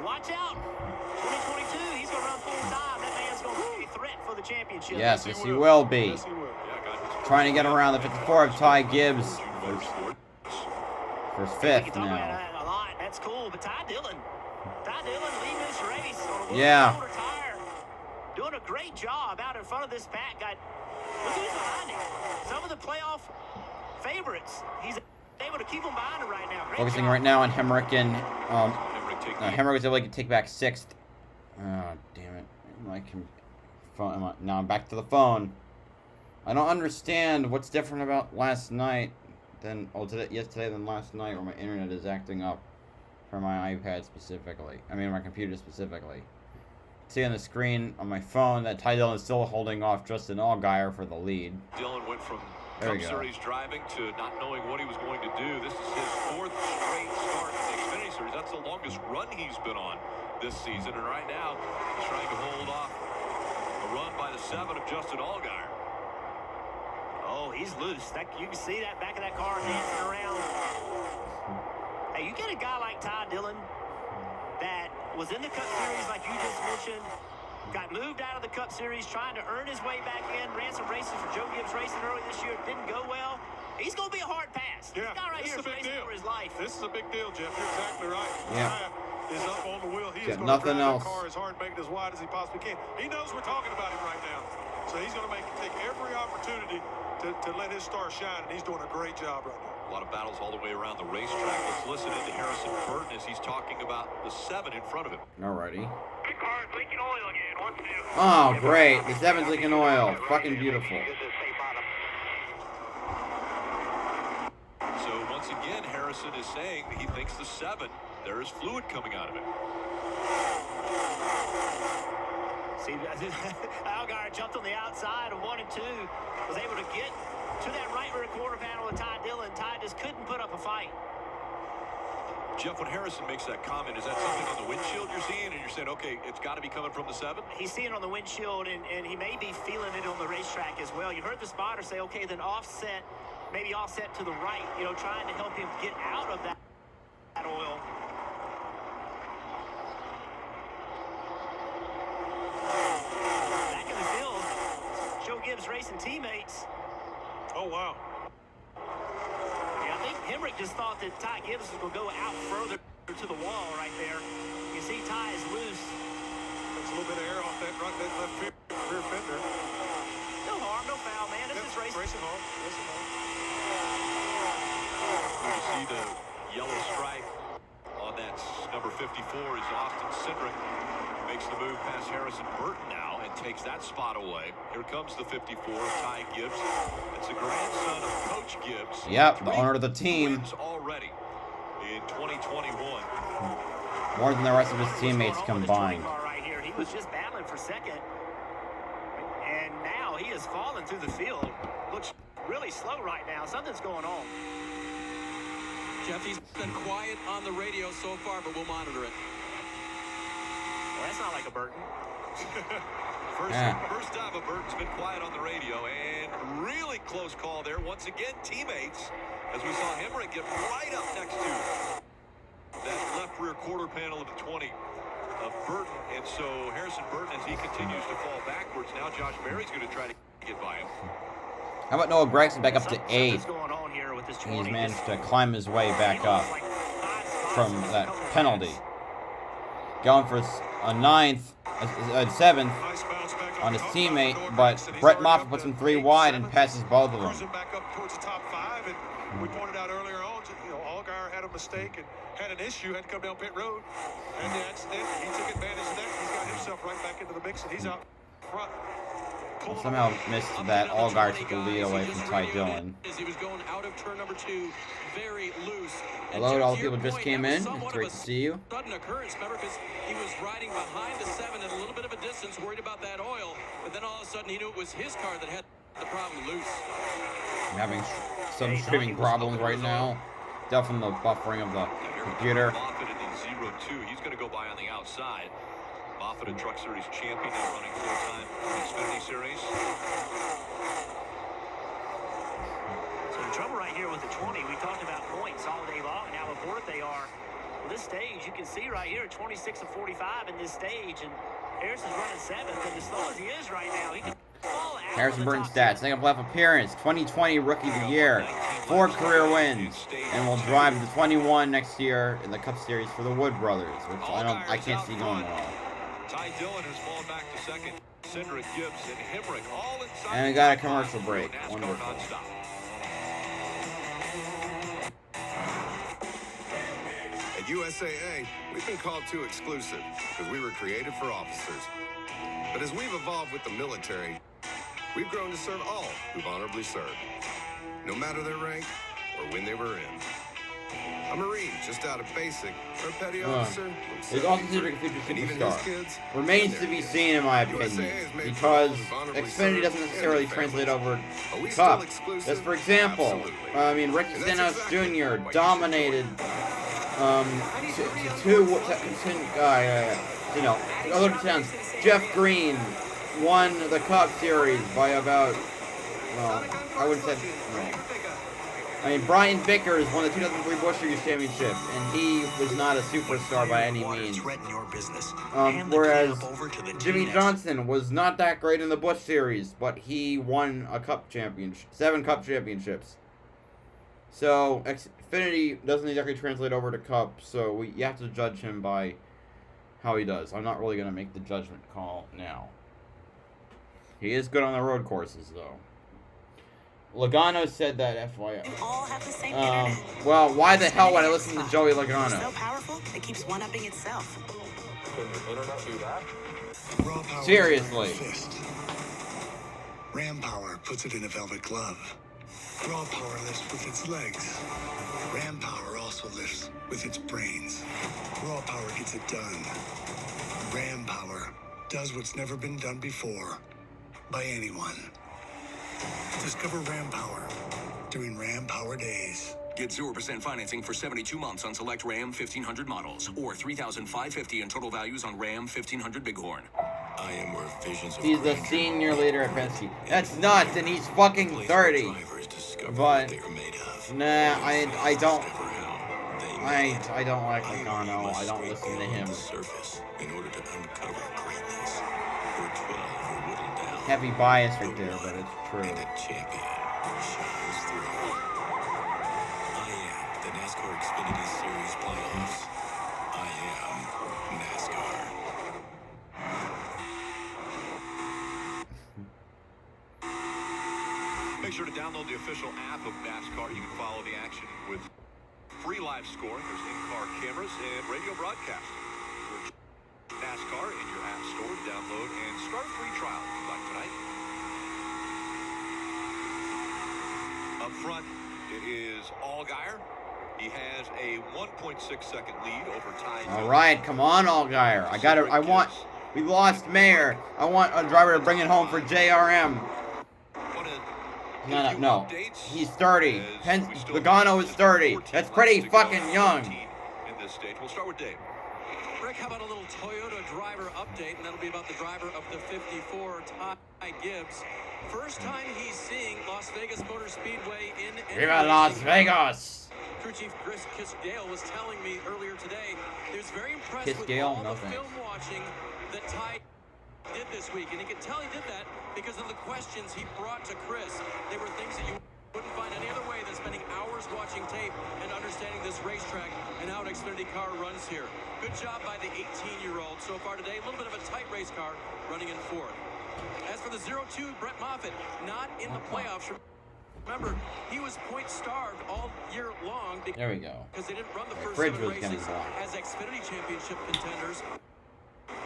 S15: Watch out. 2022, he's going to run full time. That man's going to be a threat for the championship.
S3: Yes, he will be.
S16: Yes, he will.
S3: Trying to get around the 54 of Ty Gibbs for 5th
S15: Talk about
S3: now.
S15: that a lot. That's cool. But Ty Dillon leading this race on a
S3: Yeah.
S15: older tire, doing a great job out in front of this pack. Look who's behind him. Some of the playoff favorites. He's able to keep them behind him right now. Great
S3: Focusing
S15: job.
S3: right now on Hemrick and Hemrick was able to take back 6th. Oh, damn it. Phone. Now I'm back to the phone. I don't understand what's different about last night than yesterday than last night, where my internet is acting up for my iPad specifically. I mean my computer specifically. See on the screen on my phone that Ty Dillon is still holding off Justin Allgaier for the lead.
S2: Dillon went from
S3: There we
S2: Cup
S3: go.
S2: Series driving to not knowing what he was going to do. This is his 4th straight start in the Xfinity Series. That's the longest run he's been on this season. And right now, he's trying to hold off a run by the 7 of Justin Allgaier.
S15: Oh, he's loose. You can see that back of that car dancing around. Hey, you get a guy like Ty Dillon that was in the Cup Series like you just mentioned, got moved out of the Cup Series, trying to earn his way back in, ran some races for Joe Gibbs Racing early this year, didn't go well. He's going to be a hard pass.
S16: Yeah,
S15: this guy right
S16: this
S15: here
S16: is a big
S15: racing
S16: deal.
S15: for his life.
S16: This is a big deal, Jeff. You're exactly right.
S3: Yeah.
S16: Ty is up on the wheel. He is
S3: Got
S16: going to
S3: nothing
S16: drive
S3: else.
S16: that car as hard, make it as wide as he possibly can. He knows we're talking about him right now. So he's going to take every opportunity to let his star shine, and he's doing a great job right now.
S2: A lot of battles all the way around the racetrack. Let's listen into Harrison Burton as he's talking about the 7 in front of him.
S3: Alrighty.
S1: Good car, leaking oil again. What's new?
S3: Oh, great. The 7's leaking oil. Fucking beautiful.
S2: So once again, Harrison is saying that he thinks the 7, there is fluid coming out of it.
S15: See, Allgaier jumped on the outside of 1 and 2, was able to get to that right rear quarter panel with Ty Dillon. Ty just couldn't put up a fight.
S2: Jeff, when Harrison makes that comment, is that something on the windshield you're seeing, and you're saying, okay, it's got to be coming from the 7?
S15: He's seeing it on the windshield, and he may be feeling it on the racetrack as well. You heard the spotter say, okay, then offset, maybe offset to the right, trying to help him get out of that oil. Back in the field, Joe Gibbs Racing teammates.
S16: Oh, wow.
S15: Yeah, I think Hemrick just thought that Ty Gibbs was going to go out further to the wall right there. You see Ty is loose.
S16: There's a little bit of air off that left rear fender.
S15: No harm, no foul, man. This is racing.
S16: Racing hard. Racing hard.
S2: You see the yellow stripe on that number 54 is Austin Cindric. Makes the move past Harrison Burton now and takes that spot away. Here comes the 54, Ty Gibbs. It's the grandson of Coach Gibbs.
S3: Yep, the owner of the team.
S2: Wins already in 2021.
S3: More than the rest of his teammates combined.
S15: Right here. He was just battling battling for second. And now he has fallen through the field. Looks really slow right now. Something's going on.
S5: Jeff, he's been quiet on the radio so far, but we'll monitor it.
S15: Well, that's not like a Burton.
S2: First time a Burton's been quiet on the radio, and really close call there. Once again, teammates, as we saw Hemrick get right up next to that left rear quarter panel of the 20 of Burton. And so Harrison Burton, as he continues to fall backwards, now Josh Berry's going to try to get by him.
S3: How about Noah Gregson back up to 8th?
S15: Going on here with this
S3: He's managed to climb his way back up from that penalty. Going for a 9th, a 7th on his teammate, but Brett Moffitt puts him 3 wide and passes both of them.
S16: Cruising back up towards the top 5, and we pointed out earlier on, Allgaier had a mistake and had an issue, had to come down pit road, and the accident, he took advantage of that. He's got himself right back into the mix, and he's out front.
S3: Somehow missed that. Allgaier took the lead away from Ty Dillon.
S5: He was going out of turn number 2, very loose.
S3: Hello to all the people who just came in. It's great to see you.
S5: Sudden occurrence, remember, because he was riding behind the 7 at a little bit of a distance, worried about that oil, but then all of a sudden he knew it was his car that had the problem loose.
S3: I'm having some streaming problems right now. Definitely the buffering of the computer.
S2: Moffitt in the 0-2. He's going to go by on the outside. Moffitt, a Truck Series champion, now running full-time Xfinity Series.
S15: So in trouble right here with the 20. We talked about points all day long and how important they are. Well, this stage, you can see right here, 26 of 45 in this stage, and Harrison's running 7th, and as slow as he is right now, he can fall out.
S3: Harrison Burton stats: second playoff appearance, 2020 Rookie of the Year, 4 career wins, and will drive the 21 next year in the Cup Series for the Wood Brothers, which I can't see going well.
S2: Ty Dillon has fallen back to second. Cindric, Gibbs, and Hemrick all inside.
S3: And we got a commercial break. Wonderful.
S9: At USAA, we've been called too exclusive because we were created for officers. But as we've evolved with the military, we've grown to serve all who've honorably served, no matter their rank or when they were in. A Marine just out of basic or a petty officer.
S3: He's also considered a future superstar. Remains to be seen, in my opinion, because Xfinity doesn't necessarily translate over to Cup. As for example, I mean, Ricky Stenhouse Jr. dominated other towns. Jeff Green won the Cup Series by about, well, I wouldn't say, no. I mean, Brian Vickers won the 2003 Busch Series Championship, and he was not a superstar by any means. Whereas Jimmy Johnson was not that great in the Busch Series, but he won a Cup championship, 7 Cup championships. So Xfinity doesn't exactly translate over to Cup, so you have to judge him by how he does. I'm not really going to make the judgment call now. He is good on the road courses, though. Logano said that, FYI.
S10: We all have the same internet.
S3: Well, why the hell would I listen to Joey Logano?
S10: It's so powerful, it keeps one-upping itself.
S11: Can the internet do that?
S19: Raw power
S3: Seriously.
S19: Ram power puts it in a velvet glove. Raw power lifts with its legs. Ram power also lifts with its brains. Raw power gets it done. Ram power does what's never been done before by anyone. Discover Ram Power during Ram Power Days.
S21: Get 0% financing for 72 months on select Ram 1500 models, or $3,550 in total values on Ram 1500 Bighorn.
S19: I am where visions of
S3: He's the senior leader at Penske. That's nuts, and he's fucking 30. But nah, I don't like Logano. I don't listen to him.
S19: In order to uncover greatness, where 12 were whittled down.
S3: Heavy bias right there, but it's true.
S19: And a champion shines through. I am the NASCAR Xfinity Series playoffs. I am NASCAR.
S2: Make sure to download the official app of NASCAR. You can follow the action with free live scoring. There's in-car cameras and radio broadcast. Search NASCAR in your app store to download and start a free trial if you'd like tonight. Up front, it is Allgaier. He has a 1.6 second lead over Ty Dillon.
S3: All right, come on, Allgaier. I want We lost Mayer. I want a driver to bring it home for JRM. No. He's 30. Logano is 30. That's pretty fucking young.
S2: In this stage, we'll start with Dave.
S5: Rick, how about a little Toyota driver update, and that'll be about the driver of the 54, Ty Gibbs. First time he's seeing Las Vegas Motor Speedway in
S3: Viva Las Vegas!
S5: Crew Chief Chris Kisdale was telling me earlier today he was very impressed with
S3: Kisdale?
S5: all
S3: No
S5: the
S3: thanks.
S5: film watching that Ty did this week, and he could tell he did that because of the questions he brought to Chris. They were things that you wouldn't find any other way than spending hours watching tape and understanding this racetrack and how an Xfinity car runs here. Good job by the 18-year-old so far today. A little bit of a tight race car running in fourth. As for the 0-2, Brett Moffitt, not in the playoffs. Remember, he was point-starved all year long
S3: There we go.
S5: because they didn't run the first
S3: Fridge
S5: 7
S3: was getting
S5: races
S3: blocked.
S5: as Xfinity Championship contenders.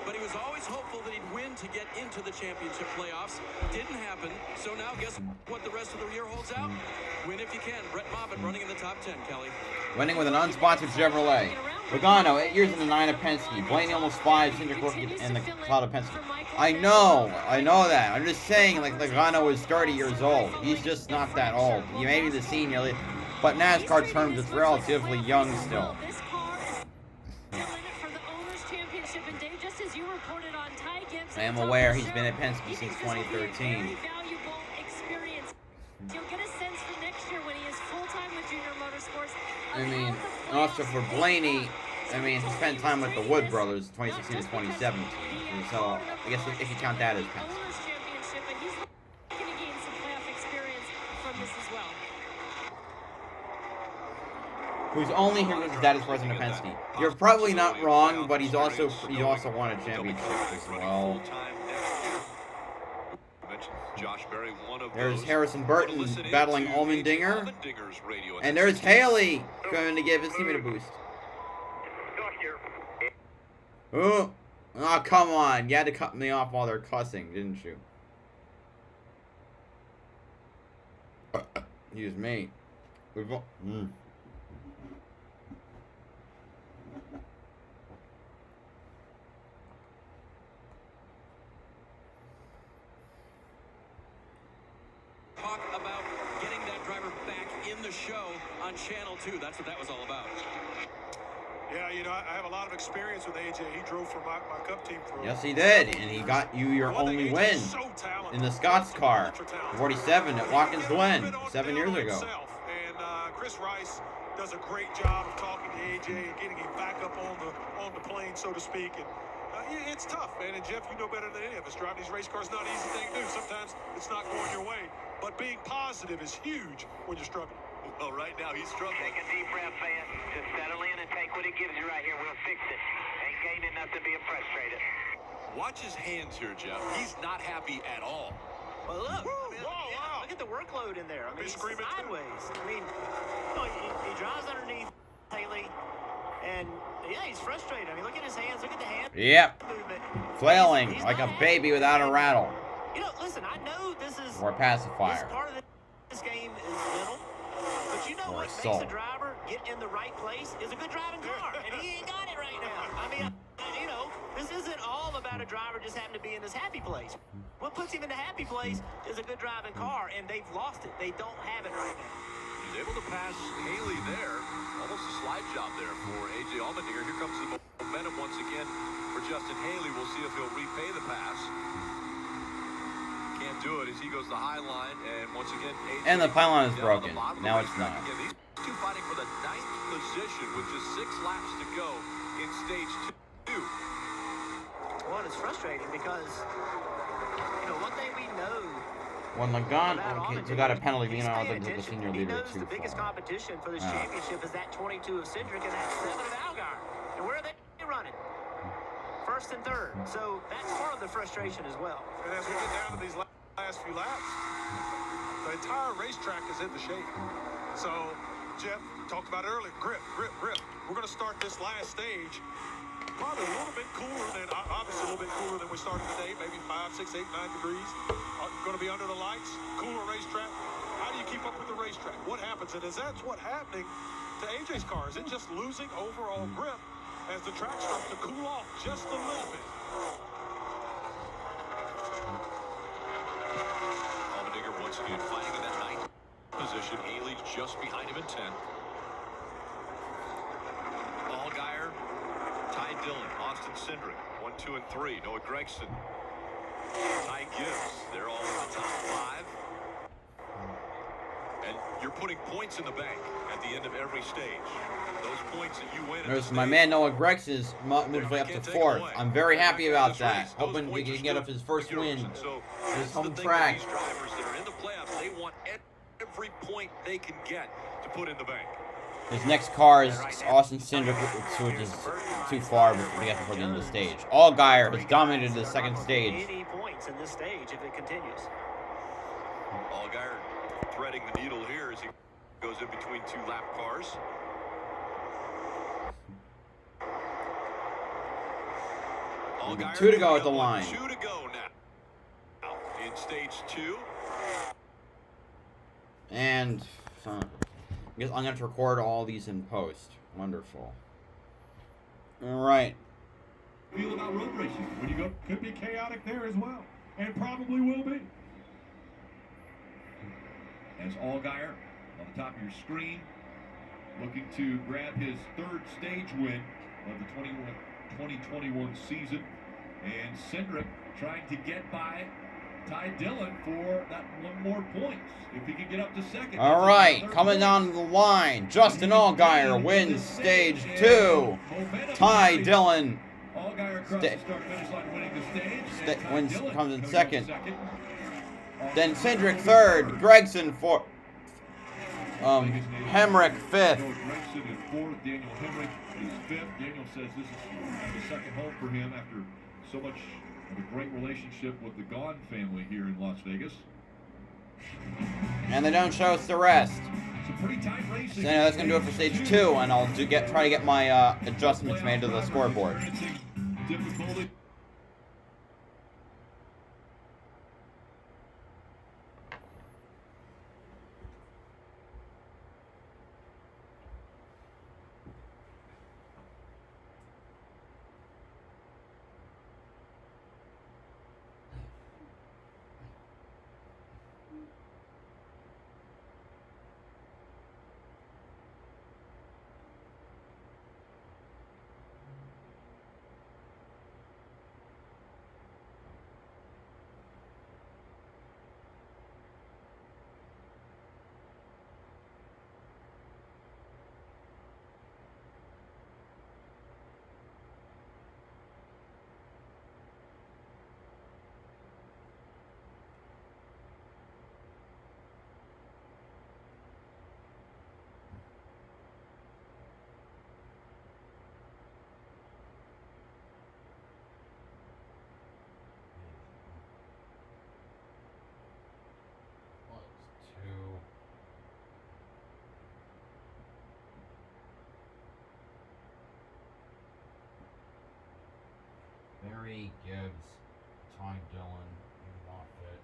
S5: But he was always hopeful that he'd win to get into the championship playoffs. Didn't happen. So now guess what the rest of the year holds out? Win if you can. Brett Moffitt running in the top 10, Kelly.
S3: Winning with an unsponsored Chevrolet. Logano, 8 years in the 9 of Penske. Blaney almost 5, Cindric rookie in the cloud of Penske. I know that. I'm just saying, like, Logano is 30 years old. He's just not that old. He may be the senior, but NASCAR terms, it's relatively young still. I am aware he's been at Penske since 2013.
S4: You'll get a sense for next year when he is full-time with Junior Motorsports.
S3: I mean, also for Blaney, I mean, he spent time with the Wood brothers, 2016 to 2017. So, I guess if you count that as Penske.
S4: Championship, and he's looking to gain some playoff experience from this as well.
S3: Who's only here because his dad is president of Penske. You're probably not wrong, but he also won a championship as well.
S2: Josh Berry, one of
S3: There's
S2: those.
S3: Harrison Burton battling Allmendinger. And there's Haley going to give his teammate a boost. Oh, come on. You had to cut me off while they're cussing, didn't you? Excuse me.
S5: Talk about getting that driver back in the show on Channel 2. That's what that was all about.
S16: Yeah, you know, I have a lot of experience with AJ. He drove for my Cup team for.
S3: Yes, he did, and he got you your only win in the Scott's car, 47 at Watkins Glen 7 years ago.
S16: And Chris Rice does a great job of talking to AJ and getting him back up on the plane, so to speak. And it's tough, man. And Jeff, you know better than any of us. Driving these race cars is not an easy thing to do. Sometimes it's not going your way, but being positive is huge when you're struggling.
S2: Well, right now he's struggling.
S15: Take a deep breath, man. Just settle in and take what it gives you right here. We'll fix it. Ain't gaining nothing being frustrated.
S2: Watch his hands here, Jeff. He's not happy at all.
S15: Well, look. Look at the workload in there. I mean, he's sideways. I mean, you know, he drives underneath Haley, and yeah, he's frustrated. I mean, look at his hands. Look at the hands.
S3: Yep.
S15: Movement.
S3: Flailing like a baby without a rattle.
S15: You know, listen, I know this is.
S3: Or a pacifier.
S15: Part of this game is mental. But you know what makes a driver get in the right place is a good driving car, and he ain't got it right now. I mean, you know, this isn't all about a driver just happening to be in this happy place. What puts him in the happy place is a good driving car, and they've lost it. They don't have it right now.
S2: He's able to pass Haley there. Almost a slide job there for A.J. Allmendinger. Here comes the momentum once again for Justin Haley. We'll see if he'll repay the pass. Can't do it as he goes the high line, and once again, AJ
S3: And the pylon is broken. Now it's not.
S2: Again, these two fighting for the 9th position with just 6 laps to go in stage 2.
S15: Well, it's frustrating because, you know, one thing we know.
S3: When Logano got a penalty, being out of the senior leader too
S15: The biggest competition for this championship is that 22 of Cindric and that 7 of Algar. And where are they running? First and third. So that's part of the frustration as well.
S16: And as we get down to these last few laps, the entire racetrack is in the shape. So, Jeff talked about it earlier, grip. We're going to start this last stage probably a little bit cooler than, obviously a little bit cooler than we started today, maybe 5, 6, 8, 9 degrees. Going to be under the lights, cooler racetrack. How do you keep up with the racetrack? What happens? And is that's what happening to AJ's car? Is it just losing overall grip as the track starts to cool off just a little bit?
S2: And fighting in that ninth position, Haley just behind him in 10th. Allgaier, Ty Dillon, Austin Cindric, 1, 2, and 3. Noah Gragson, Ty Gibbs, they're all in the top 5. And you're putting points in the bank at the end of every stage. Those points that you win.
S3: There's my man Noah Grex's midway up to 4th. I'm very happy about that. Hoping we can get up his first win. His home track.
S2: These drivers that are in the playoffs, they want every point they can get to put in the bank.
S3: His next car is Austin Cindric, which is too far before we get before the end of the stage. Allgaier has dominated the second stage.
S15: 80 points in this stage if it continues.
S2: Allgaier threading the needle here as he goes in between 2 lap cars. Allgaier
S3: 2 to go at the line.
S2: 2 to go now. In stage 2.
S3: And I guess I'm going to record all these in post. Wonderful. All right.
S14: Feel about road racing when you go.
S17: Could be chaotic there as well, and probably will be.
S14: As Allgaier on the top of your screen, looking to grab his 3rd stage win of the 2021 season. And Cindric trying to get by Ty Dillon for that 1 more points. If he can get up to 2nd.
S3: All right, coming down the line, Justin Allgaier wins stage 2. Ty Dillon comes in 2nd. Then Cindric 3rd, Gragson 4th, Hemrick 5th.
S14: Gragson is 4th, Daniel Hemrick is 5th. Daniel says this is the 2nd home for him after so much of a great relationship with the Gone family here in Las Vegas.
S3: And they don't show us the rest.
S14: Some pretty tight racing.
S3: So that's gonna do it for stage 2, and I'll try to get my adjustments made to the scoreboard.
S14: Difficulty.
S3: Barry, Gibbs, Ty Dillon, and Moffitt.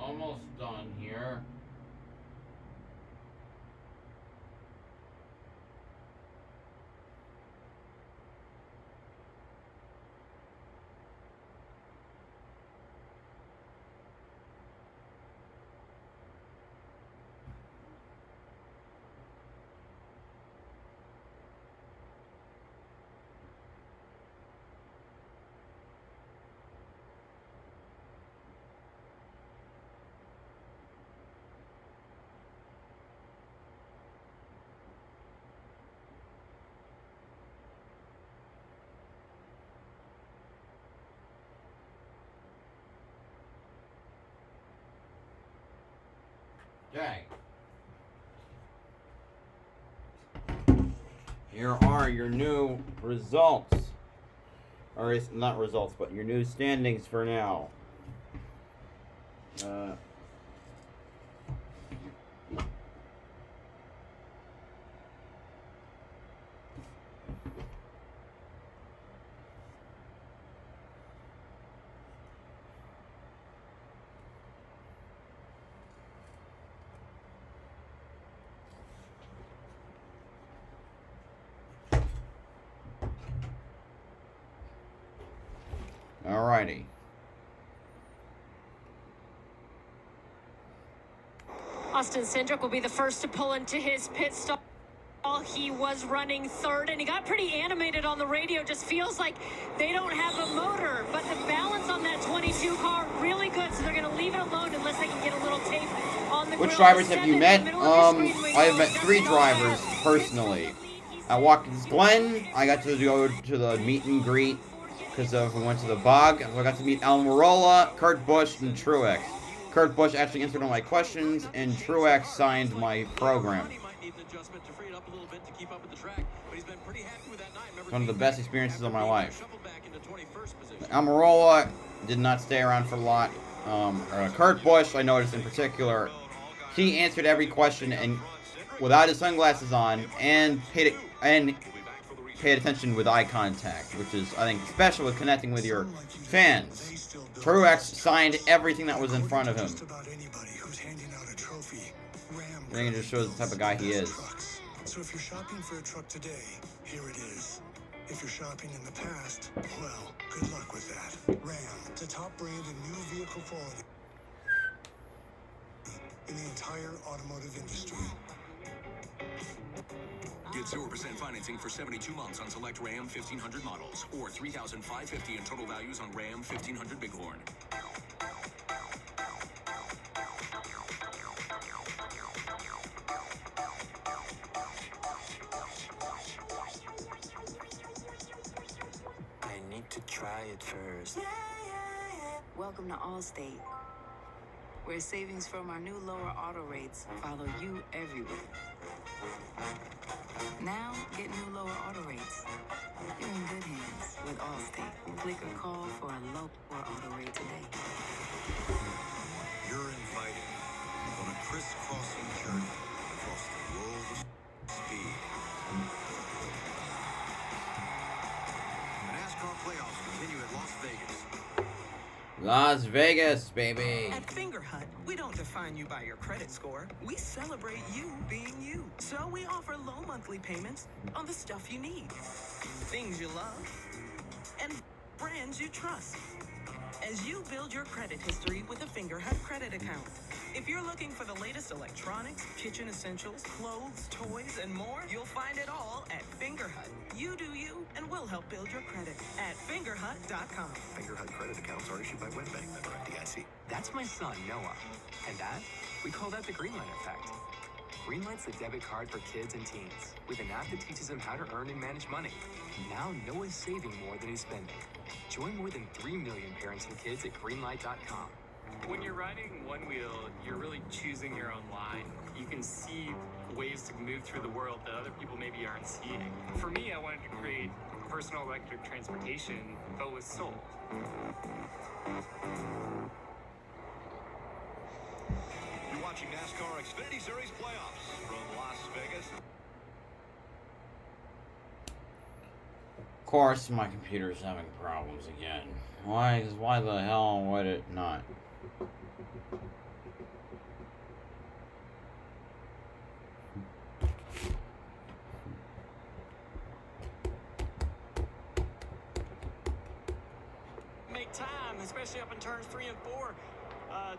S3: Almost done here. Okay. here are your new results. Or it's not results, but your new standings for now. Alrighty.
S4: Austin Cindric will be the first to pull into his pit stop. He was running third, and he got pretty animated on the radio. Just feels like they don't have a motor, but the balance on that 22 car really good, so they're going to leave it alone unless they can get a little tape on the
S3: Which
S4: grill.
S3: drivers have you met? I have met 3 drivers personally. At Watkins Glen, I got to go to the meet and greet because we went to the bog. I got to meet Almirola, Kurt Busch, and Truex. Kurt Busch actually answered all my questions, and Truex signed my program. One of the best experiences of my life. Almirola did not stay around for a lot. Kurt Busch, I noticed in particular, he answered every question and without his sunglasses on, and paid attention with eye contact, which is, I think, special with connecting with your fans. Truex signed everything that was in front of him. I think it just shows the type of guy he is.
S19: So if you're shopping for a truck today, here it is. If you're shopping in the past, well, good luck with that. Ram, the top brand in new vehicle quality in the entire automotive industry.
S21: Get 0% financing for 72 months on select Ram 1500 models, or $3,550 in total values on Ram 1500 Bighorn.
S10: I need to try it first. Welcome to Allstate, where savings from our new lower auto rates follow you everywhere. Now, get new lower auto rates. You're in good hands with Allstate. Click or call for a lower auto rate today.
S6: You're invited on a crisscrossing journey across the world of speed. The NASCAR playoffs continue at Las Vegas.
S3: Las Vegas, baby.
S8: At Finger Hut, we don't define you by your credit score. We celebrate you being you. So we offer low monthly payments on the stuff you need, things you love, and brands you trust. As you build your credit history with a Finger Hut credit account. If you're looking for the latest electronics, kitchen essentials, clothes, toys, and more, you'll find it all at Finger Hut. You do you, and we'll help build your credit at fingerhut.com.
S21: Finger Hut credit accounts are issued by WebBank, member FDIC.
S13: That's my son, Noah. And that? We call that the Greenlight effect. Greenlight's the debit card for kids and teens, with an app that teaches them how to earn and manage money. Now Noah's saving more than he's spending. Join more than 3 million parents and kids at greenlight.com.
S18: When you're riding one wheel, you're really choosing your own line. You can see ways to move through the world that other people maybe aren't seeing. For me, I wanted to create personal electric transportation, but with soul.
S2: You're watching NASCAR Xfinity Series playoffs from Las Vegas.
S3: Of course, my computer's having problems again. Why the hell would it not?
S15: Make time, especially up in turns 3 and 4.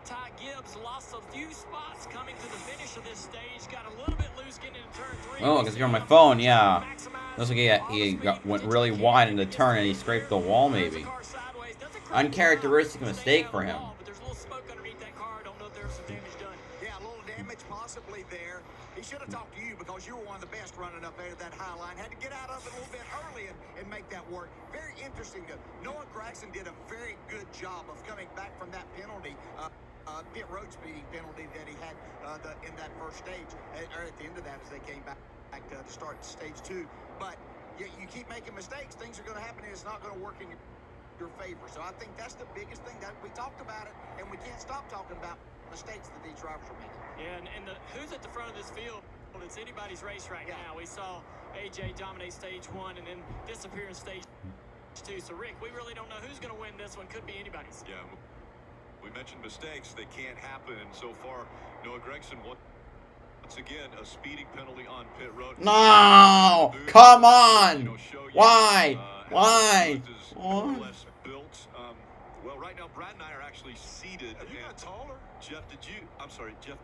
S15: Ty Gibbs lost a few spots coming to the finish of this stage. Got a little bit loose getting into turn 3.
S3: Oh, because you're on my phone, yeah. Looks like he went really wide in the turn and he scraped the wall, maybe. Uncharacteristic mistake for him.
S15: But there's a little smoke underneath that car. I don't know if there was some damage done.
S20: Yeah, a little damage possibly there. He should have talked to you because you were one of the best running up there at that high line. Had to get out of it a little bit early and make that work. Very interesting. Noah Gragson did a very good job of coming back from that penalty. pit road speeding penalty that he had in that first stage, or at the end of that as they came back to start stage 2. But you keep making mistakes, things are going to happen, and it's not going to work in your favor. So I think that's the biggest thing that we talked about it, and we can't stop talking about mistakes that these drivers are making.
S5: Yeah, and who's at the front of this field? It's anybody's race right now. We saw AJ dominate stage 1 and then disappear in stage 2. So Rick, we really don't know who's going to win this one. Could be anybody's.
S2: Yeah, we mentioned mistakes. They can't happen. And so far, Noah Gragson once again a speeding penalty on pit road.
S3: No! Come on! Why? Why?
S2: Less built. Well, right now, Brad and I are actually seated.
S16: Have you got taller?
S2: Jeff, I'm sorry, Jeff,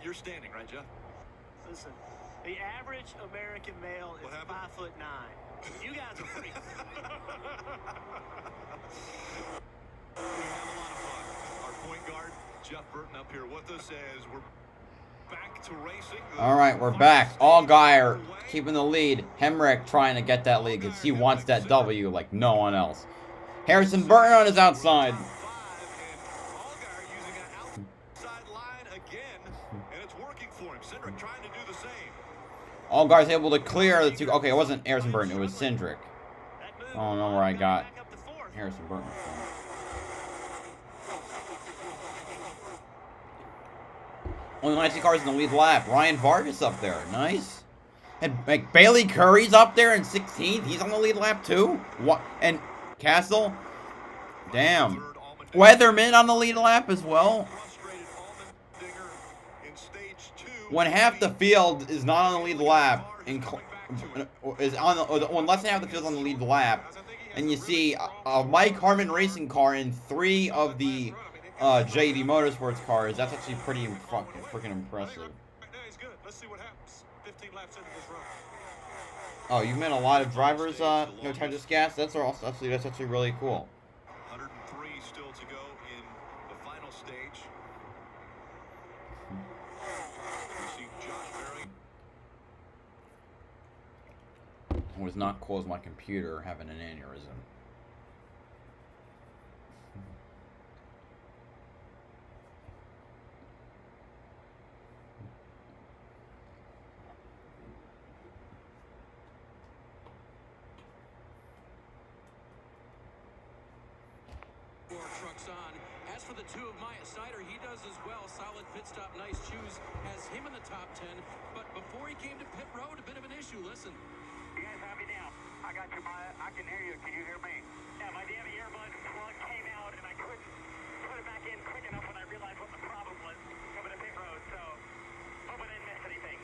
S2: you're standing, right, Jeff?
S15: Listen, the average American male is 5'9". You guys are freaks.
S2: We have a lot of fun. Our point guard, Jeff Burton, up here with us as we're back to racing.
S3: All right, we're back. Allgaier keeping the lead. Hemrick trying to get that lead because he wants that W like no one else. Harrison Burton on his outside. Allgaier's able to clear the two. Okay, it wasn't Harrison Burton, it was Cindric. I don't know where I got Harrison Burton from. Only 19 cars in the lead lap. Ryan Vargas up there. Nice. And like Bailey Curry's up there in 16th. He's on the lead lap too. What? And Castle. Damn. Weatherman on the lead lap as well. When half the field is not on the lead lap, when less than half the field is on the lead lap, and you see a Mike Harmon racing car in 3 of the JD Motorsports cars, that's actually pretty freaking impressive. Oh, you meant a lot of drivers no time to gas? That's actually really cool.
S2: 103 still to go in the final stage. We see Josh Berry.
S3: It was not cool as my computer having an aneurysm.
S5: Trucks on. As for the 2 of Maya Snyder, he does as well. Solid pit stop, nice shoes. Has him in the top 10. But before he came to pit road, a bit of an issue. Listen.
S1: You guys have me now. I got you, Maya. I can hear you. Can you hear me? Yeah, my damn earbud plug came out, and I couldn't put it back in quick enough when I realized what the problem was coming to pit road. So, hope I didn't miss anything.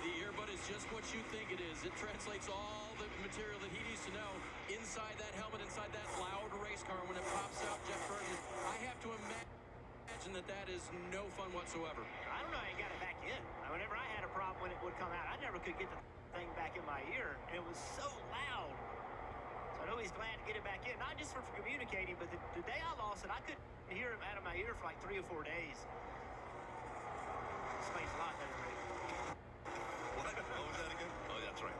S5: The earbud is just what you think it is. It translates all the material that he needs to know inside that helmet, inside that loud race car. When it pops out, Jeff Burton, I have to imagine that is no fun whatsoever.
S15: I don't know how you got it back in. Whenever I had a problem when it would come out, I never could get the thing back in my ear, and it was so loud. So I know he's glad to get it back in, not just for communicating, but the day I lost it, I couldn't hear him out of my ear for like 3 or 4 days. This makes a lot better, Rick.
S2: What? Oh, was that again? Oh, that's right.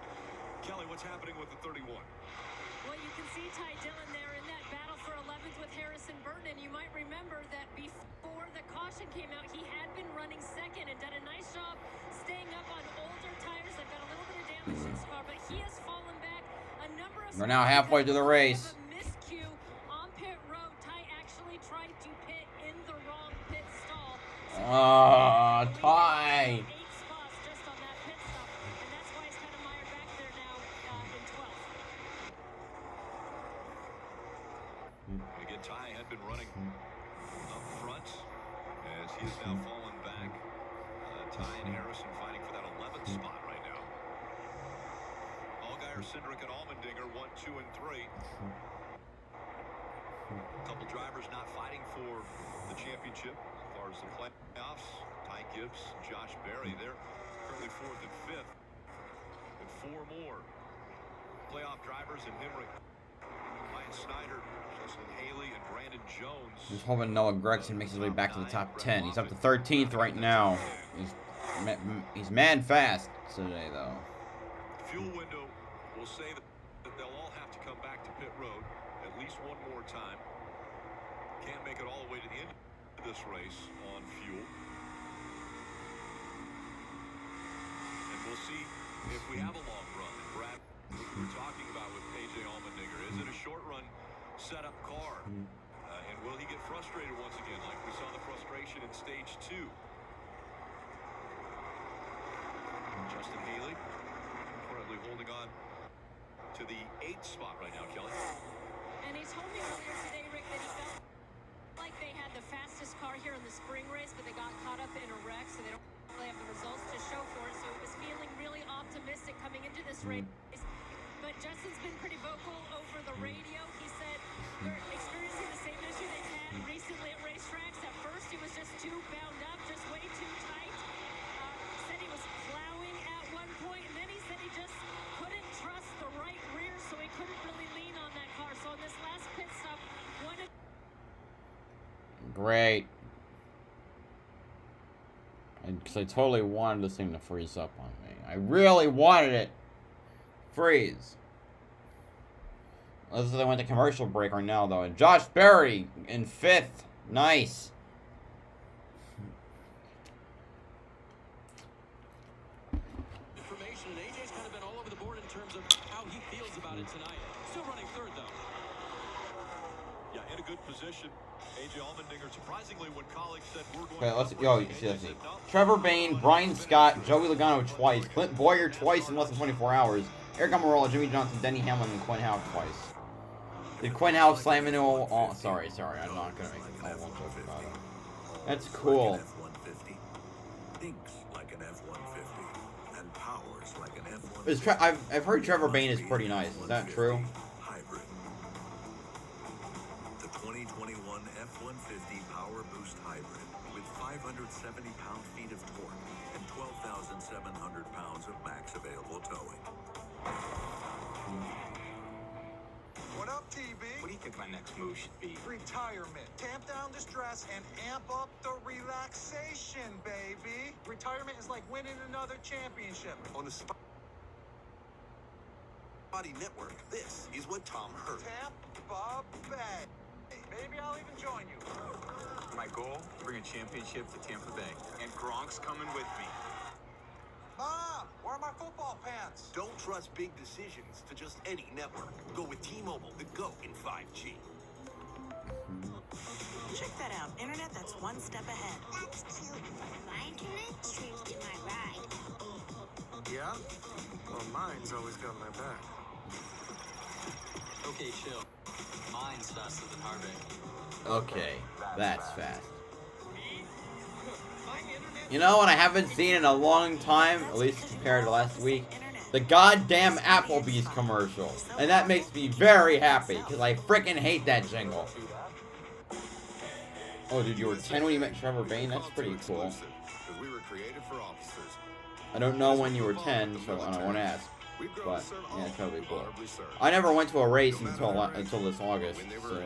S2: Kelly, what's happening with the 31?
S4: Well, you can see Ty Dillon there in that battle for 11th with Harrison Burton, and you might remember that before the caution came out, he had been running second and done a nice job staying up on older tires. They've got a little bit of damage to his car, but he has fallen back a number of
S3: We're now halfway to the race.
S4: Miscue on pit road. Ty actually tried to pit in the wrong pit stall.
S3: Ty.
S4: 8 spots just on that pit stop, and that's why he's kind of mired back there now in 12th.
S2: Again, Ty had been running up front as he has now fallen back. Ty and Harrison fighting for that 11th spot right now. Allgaier, Cindric, and Allmendinger 1, 2, and 3. A couple drivers not fighting for the championship as far as the playoffs. Ty Gibbs, Josh Berry, they're currently 4th and 5th. And 4 more playoff drivers in Hemrick, Ryan Snyder, Justin Haley, and Brandon Jones.
S3: Just hoping Noah Gragson makes his way back to the top 10. He's up to 13th right now. He's mad fast today, though.
S2: Fuel window will say that they'll all have to come back to pit road at least one more time. Can't make it all the way to the end of this race on fuel. And we'll see if we have a long run. Brad, we were talking about with AJ Allmendinger. Is it a short run setup car? And will he get frustrated once again, like we saw the frustration in stage 2? Justin Haley currently holding on to the 8th spot right now, Kelly.
S4: And he told me earlier today, Rick, that he felt like they had the fastest car here in the spring race, but they got caught up in a wreck, so they don't really have the results to show for it. So he was feeling really optimistic coming into this race. But Justin's been pretty vocal over the radio. He said they're experiencing the same issue they've had recently at racetracks. At first, he was just too bound up, just way too tight. Said he was plowing at one point, and then he said he just couldn't trust the right rear, so he couldn't really lean on that car. So in this last pit stop, one of...
S3: Great. Because I totally wanted this thing to freeze up on me. I really wanted it. Freeze. This is I went to commercial break right now, though. And Josh Berry in 5th. Nice.
S5: Information, and AJ's kind of been all over the board in terms of how he feels about it tonight. Still running 3rd, though.
S2: Yeah, in a good position. AJ Allmendinger, surprisingly, when colleagues said we're going
S3: Okay, let's see. Trevor Bayne, Brian Scott, Joey Logano twice, Clint Boyer twice in less than 24 hours, Eric Almirola, Jimmy Johnson, Denny Hamlin, and Quinn Houff twice. Did Quinn Houff slam into a... Oh, sorry, I'm not going to make a whole joke about it. That's cool.
S6: F-150 thinks like an F-150 and powers like an F-150.
S3: I've heard Trevor Bayne is pretty nice. Is that true?
S6: Hybrid. The 2021 F-150 Power Boost Hybrid with 570 pound-feet of torque and 12,700 pounds of max available towing.
S12: What up, TB?
S13: What do you think my next move should be?
S12: Retirement. Tamp down the stress and amp up the relaxation, baby. Retirement is like winning another championship.
S6: On the Body Network, this is what Tom heard.
S12: Tampa Bay. Maybe I'll even join you.
S13: My goal, bring a championship to Tampa Bay. And Gronk's coming with me.
S12: Mom, where are my football pants?
S6: Don't trust big decisions to just any network. Go with T-Mobile, the GO in 5G.
S22: Check that out. Internet that's one step ahead.
S23: That's cute. My internet streams to my ride.
S12: Yeah? Well, mine's always got my back.
S13: Okay, chill. Mine's faster than Harvick.
S3: Okay, that's fast. You know what I haven't seen in a long time, at least compared to last week? The goddamn Applebee's commercial. And that makes me very happy, because I freaking hate that jingle. Oh, dude, you were 10 when you met Trevor Bayne? That's pretty cool. I don't know when you were 10, so I won't ask. But, yeah, it's totally cool. I never went to a race until this August, so...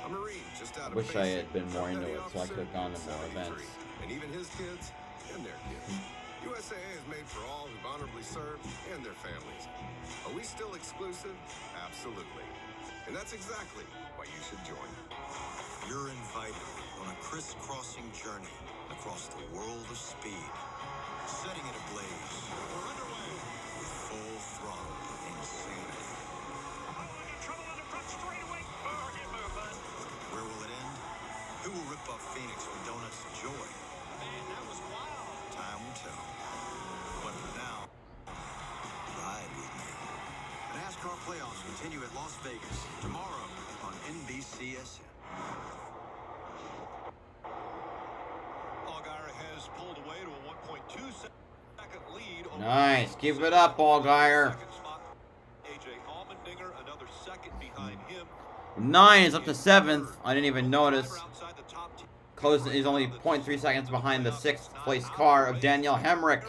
S3: I wish I had been more into it, so I could have gone to more events.
S9: And even his kids and their kids. USAA is made for all who've honorably served and their families. Are we still exclusive? Absolutely. And that's exactly why you should join.
S6: You're invited on a crisscrossing journey across the world of speed. Setting it ablaze. We're underway. With full throttle insanity.
S15: Oh, I got trouble on the front straightaway.
S6: Where will it end? Who will rip off Phoenix with donuts of joy?
S15: Man, that was wild.
S6: Time will tell. But for now, ride with me. The NASCAR playoffs continue at Las Vegas tomorrow on NBCSN.
S2: Allgaier has pulled away to a 1.2 second lead.
S3: Nice. Keep it up, Allgaier.
S2: AJ Allmendinger, another second behind him.
S3: 9 is up to 7th. I didn't even notice. Close is only 0.3 seconds behind the 6th place car of Daniel Hemrick.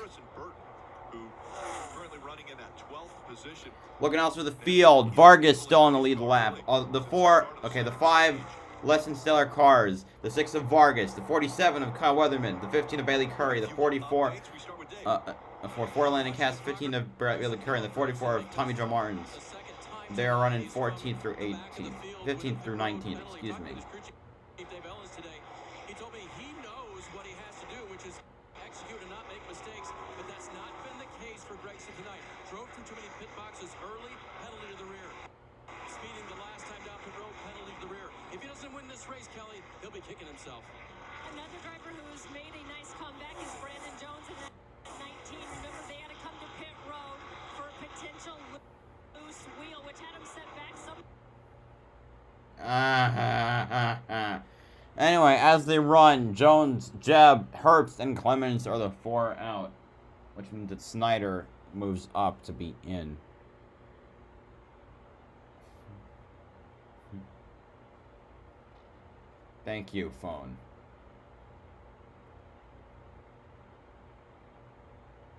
S3: Looking out through the field, Vargas still on the lead lap. The 5 less than stellar cars. The 6 of Vargas, the 47 of Kyle Weatherman, the 15 of Bailey Curry, the 44 for Landon Cass, 15 of Bailey Curry, and the 44 of Tommy Joe Martins. They're running 14th through 18th, 15th through 19th, excuse me.
S5: too many pit boxes early, penalty to the rear. Speeding the last time down pit road, penalty to the rear. If he doesn't win this race, Kelly, he'll be kicking himself.
S4: Another driver who's made a nice comeback is Brandon Jones in that 19. Remember, they had to come to pit road for a potential loose wheel, which had him set back some.
S3: Anyway, as they run, Jones, Jeb, Herbst, and Clemens are the 4 out, which means that Snyder moves up to be in. Thank you, phone.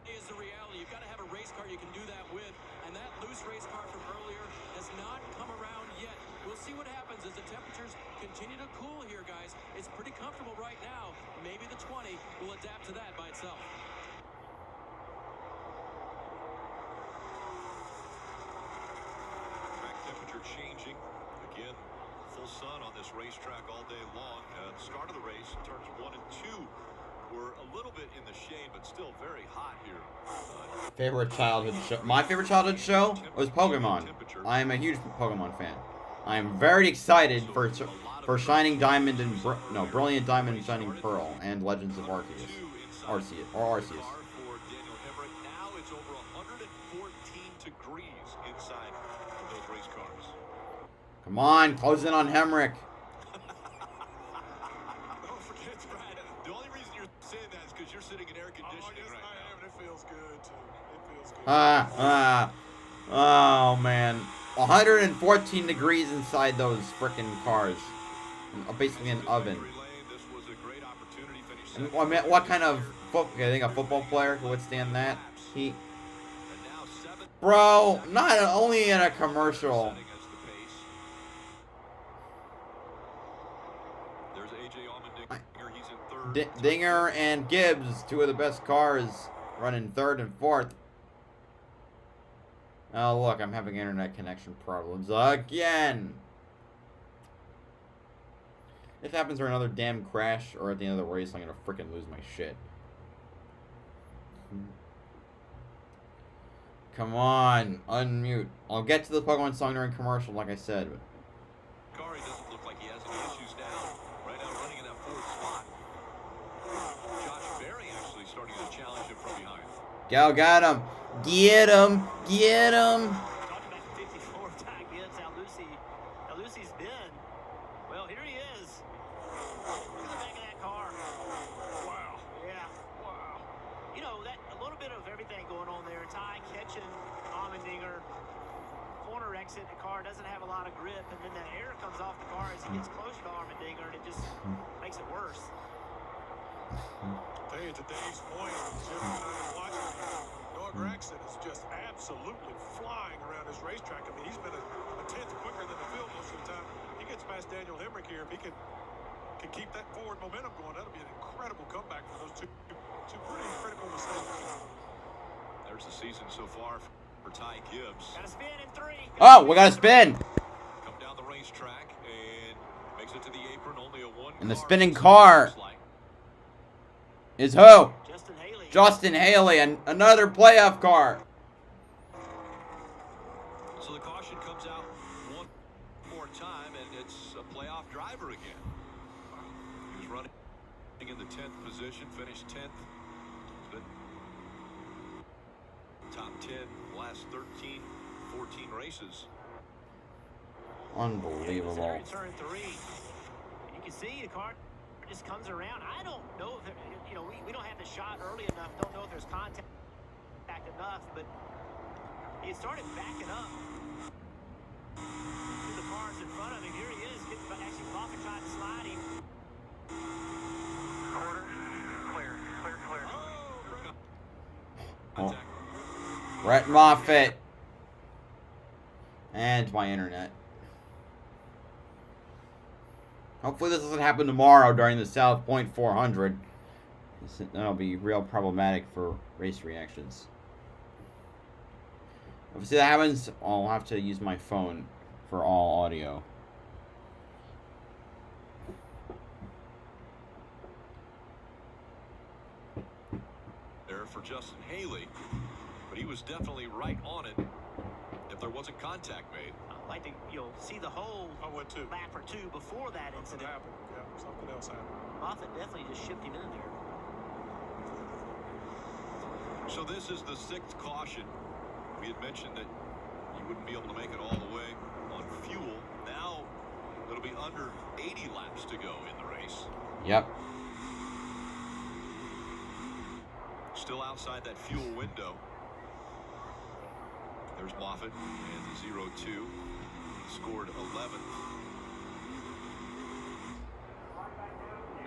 S5: Is the reality. You've got to have a race car you can do that with, and that loose race car from earlier has not come around yet. We'll see what happens as the temperatures continue to cool here, guys. It's pretty comfortable right now. Maybe the 20 will adapt to that by itself.
S2: Track temperature changing. Again, full sun on this racetrack all day long. Start of the race, turns 1 and 2 were a little bit in the shade, but still very hot here.
S3: Favorite childhood show? My favorite childhood show was Pokemon. I am a huge Pokemon fan. I am very excited for Shining Diamond and Brilliant Diamond and Shining Pearl and Legends of Arceus. Arceus.
S2: For Daniel Hemrick, now it's over 114 degrees inside of those race cars.
S3: Come on, close in on Hemrick.
S2: Don't forget, Brad, the only reason you're saying that is because you're sitting in air conditioning right now.
S16: And it feels good, too. It feels good.
S3: Oh, man. 114 degrees inside those frickin' cars. Basically an oven. And what kind of football? I think a football player could withstand that heat. Bro, not only in a commercial. Dinger and Gibbs, 2 of the best cars, running 3rd and 4th. Oh, look, I'm having internet connection problems again. If it happens or another damn crash or at the end of the race, I'm going to freaking lose my shit. Come on, unmute. I'll get to the Pokemon song during commercial, like I said.
S2: Kari doesn't look like he has any issues now. Right now running in that 4th spot. Josh Berry actually starting to challenge him from behind.
S3: Go, got him. Get him. Get him.
S15: Talking about 54 Ty Gibbs, how Lucy's been. Well, here he is. Look at the back of that car. Wow. Yeah. Wow. You know, that a little bit of everything going on there. Ty catching Allmendinger. Corner exit, the car doesn't have a lot of grip, and then that air comes off the car as he gets close to Allmendinger, and it just makes it worse.
S16: Tell you, to Dave's point, Jim and I were watching, Noah Gragson is just absolutely flying around his racetrack. I mean, he's been a tenth quicker than the field most of the time. He gets past Daniel Hemrick here. If he can keep that forward momentum going, that'll be an incredible comeback for those two pretty critical mistakes.
S2: There's the season so far for Ty Gibbs.
S15: Got a spin in 3.
S3: Oh, we got a spin.
S2: Come down the racetrack and makes it to the apron. Only a 1
S3: And the spinning car is who? Justin Haley, and another playoff car.
S2: So the caution comes out one more time, and it's a playoff driver again. He was running in the 10th position, finished 10th. Top 10 last 13, 14 races.
S3: Unbelievable.
S15: Turn 3. You can see the car just comes around. I don't know if we don't have the shot early enough. Don't know if there's contact enough, but he started backing up to the cars in front of him. Here he is, actually Moffitt tried to slide him.
S1: Quarter, clear.
S3: Oh. Brett Moffitt. And my internet. Hopefully this doesn't happen tomorrow during the South Point 400. That'll be real problematic for race reactions. If that happens, I'll have to use my phone for all audio.
S2: There for Justin Haley. but he was definitely right on it if there wasn't contact made.
S15: I'd like to, see the whole lap or two before that incident.
S16: Yeah, something else happened.
S15: Moffitt definitely just shipped him in there.
S2: So this is the 6th caution. We had mentioned that you wouldn't be able to make it all the way on fuel. Now it'll be under 80 laps to go in the race.
S3: Yep.
S2: Still outside that fuel window. There's Moffitt and the 0-2. Scored 11th.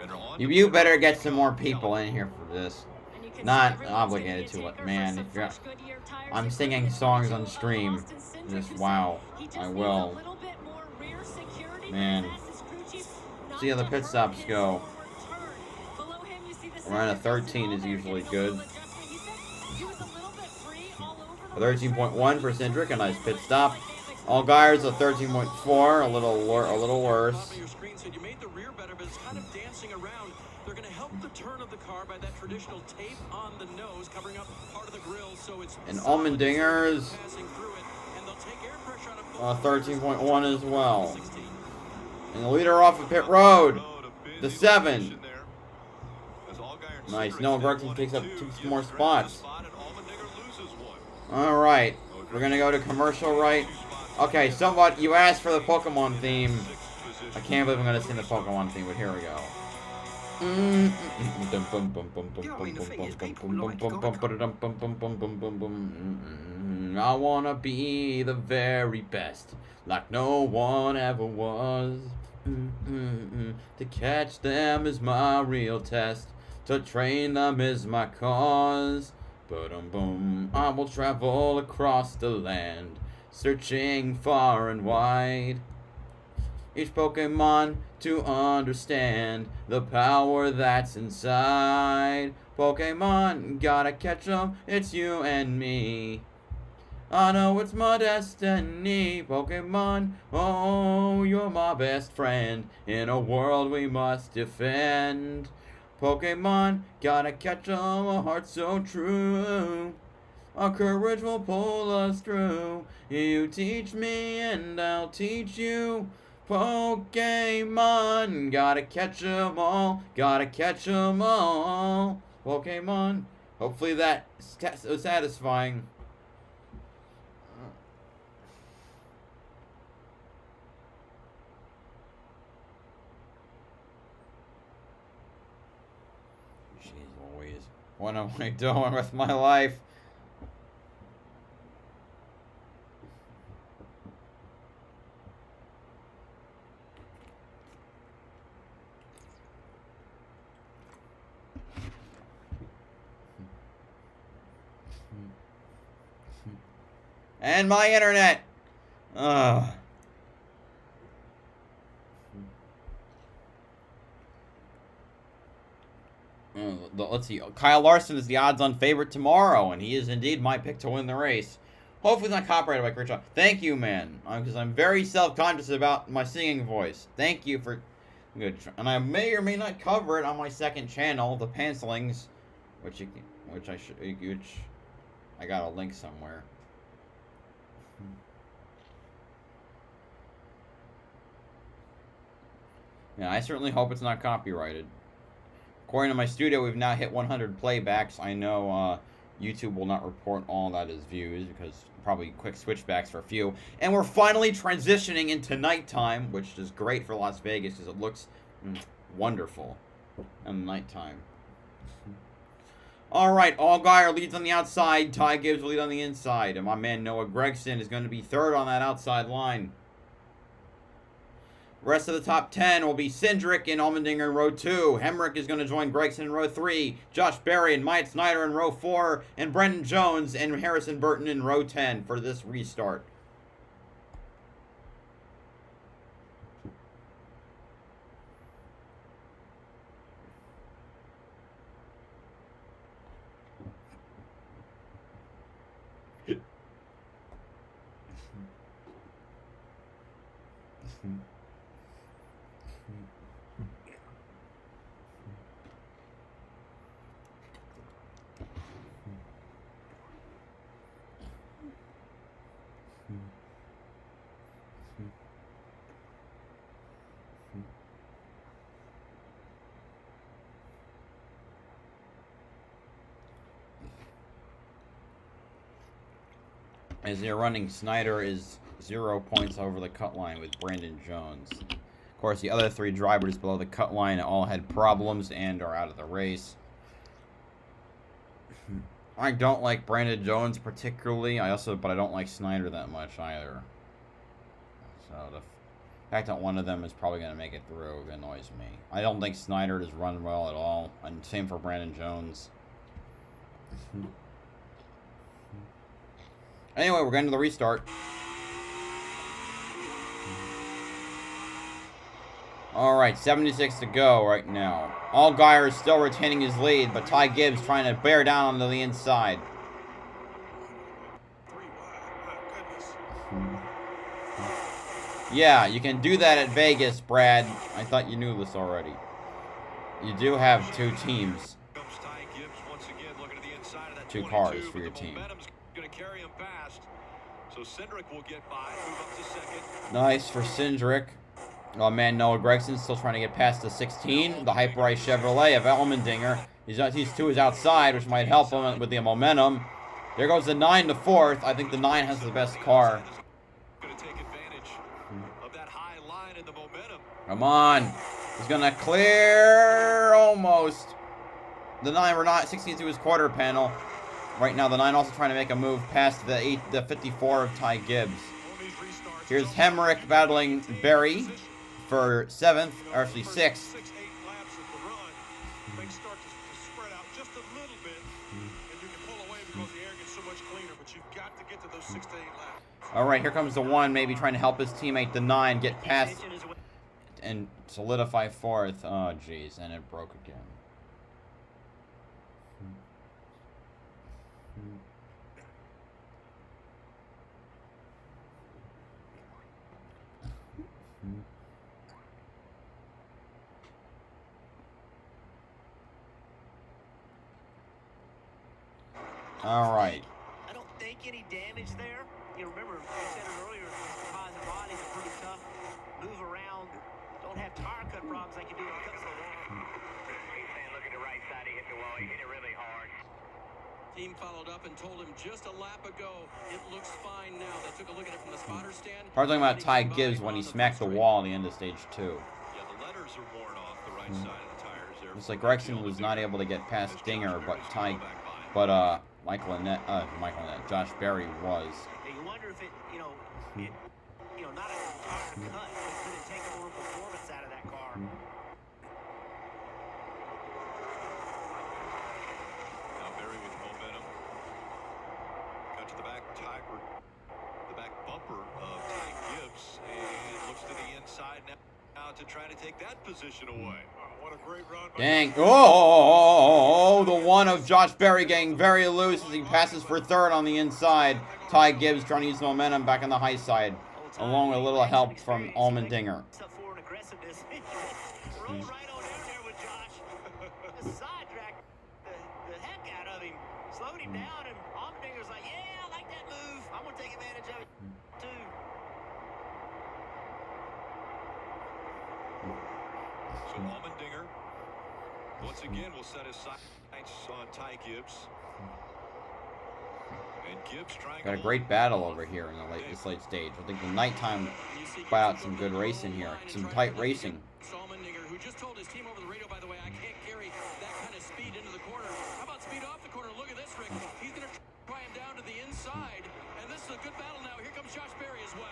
S2: And on
S3: You better get some more people in here for this. Not obligated to it, man. If you're, I'm singing songs on stream. Just wow, I will. Man, see how the pit stops go. Around a 13 is usually good. A 13.1 for Cindric, a nice pit stop. Allgaier's a 13.4, a little worse.
S5: You made the rear better, but it's kind of dancing around. They're going to help the turn of the car by that traditional tape on the nose, covering up part of the grill, so it's
S3: And Allmendinger's 13.1 as well. And the leader off of pit road, the 7. Nice. Noah Gragson takes up 2 more spots. All right, we're gonna go to commercial, right? Okay, somewhat. You asked for the Pokemon theme. I can't believe I'm gonna sing the Pokemon theme, but here we go. I wanna be the very best, like no one ever was. To catch them is my real test. To train them is my cause. I will travel across the land, searching far and wide. Each Pokemon to understand the power that's inside. Pokemon, gotta catch 'em, it's you and me. I know it's my destiny. Pokemon, oh, you're my best friend in a world we must defend. Pokemon, gotta catch 'em, a heart so true. Our courage will pull us through. You teach me and I'll teach you. Pokemon, gotta catch 'em all. Gotta catch 'em all. Pokemon, hopefully that's satisfying. What am I doing with my life? And my internet. Ugh. Let's see. Kyle Larson is the odds-on favorite tomorrow, and he is indeed my pick to win the race. Hopefully it's not copyrighted by Kershaw. Thank you, man, because I'm very self-conscious about my singing voice. Thank you for good. And I may or may not cover it on my second channel, the Panslings, which I got a link somewhere. Yeah, I certainly hope it's not copyrighted. According to my studio, we've now hit 100 playbacks. I know YouTube will not report all that as views because probably quick switchbacks for a few. And we're finally transitioning into nighttime, which is great for Las Vegas because it looks wonderful in nighttime. All right, Allgaier leads on the outside. Ty Gibbs lead on the inside. And my man Noah Gragson is going to be third on that outside line. Rest of the top 10 will be Cindric and Allmendinger in row 2. Hemrick is going to join Gragson in row 3. Josh Berry and Myatt Snyder in row 4. And Brendan Jones and Harrison Burton in row 10 for this restart. As they're running, Snyder is 0 points over the cut line with Brandon Jones. Of course, the other 3 drivers below the cut line all had problems and are out of the race. I don't like Brandon Jones particularly. But I don't like Snyder that much either. So the fact that one of them is probably going to make it through annoys me. I don't think Snyder does run well at all, and same for Brandon Jones. Anyway, we're getting to the restart. Alright, 76 to go right now. Allgaier is still retaining his lead, but Ty Gibbs trying to bear down onto the inside. Yeah, you can do that at Vegas, Brad. I thought you knew this already. You do have 2 teams. 2 cars for your team. Nice for Cindric. Oh man, Noah Gregson still trying to get past the 16. The Hyper Ice Chevrolet of Allmendinger. He's 2 is outside, which might help him with the momentum. There goes the 9 to 4th. I think the 9 has the best car. Come on. He's going to clear almost. The 9, we're not 16 to his quarter panel. Right now, the 9 also trying to make a move past the 54 of Ty Gibbs. Here's Hemrick battling Berry for 7th, or actually 6th. Alright, here comes the 1, maybe trying to help his teammate, the 9, get past and solidify 4th. Oh, jeez, and it broke again. All right.
S15: I don't think any damage there. You remember, I said it earlier, composite bodies are pretty tough. Move around. Don't have tire cut problems like you do when it comes to the wall. He's saying look at the right side. He hit the wall. He hit it really hard.
S5: Team followed up and told him just a lap ago, it looks fine now. They took a look at it from the spotter stand.
S3: I was talking about Ty Gibbs when he smacked the wall at the end of stage 2.
S2: Yeah, the letters are worn off the right side of the tires there.
S3: Looks like Gregson was not able to get past Dinger, but Josh Berry was.
S15: Yeah, you wonder if it, not a tire cut, but could it take a little performance out of that car?
S2: Now Berry with momentum. Cut to the back tire, the back bumper of Ty Gibbs, and looks to the inside now to try to take that position away.
S16: What a great run.
S3: Dang. Oh, the 1 of Josh Berry getting very loose as he passes for 3rd on the inside. Ty Gibbs trying to use momentum back on the high side, along with a little help from Allmendinger.
S15: Slowed him down, and Allmendinger's like, yeah, I like that move. I'm going to take advantage of it, too.
S2: So Allmendinger, once again, will set his sights on Ty Gibbs. And Gibbs trying
S3: Got a great battle over here in this late stage. I think the nighttime brought out some good racing here. Some tight racing.
S5: Allmendinger, who just told his team over the radio, by the way, I can't carry that kind of speed into the corner. How about speed off the corner? Look at this, Rick. He's going to try him down to the inside. And this is a good battle now. Here comes Josh Berry as well.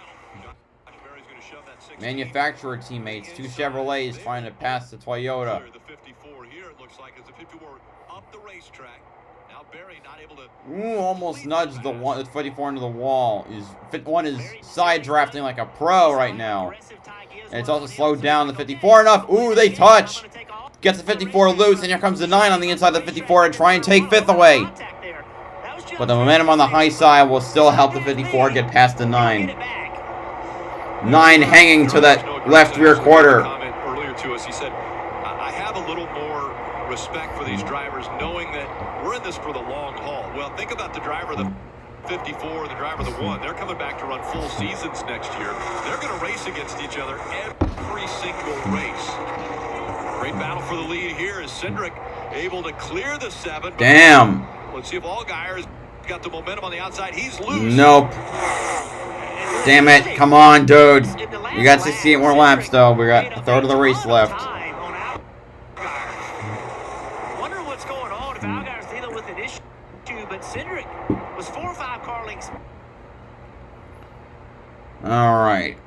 S3: Manufacturer teammates, 2 Chevrolets trying to pass the Toyota.
S2: The 54 here, it looks like, as the 54 up the racetrack. Now Berry not able to.
S3: Ooh, almost nudged the 54 into the wall. 1 is side drafting like a pro right now. And it's also slowed down the 54 enough. Ooh, they touch. Gets the 54 loose, and here comes the 9 on the inside of the 54 to try and take 5th away. But the momentum on the high side will still help the 54 get past the 9. 9 hanging to that left rear quarter.
S2: Earlier to us, he said, I have a little more respect for these drivers, knowing that we're in this for the long haul. Well, think about the driver of the 54, the driver of the 1. They're coming back to run full seasons next year. They're going to race against each other every single race. Great battle for the lead here as Cindric able to clear the 7.
S3: Damn.
S2: Let's see if Allgaier got the momentum on the outside. He's loose.
S3: Nope. Damn it. Come on, dude. You got 68 more laps, though. We got a third of the race left.
S15: Wonder what's going on if Allgaire's dealing with an issue, but Cindric was 4 or 5 car lengths.
S3: Alright.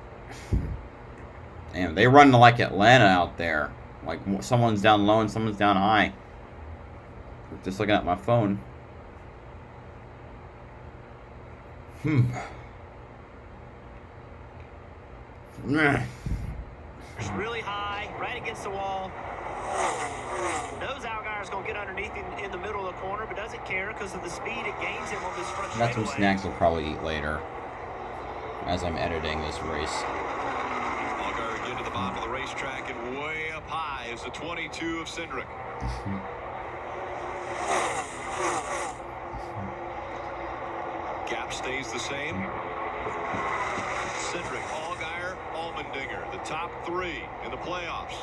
S3: Damn, they run like Atlanta out there. Like, someone's down low and someone's down high. Just looking at my phone.
S15: It's really high, right against the wall. Knows Allgaire's going to get underneath in the middle of the corner, but doesn't care because of the speed it gains him on this front
S3: Got some
S15: straightaway.
S3: snacks we'll probably eat later. As I'm editing this race.
S2: Allgaier again to the bottom of the racetrack and way up high is the 22 of Cindric. Gap stays the same. Cindric, Allgaier, Allmendinger, the top 3 in the playoffs.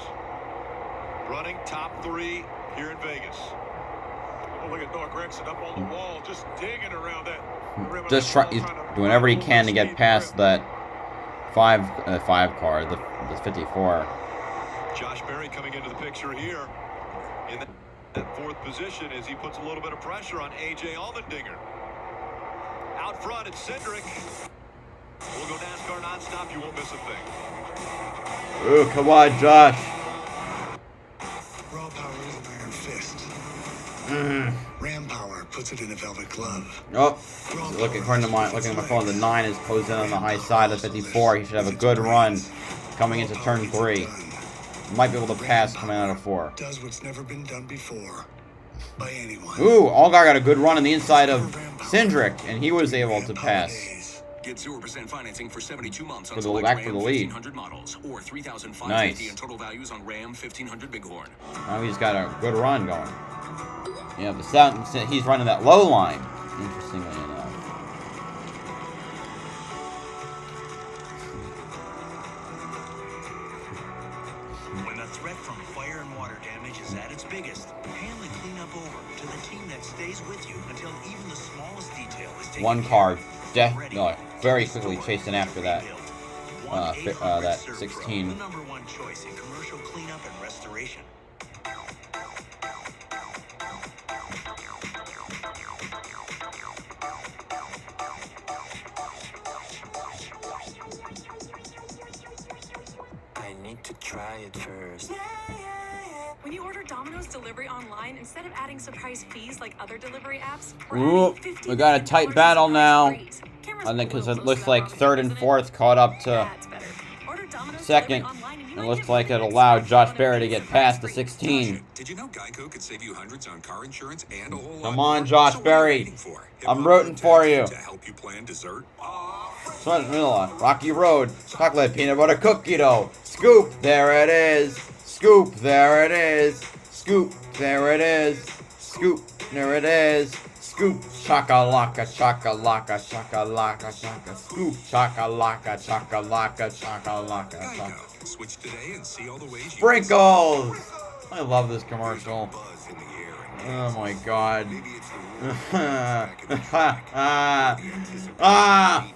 S2: Running top 3 here in Vegas.
S16: Oh, look at Doug Gregson up on the wall, just digging around that.
S3: Just try, he's doing whatever he can to get past that five car, the 54.
S2: Josh Berry coming into the picture here in that 4th position as he puts a little bit of pressure on A.J. Allmendinger. Out front, it's Cindric. We'll go NASCAR nonstop. You won't miss a thing.
S3: Ooh, come on, Josh.
S19: Raw power is an iron fist. Ram power puts it in a velvet glove.
S3: Oh, looking at my phone, the 9 is closed in on the high side of 54. He should have a good run coming into turn 3. Might be able to pass coming out of 4.
S19: Does what's never been done before by anyone.
S3: Ooh, Allgaier got a good run on the inside of Cindric, and he was able to pass.
S21: Get 0% financing for 72 months on
S3: For the
S21: select
S3: back
S21: Ram
S3: for the lead.
S21: 1500 models or $3,550
S3: Nice.
S21: in total values on Ram 1500 Bighorn.
S3: Now he's got a good run going. Yeah, the sound, he's running that low line. Interestingly enough.
S7: When the threat from fire and water damage is at its biggest, hand the cleanup over to the team that stays with you until even the smallest detail is taken
S3: One car, very quickly chasing after that. That 16.
S7: The #1 choice in commercial cleanup and restoration.
S10: I need to try it first.
S11: When you order Domino's delivery online, instead of adding surprise fees like other delivery apps,
S3: Ooh, we got a tight battle now. I think because it looks like 3rd and 4th caught up to 2nd. It looks like it allowed Josh Berry to get past the 16.
S21: Did you know Geico could save you hundreds on car insurance and a whole lot
S3: Come
S21: more?
S3: on, Josh
S21: So what are you
S3: Berry.
S21: waiting for?
S3: I'm rooting for you.
S21: To help you plan dessert?
S3: Vanilla, Rocky Road, chocolate peanut butter cookie dough. Scoop, there it is. Scoop, there it is. Scoop, there it is. Scoop, there it is. Scoop, chakalaka, chakalaka, chakalaka, chaka. Scoop, chakalaka, chakalaka, chakalaka, chaka.
S21: Switch today and see all the ways you
S3: Sprinkles! I love this commercial. Oh my god.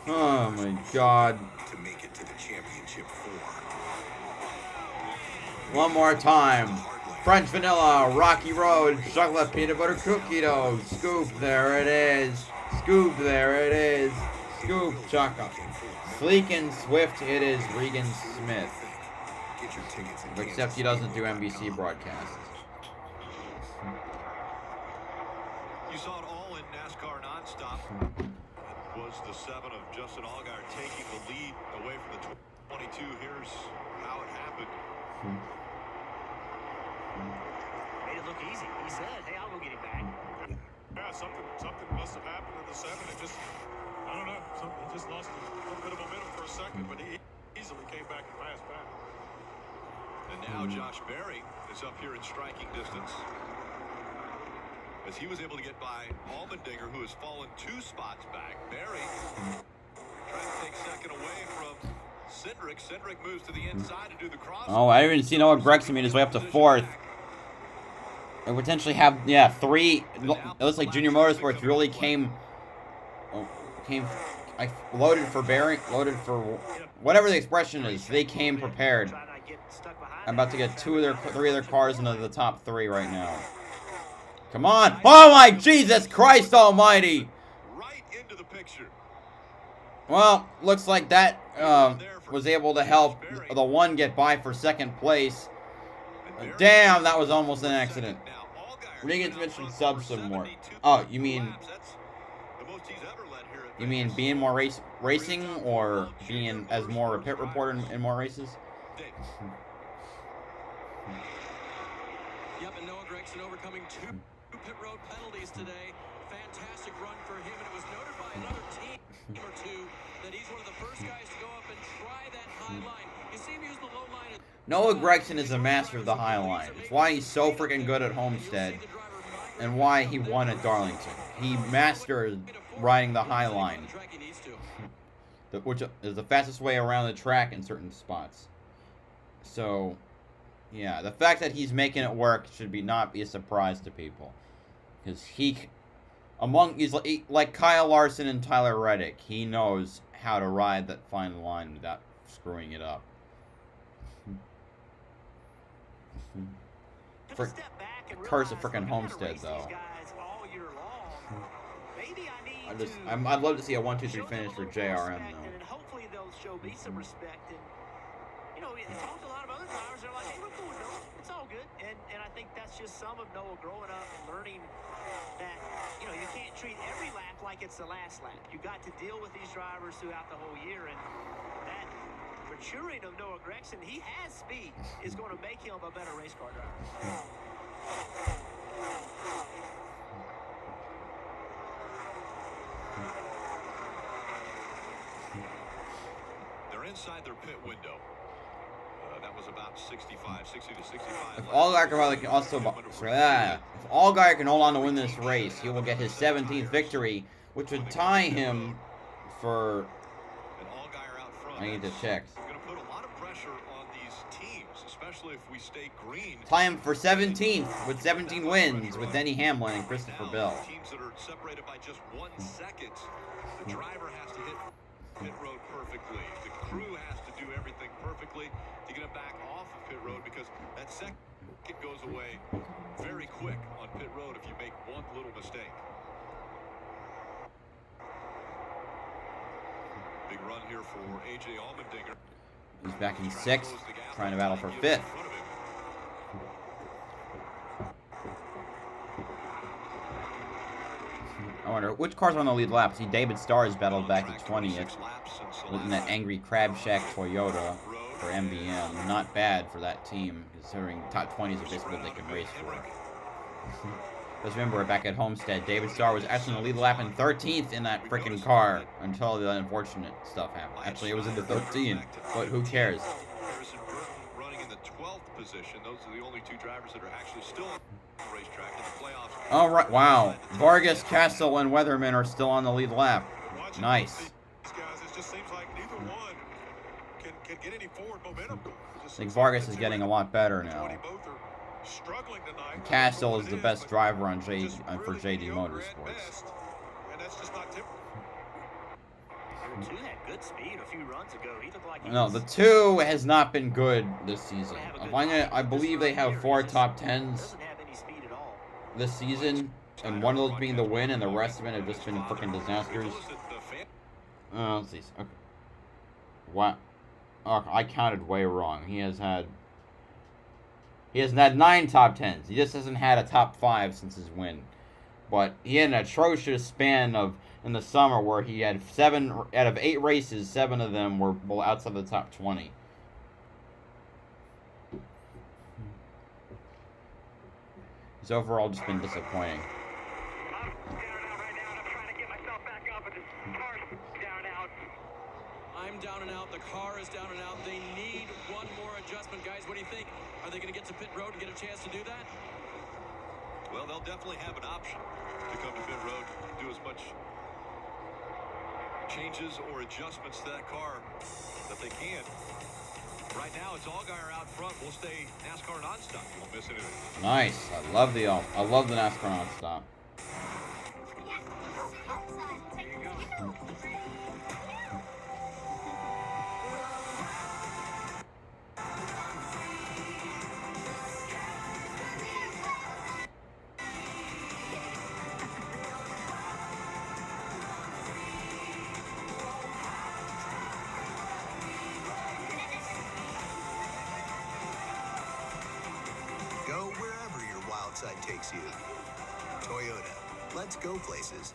S3: Oh my god.
S21: to make it to the championship 4.
S3: One more time. French vanilla, Rocky Road, chocolate peanut butter cookie dough. Scoop, there it is. Scoop, there it is. Scoop, chocolate. Sleek and swift, it is Regan Smith. Except he doesn't do NBC broadcasts.
S2: You saw it all in NASCAR nonstop. It was the 7 of Justin Allgaier taking the lead away from the 22. Here's how it happened.
S15: Made it look easy. He said, hey, I'll go get him back.
S16: Yeah, something must have happened in the 7. It just, I don't know. He just lost a little bit of momentum for a second, but he easily came back and passed back.
S2: And now Josh Berry is up here in striking distance, as he was able to get by Allmendinger, who has fallen 2 spots back. Berry trying to take 2nd away from Cindric. Cindric moves to the inside to do the cross.
S3: Oh, I didn't even see Noah Gregson made his way up to 4th. And potentially have, 3. It looks like Junior Motorsports really came loaded for whatever the expression is. They came prepared. I'm about to get three of their cars into the top 3 right now. Come on! Oh my Jesus Christ Almighty!
S2: Right into the picture.
S3: Well, looks like that was able to help the one get by for second place. Damn, that was almost an accident. We didn't get to mention subs some more. Oh, you mean being more racing, or being as more a pit reporter in more races?
S5: Yep, and Noah Gragson overcoming 2 pit road penalties today. Fantastic run for him, and it was noted by another team or 2 that he's one of the first guys to go up and try that high line. You see him use the low line.
S3: Noah Gragson is a master of the high line. It's why he's so freaking good at Homestead, and why he won at Darlington. He mastered riding the high line, which is the fastest way around the track in certain spots. So, yeah, the fact that he's making it work should not be a surprise to people, because he's like Kyle Larson and Tyler Reddick. He knows how to ride that fine line without screwing it up. Curse of frickin' Homestead, though. I'd love to see a 1-2-3 finish for JRM, though.
S15: And hopefully they'll show me some respect. And you know, I talked to a lot of other drivers. They're like, "Hey, we're cool with Noah. It's all good." And I think that's just some of Noah growing up and learning that you can't treat every lap like it's the last lap. You got to deal with these drivers throughout the whole year, and that maturing of Noah Gragson, he has speed, is going to make him a better race car driver.
S2: They're inside their pit window. That was about 60 to 65.
S3: If Allgaier can hold on to win this race, he will get his 17th victory, which would tie him for. I need to check.
S2: Going to put a lot of pressure on these teams, especially if we stay green.
S3: Tie him for 17th with 17 wins with Denny Hamlin and Christopher Bell.
S2: Teams that are separated by just 1 second. The driver has to hit pit road perfectly. The crew has to do everything perfectly to get him back off of pit road, because that second goes away very quick on pit road if you make one little mistake. Big run here for AJ Allmendinger.
S3: He's back in 6th, trying to battle for 5th. I wonder which cars are on the lead lap. See, David Starr's battled back to 20th in that angry Crab Shack Toyota for MBM. Not bad for that team, considering top 20s are basically what they can race for. Just remember, back at Homestead, David Starr was actually in the lead lap in 13th in that freaking car until the unfortunate stuff happened. Actually, it was in the 13th, but who cares?
S2: Running in the 12th position. Those are the only 2 drivers that are actually still on the racetrack in the playoffs.
S3: All right, wow. Vargas, Castle, and Weatherman are still on the lead lap. Nice.
S16: These guys, it just seems like neither one can get any forward momentum.
S3: I think Vargas is getting a lot better now. Castle is the best driver on for JD Motorsports.
S16: And that's just not typical.
S15: Number 2 had good speed a few runs ago. He looked like
S3: No, the 2 has not been good this season. I believe they have 4 top 10s this season, and one of those being the win, and the rest of it have just been freaking disasters. Let's see. Okay. Wow. Oh, I counted way wrong. He hasn't had 9 top 10s. He just hasn't had a top 5 since his win. But he had an atrocious span in the summer where he had 7 out of 8 races, 7 of them were outside the top 20. It's overall just been disappointing.
S5: I'm down and out. The car is down and out. They need one more adjustment, guys. What do you think? Are they going to get to pit road and get a chance to do that?
S2: Well, they'll definitely have an option to come to pit road, do as much changes or adjustments to that car that they can. Right now, it's Allgaier out front. We'll stay NASCAR nonstop. You won't miss anything.
S3: Nice. I love the NASCAR nonstop.
S6: takes you. Toyota. Let's go places.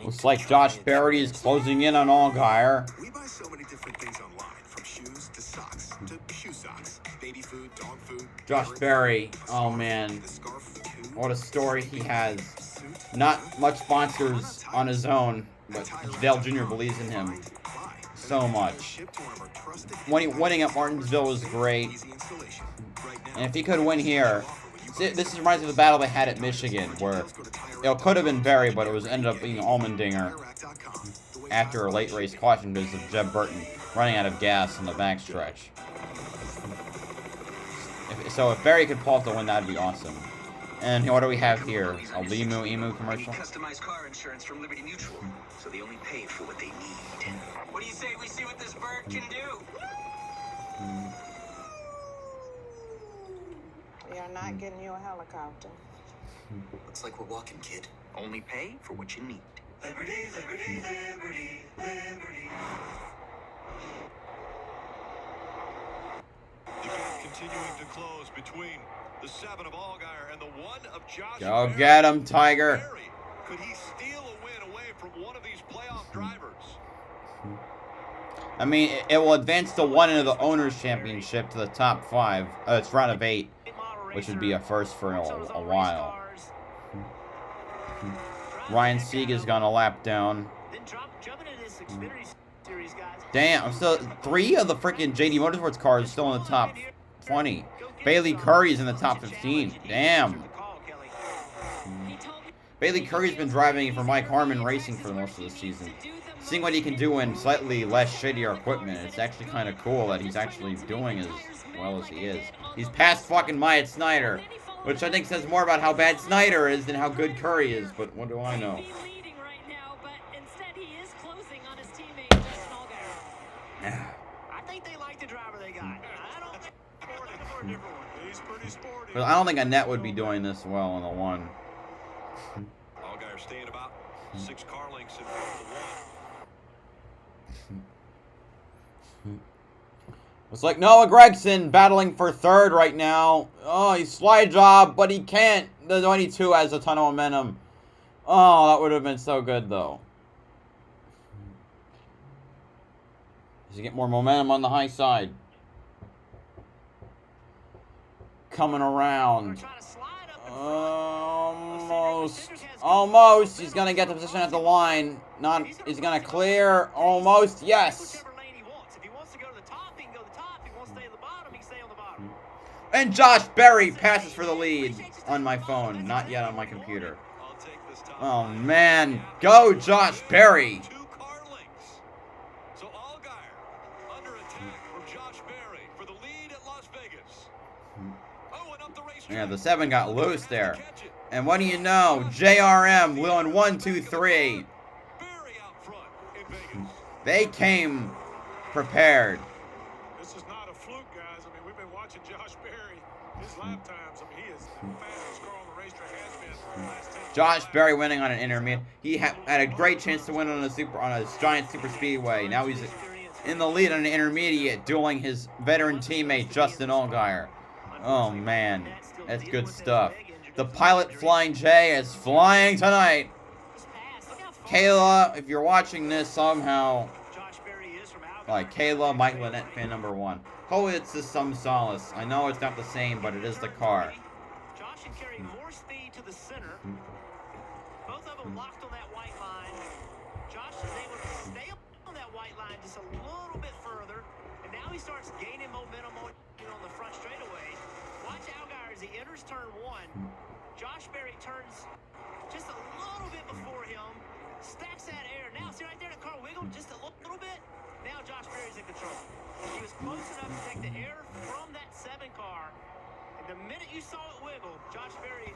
S3: Looks like Josh Berry is closing in on Allgaier.
S6: We buy so many different things online, from shoes to socks to shoe socks, baby food, dog food.
S3: Josh Berry, oh man, what a story he has. Not much sponsors on his own, but Dale Jr. believes in him so much. Winning at Martinsville was great, and if he could win here, this reminds me of the battle they had at Michigan, where it could have been Berry, but it was ended up being Allmendinger after a late race caution because of Jeb Burton running out of gas in the backstretch. So if Berry could pull off the win, that'd be awesome. And what do we have here? A Emu commercial?
S21: Customized car insurance from Liberty Mutual, so they only pay for what they need. What do you say we see what this bird can do?
S22: We are not getting you a helicopter.
S21: Looks like we're walking, kid. Only pay for what you need.
S12: Liberty, liberty, liberty, liberty.
S2: The gap continuing to close between the 7 of Allgaier and the 1 of Josh
S3: Go
S2: Berry.
S3: get him, Tiger.
S2: Berry, could he steal a win away from one of these playoff drivers?
S3: I mean, it will advance the one into the Owners' Championship to the top 5. It's round of 8, which would be a first for a while. Ryan Sega's gone a lap down. Damn, I'm still 3 of the freaking JD Motorsports cars still in the top 20. Bailey Curry's in the top 15. Damn. Bailey Curry's been driving for Mike Harmon Racing for most of the season. Seeing what he can do in slightly less shittier equipment, it's actually kind of cool that he's actually doing as well as he is. He's past fucking Myatt Snyder, which I think says more about how bad Snyder is than how good Curry is, but what do I know?
S15: I think they like the driver they got. I don't think for a different one.
S16: He's pretty sporty.
S3: But I don't think Annette would be doing this well in the 1.
S2: Allgaier staying about 6 car lengths in front of the 1.
S3: It's like Noah Gragson battling for 3rd right now. Oh, he's slide job, but he can't. The 22 has a ton of momentum. Oh, that would have been so good, though. Does he get more momentum on the high side? Coming around. Almost. He's going to get the position at the line. He's going to clear. Almost. Yes. And Josh Berry passes for the lead on my phone, not yet on my computer. Oh, man. Go, Josh Berry.
S2: 2 car lengths. So Allgaier under attack from Josh Berry for the lead at Las Vegas. Oh, and up the racetrack.
S3: Yeah, the 7 got loose there. And what do you know? JRM won 1, 2, 3. They came prepared.
S16: This is not a fluke, guys. I mean, we've been watching Josh Berry. His lap times, I mean, he is the fastest car on the racetrack has been for the last 10 years.
S3: Josh Berry winning on an intermediate. He had a great chance to win on a giant super speedway. Now he's in the lead on an intermediate, dueling his veteran teammate Justin Allgaier. Oh man, that's good stuff. The pilot Flying J is flying tonight. Kayla, if you're watching this somehow, like Kayla, Mike Lynette, fan number 1. Oh, it's just some solace. I know it's not the same, but it is the car.
S15: Josh and carry more speed to the center. Both of them locked on that white line. Josh is able to stay up on that white line just a little bit further, and now he starts gaining momentum on the front straightaway. Watch Allgaier as he enters turn 1. Josh Berry turns just a little bit before him, stacks that air. Now, see right there, the car wiggled just a little bit. Now Josh Berry's in control. He was close enough to take the air from that 7 car. And the minute you saw it wiggle, Josh Berry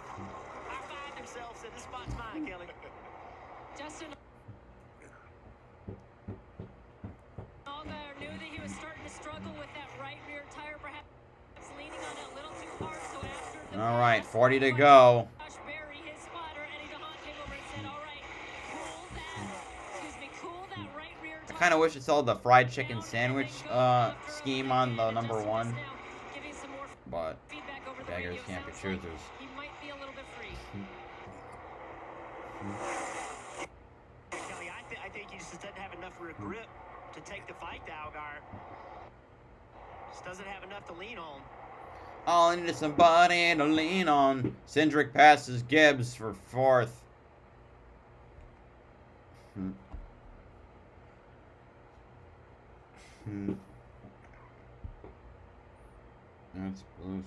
S15: high-fived himself, said, "This spot's mine, Kelly."
S4: Justin Allgaier knew that he was starting to struggle with that right rear tire, perhaps leaning on it a little too hard. So after the
S3: All right, 40 to go.
S4: Josh Berry, his spotter, Eddie DeHaan came over and said, "All right,
S3: kind of wish it saw the fried chicken sandwich scheme on the number 1, but beggars can't be choosers.
S4: He might be a little bit free.
S15: Kelly, I think he just doesn't have enough grip to take the fight to Allgaier. Just doesn't have enough to lean on.
S3: All I need is somebody to lean on. Cindric passes Gibbs for 4th. That's blue.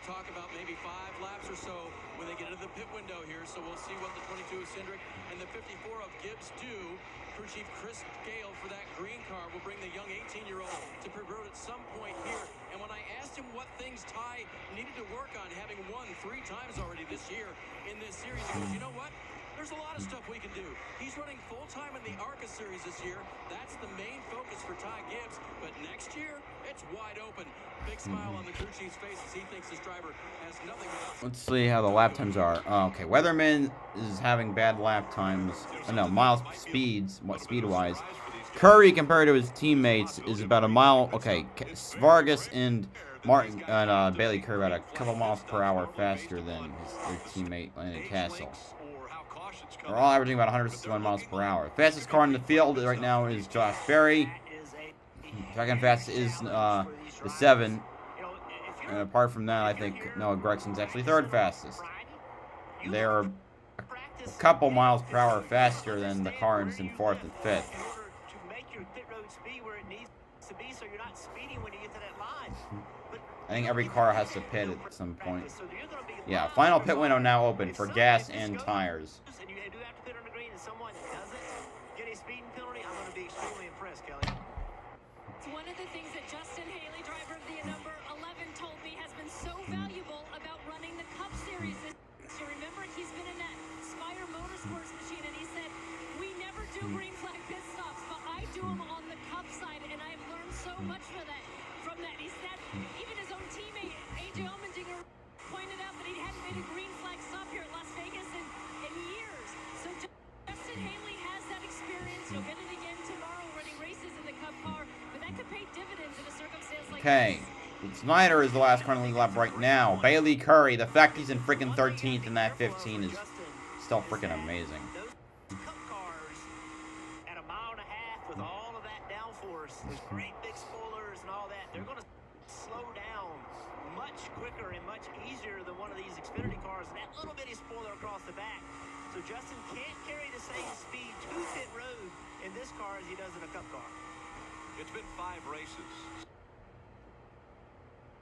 S5: Talk about maybe 5 laps or so when they get into the pit window here, so we'll see what the 22 of Cindric and the 54 of Gibbs do. Crew Chief Chris Gale for that green car will bring the young 18-year-old to pit road at some point here. And when I asked him what things Ty needed to work on, having won 3 times already this year in this series, he goes, you know what? There's a lot of stuff we can do. He's running full-time in the ARCA series this year. That's the main focus for Ty Gibbs. But next year, it's wide open. Big smile on the crew chief's face as he thinks his driver has nothing but...
S3: Let's see how the lap times are. Oh, okay, Weatherman is having bad lap times. Oh, no, mile speeds, speed-wise. Curry, compared to his teammates, is about a mile... Okay, Vargas and Martin and Bailey Curry about a couple miles per hour faster than their teammate Landon Castle. They're all averaging about 161 miles per hour. Fastest car in the field right now is Josh Berry. Second fastest is the 7. And apart from that, I think Noah Gregson's actually 3rd fastest. They're a couple miles per hour faster than the cars in 4th and 5th. I think every car has to pit at some point. Yeah, final pit window now open for gas and tires.
S4: It's one of the things that Justin Haley, driver of the number 11, told me has been so valuable about running the Cup Series this year. Remember, he's been in that Spire Motorsports machine, and he said, we never do green flag pit stops, but I do them on the Cup side, and I've learned so much from that. He said, even his own teammate, AJ Allmendinger, pointed out that he hadn't made a green flag stop here at Las Vegas in years. So Justin Haley has that experience. He'll get it again tomorrow running races in the Cup car, but that could pay dividends in a circumstance like
S3: Okay, Snyder is the last car in the lead lap right now. Bailey Curry, the fact he's in freaking 13th in that 15 is still freaking amazing.
S15: Those Cup cars at 1.5 miles with all of that downforce, those great big spoilers and all that, they're going to slow down much quicker and much easier than one of these Xfinity cars. And that little bitty spoiler across the back. So Justin can't carry the same speed to pit road in this car as he does in a Cup car.
S2: It's been 5 races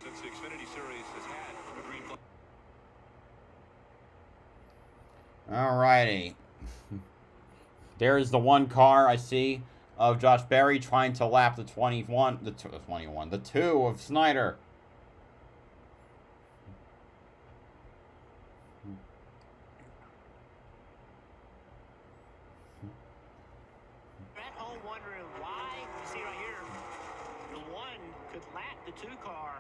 S2: since the Xfinity Series has had a green flag.
S3: Alrighty. There's the one car I see of Josh Berry trying to lap the 2 of Snyder.
S15: At home wondering why, you see right here, the 1 could lap the 2 car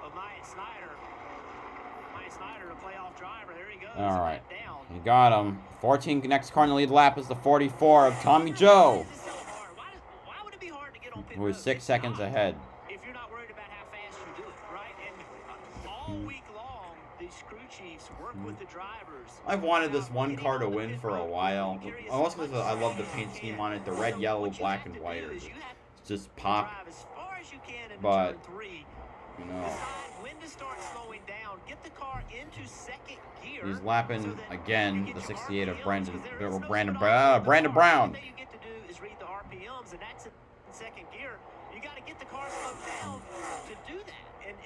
S15: of Myatt Snyder. Myatt Snyder, a playoff driver. There he goes.
S3: Alright. You got him. 14 next car in the lead lap is the 44 of Tommy Joe, who is 6 seconds ahead.
S15: If you're not worried about how fast you do it, right? And all week long, these crew chiefs work with the drivers.
S3: I've wanted this one car to win for a while. Also because I love the paint scheme on it. The red, yellow, black, and white are just pop. But, you know,
S15: When to start slowing down, get the car into second gear.
S3: he's lapping again the 68 of Brandon Brown.
S15: All you get to do is read the RPMs, and that's in second gear. You got to get the car slowed down to do that, and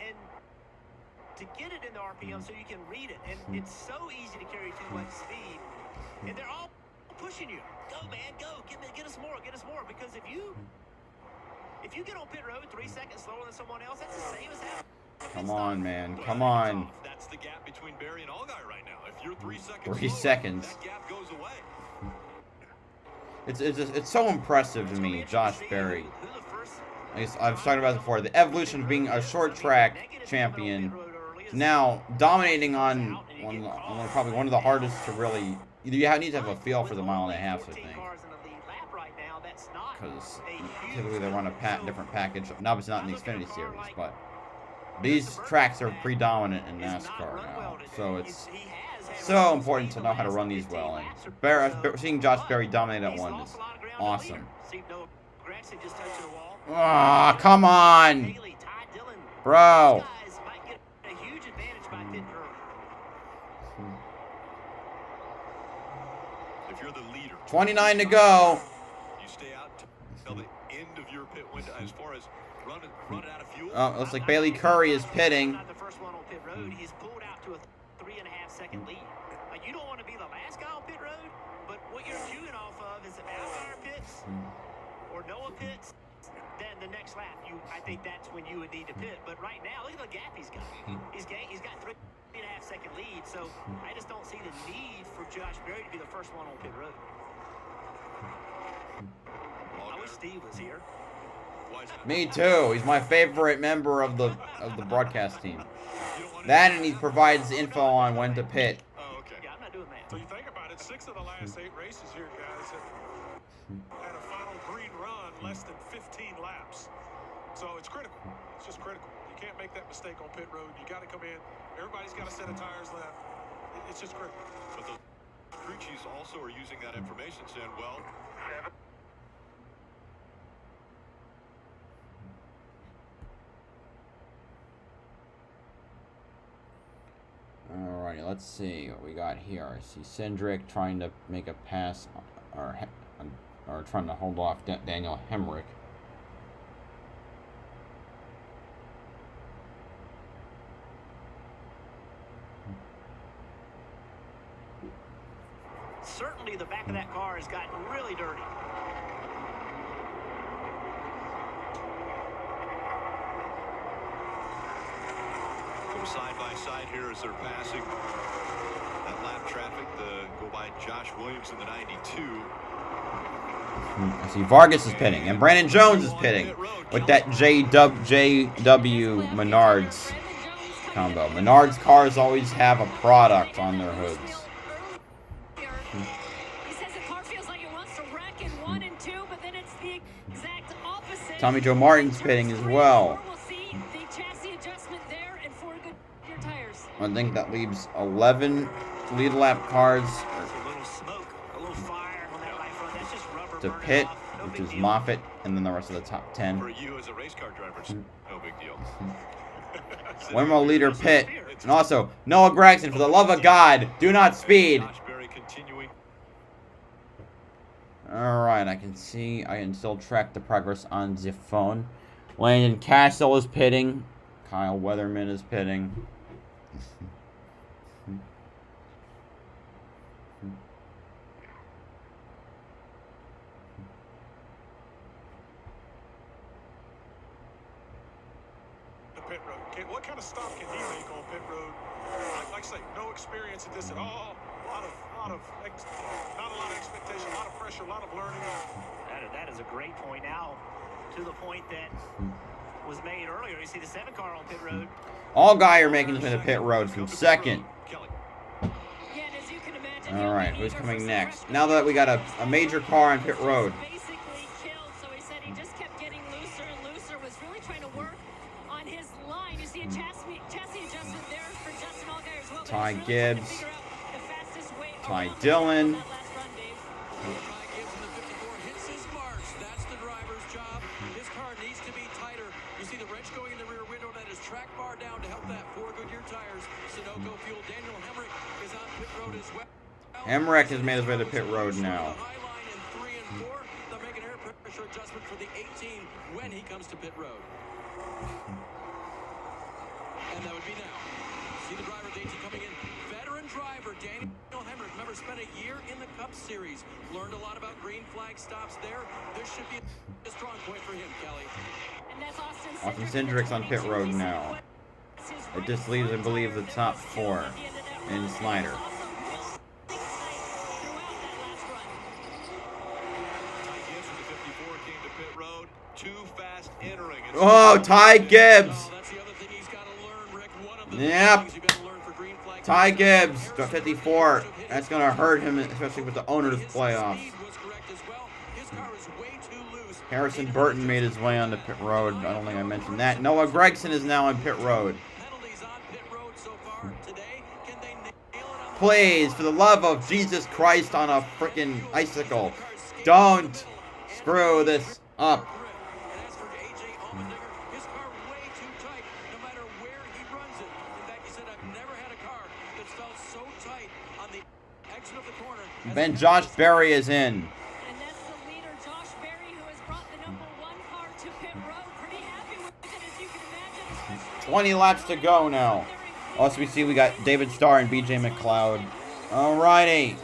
S15: to get it in the RPM so you can read it. And it's so easy to carry too much speed, and they're all pushing you. Go, man, go! Get us more! Get us more! Because if you get on pit road 3 seconds slower than someone else, that's the same as having.
S3: Come on, man. Come on.
S2: That's the gap between Berry and Allgaier right now. If you're 3 seconds
S3: 3
S2: slower,
S3: seconds.
S2: that gap goes away.
S3: It's so impressive to me, Josh Berry. I've talked about it before. The evolution of being a short track champion Now, dominating on probably one of the hardest to really... You need to have a feel for the mile and a half, I think. Because typically they run a different package. Now, it's not in the Xfinity Series, but these tracks are predominant in NASCAR now. So it's so important to know how to run these well. And seeing Josh Berry dominate at one is awesome. Ah, come on! Bro! 29 to go.
S2: You stay out till the end of your pit window as far as running out of fuel.
S3: Oh, it looks like Bailey Curry is pitting.
S15: Not the first one on pit road. He's pulled out to a 3.5-second lead. You don't want to be the last guy on pit road, but what you're queuing off of is if Alsco pits or Noah pits, then the next lap, I think that's when you would need to pit. But right now, look at the gap he's got. He's got 3.5-second lead, so I just don't see the need for Josh Berry to be the first one on pit road. I wish Steve was here.
S3: Me too. He's my favorite member of the broadcast team. That, and he provides info on when to pit.
S16: Oh, okay.
S15: Yeah, I'm not doing that.
S16: So you think about it, 6 of the last 8 races here, guys, have had a final green run less than 15 laps. So it's critical. It's just critical. You can't make that mistake on pit road. You got to come in. Everybody's got a set of tires left. It's just critical.
S2: But the crew chiefs also are using that information, saying, well,
S3: Alrighty, let's see what we got here. I see Cindric trying to make a pass, or trying to hold off Daniel Hemrick.
S15: Certainly the back of that car has gotten really dirty.
S2: go side by side here as they're passing that lap traffic. Go by Josh Williams in the 92.
S3: I see Vargas is pitting, and Brandon Jones is pitting with that JW Menards combo. Menards cars always have a product on their hoods. Tommy Joe Martin's pitting as well. I think that leaves 11 lead lap cars to pit, which is Moffitt, and then the rest of the top 10.
S2: For you as a race car driver, it's no big deal.
S3: One more leader pit. And also, Noah Gragson, for the love of God, do not speed. Alright, I can still track the progress on the phone. Landon Castle is pitting. Kyle Weatherman is pitting.
S16: Pit road. What kind of stop can he make on pit road? Like I say, no experience at this at all. Not a lot of expectation, a lot of pressure, a lot of learning.
S15: That is a great point. Now, to the point that was made earlier, you see the 7 car on pit road.
S3: Allgaier making it to pit road from second. All right, who's coming next? Now that we got a major car on pit road. Ty Gibbs, Ty Dillon.
S5: That's the driver's job. His car needs to be tighter. You see the wrench going in the rear window, that is track bar down to help that 4 Goodyear tires. Sunoco fuel. Daniel Hemrick is on pit road as well.
S3: Hemrick has made his way to pit road now.
S5: They'll make an air pressure adjustment for the 18 when he comes to pit road. And that would be now. See the driver, Daisy, coming in. Veteran driver, Daniel Hemrick. Remember, spent a year in the Cup Series. Learned a lot about green flag stops there. This should be a strong point for him, Kelly.
S3: Austin Cindric's on pit road now. It just leaves, I believe, the top 4 in Snyder.
S2: Too fast entering.
S3: Oh, Ty Gibbs! Yep. Ty Gibbs, 54. That's going to hurt him, especially with the owners' playoffs. Harrison Burton made his way onto pit road. I don't think I mentioned that. Noah Gregson is now on pit road. Please, for the love of Jesus Christ on a freaking icicle, don't screw this up. Ben Josh Berry is in. 20 laps to go now. Also, we see we got David Starr and BJ McLeod. Alrighty.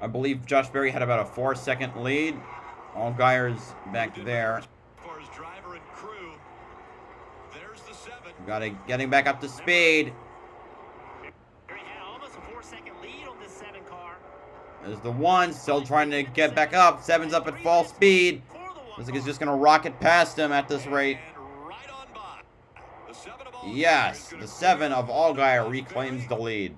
S3: I believe Josh Berry had about a 4-second lead. Allgaier's back there. Got it, getting back up to speed. There's the 1, still trying to get back up. 7's up at full speed. Looks like he's just going to rocket past him at this rate. Yes, the 7 of Allgaier reclaims the lead.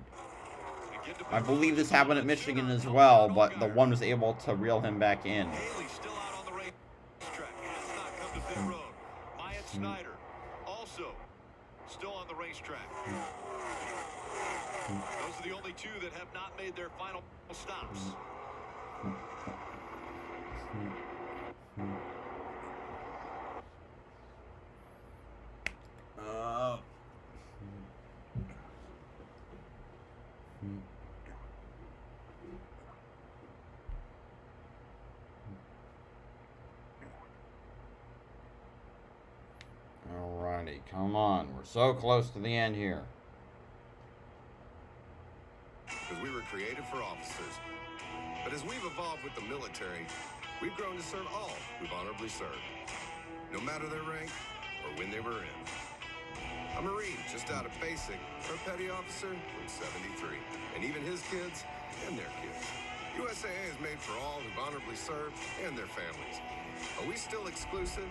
S3: I believe this happened at Michigan as well, but the 1 was able to reel him back in.
S2: Snyder, also still on the racetrack. Those are the only 2 that have not made their final stops.
S3: Alrighty, come on. We're so close to the end here.
S9: Because we were created for officers. But as we've evolved with the military, we've grown to serve all who've honorably served, no matter their rank or when they were in. A Marine just out of basic, or a petty officer from 73, and even his kids and their kids. USAA is made for all who've honorably served and their families. Are we still exclusive?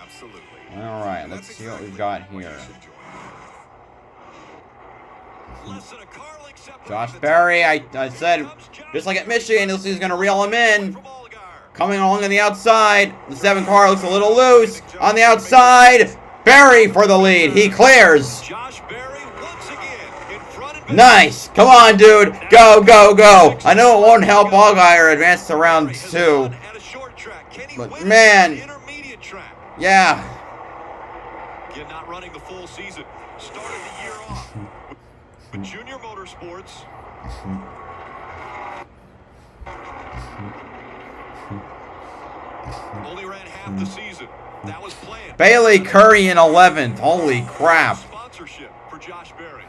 S9: Absolutely.
S3: Alright, let's see what we've got here. Josh Berry, I said, just like at Michigan, he's going to reel him in. Coming along on the outside. The 7 car looks a little loose. On the outside, Berry for the lead. He clears. Nice. Come on, dude. Go, go, go. I know it won't help Allgaier advance to round 2. But, man. Yeah.
S2: Again, not running the full season. Started the year off with Junior Motorsports. Only ran half the season. That was planned.
S3: Bailey Curry in 11th. Holy crap.
S2: Sponsorship for Josh Berry.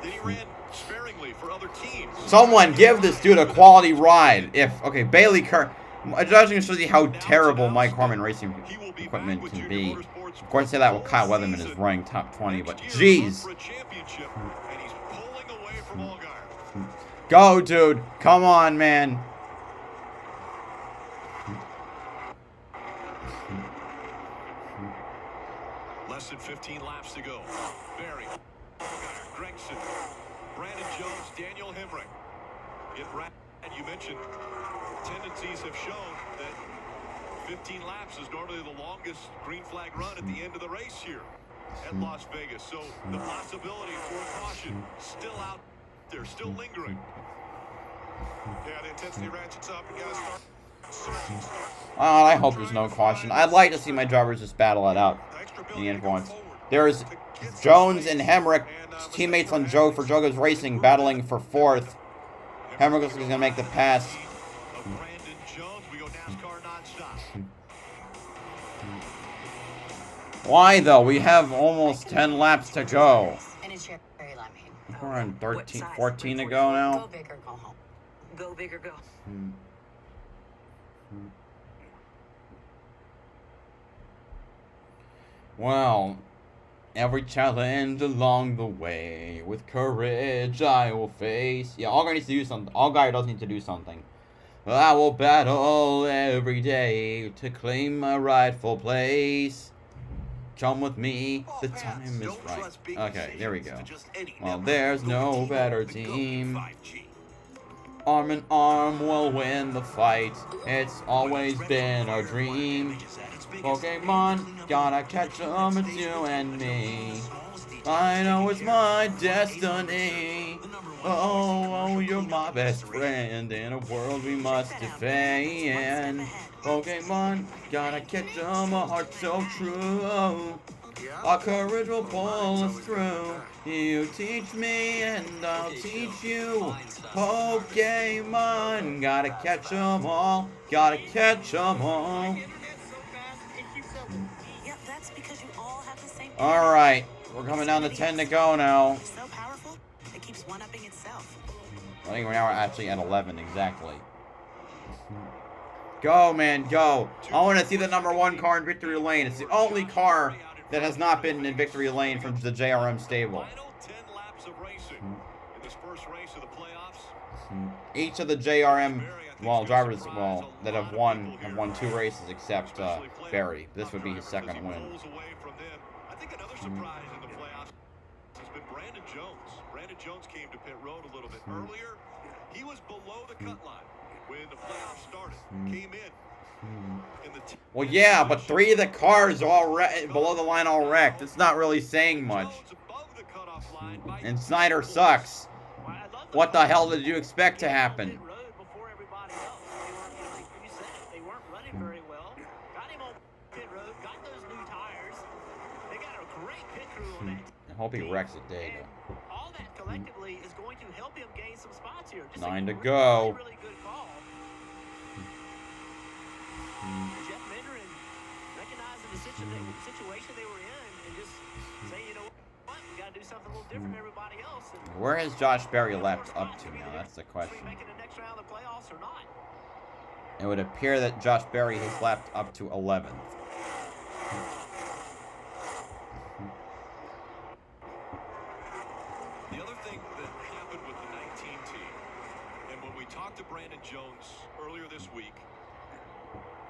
S2: Then he ran sparingly for other teams.
S3: Someone give this dude a quality ride. Okay, Bailey Curry. It just shows you how terrible Mike Harmon racing equipment can be. Of course, I say that with Kyle Weatherman is running top 20, but jeez. Go, dude. Come on, man.
S2: Less than 15 laps to go. Berry, Gregson, Brandon Jones, Daniel Hemrick. And you mentioned tendencies have shown that 15 laps is normally the longest green flag run at the end of the race here at Las Vegas. So the possibility for caution still out there, still lingering.
S16: Yeah, the intensity ratchets up. You guys start searching.
S3: I hope there's no caution. I'd like to see my drivers just battle it out in the end once. There's Jones and Hemrick, teammates on Joe for Jogo's Racing, battling for 4th. Hemrick is going to make the pass. Why, though? We have almost 10 laps to go. We're on 14 to go now.
S10: Go big or go home. Go big or go.
S3: Well, Every challenge along the way, with courage I will face. Yeah, Allgaier needs to do something. Allgaier does need to do something. I will battle every day to claim my rightful place. Come with me, the time is right. Okay, there we go. Well, there's no better team. Arm in arm, we'll win the fight. It's always been our dream. Pokemon, gotta catch 'em, it's you and me. I know it's my destiny. Oh, you're my best friend in a world we must defend. Pokemon, gotta catch 'em, a heart so true. Our courage will pull us through. You teach me and I'll teach you. Pokemon, gotta catch 'em all. Gotta catch 'em all.
S22: Yep, that's because you all have the same.
S3: Alright, we're coming down to 10 to go now.
S22: So powerful, it keeps one-upping itself.
S3: I think we're now actually at 11 exactly. Go, man, go. I want to see the #1 car in Victory Lane. It's the only car that has not been in Victory Lane from the JRM stable. Each of the JRM, well, drivers, well, that have won 2 races except Barry. This would be his second win.
S2: I think another surprise in the playoffs has been Brandon Jones. Brandon Jones came to pit road a little bit earlier. He was below the cut line when the playoffs started. Came in.
S3: Well, yeah, but 3 of the cars are all below the line all wrecked. It's not really saying much. And Snyder sucks. What the hell did you expect to happen?
S15: They weren't running very well. Got him on pit road, got those new tires. They got a great pit crew on that.
S3: I hope he wrecks it, there you go.
S15: All that collectively is going to help him gain some spots here. Just
S3: 9 to go.
S15: Really good call. Jeff Mendrin recognizing the situation they were in and just saying, you know what, we got to do something a little different from everybody else. And
S3: Where has Josh Berry leapt up to now? That's the question.
S15: making the next round of the playoffs or not.
S3: It would appear that Josh Berry has leapt up to 11th.
S2: The other thing that happened with the 19 team, and when we talked to Brandon Jones earlier this week,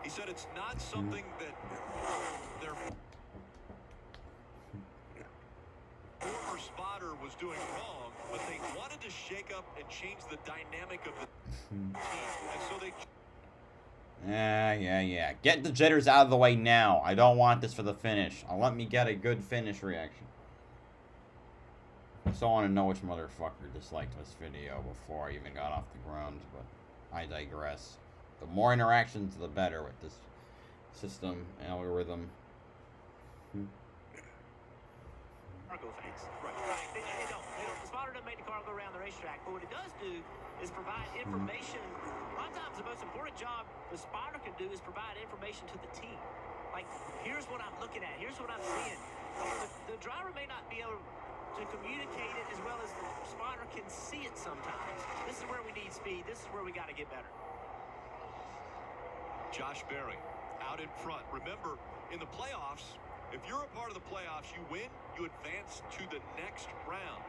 S2: he said it's not something that their former spotter was doing wrong, but they wanted to shake up and change the dynamic of the team, and so they...
S3: Yeah. Get the jitters out of the way now. I don't want this for the finish. Let me get a good finish reaction. I still want to know which motherfucker disliked this video before I even got off the ground, but I digress. The more interactions, the better with this system algorithm.
S15: Cargo fans. Right. They don't. The spotter doesn't make the car go around the racetrack, but what it does do is provide information. A lot of times the most important job the spotter can do is provide information to the team. Like, here's what I'm looking at. Here's what I'm seeing. The driver may not be able to communicate it as well as the spotter can see it sometimes. This is where we need speed. This is where we got to get better.
S2: Josh Berry out in front. Remember, in the playoffs, if you're a part of the playoffs, you win, you advance to the next round.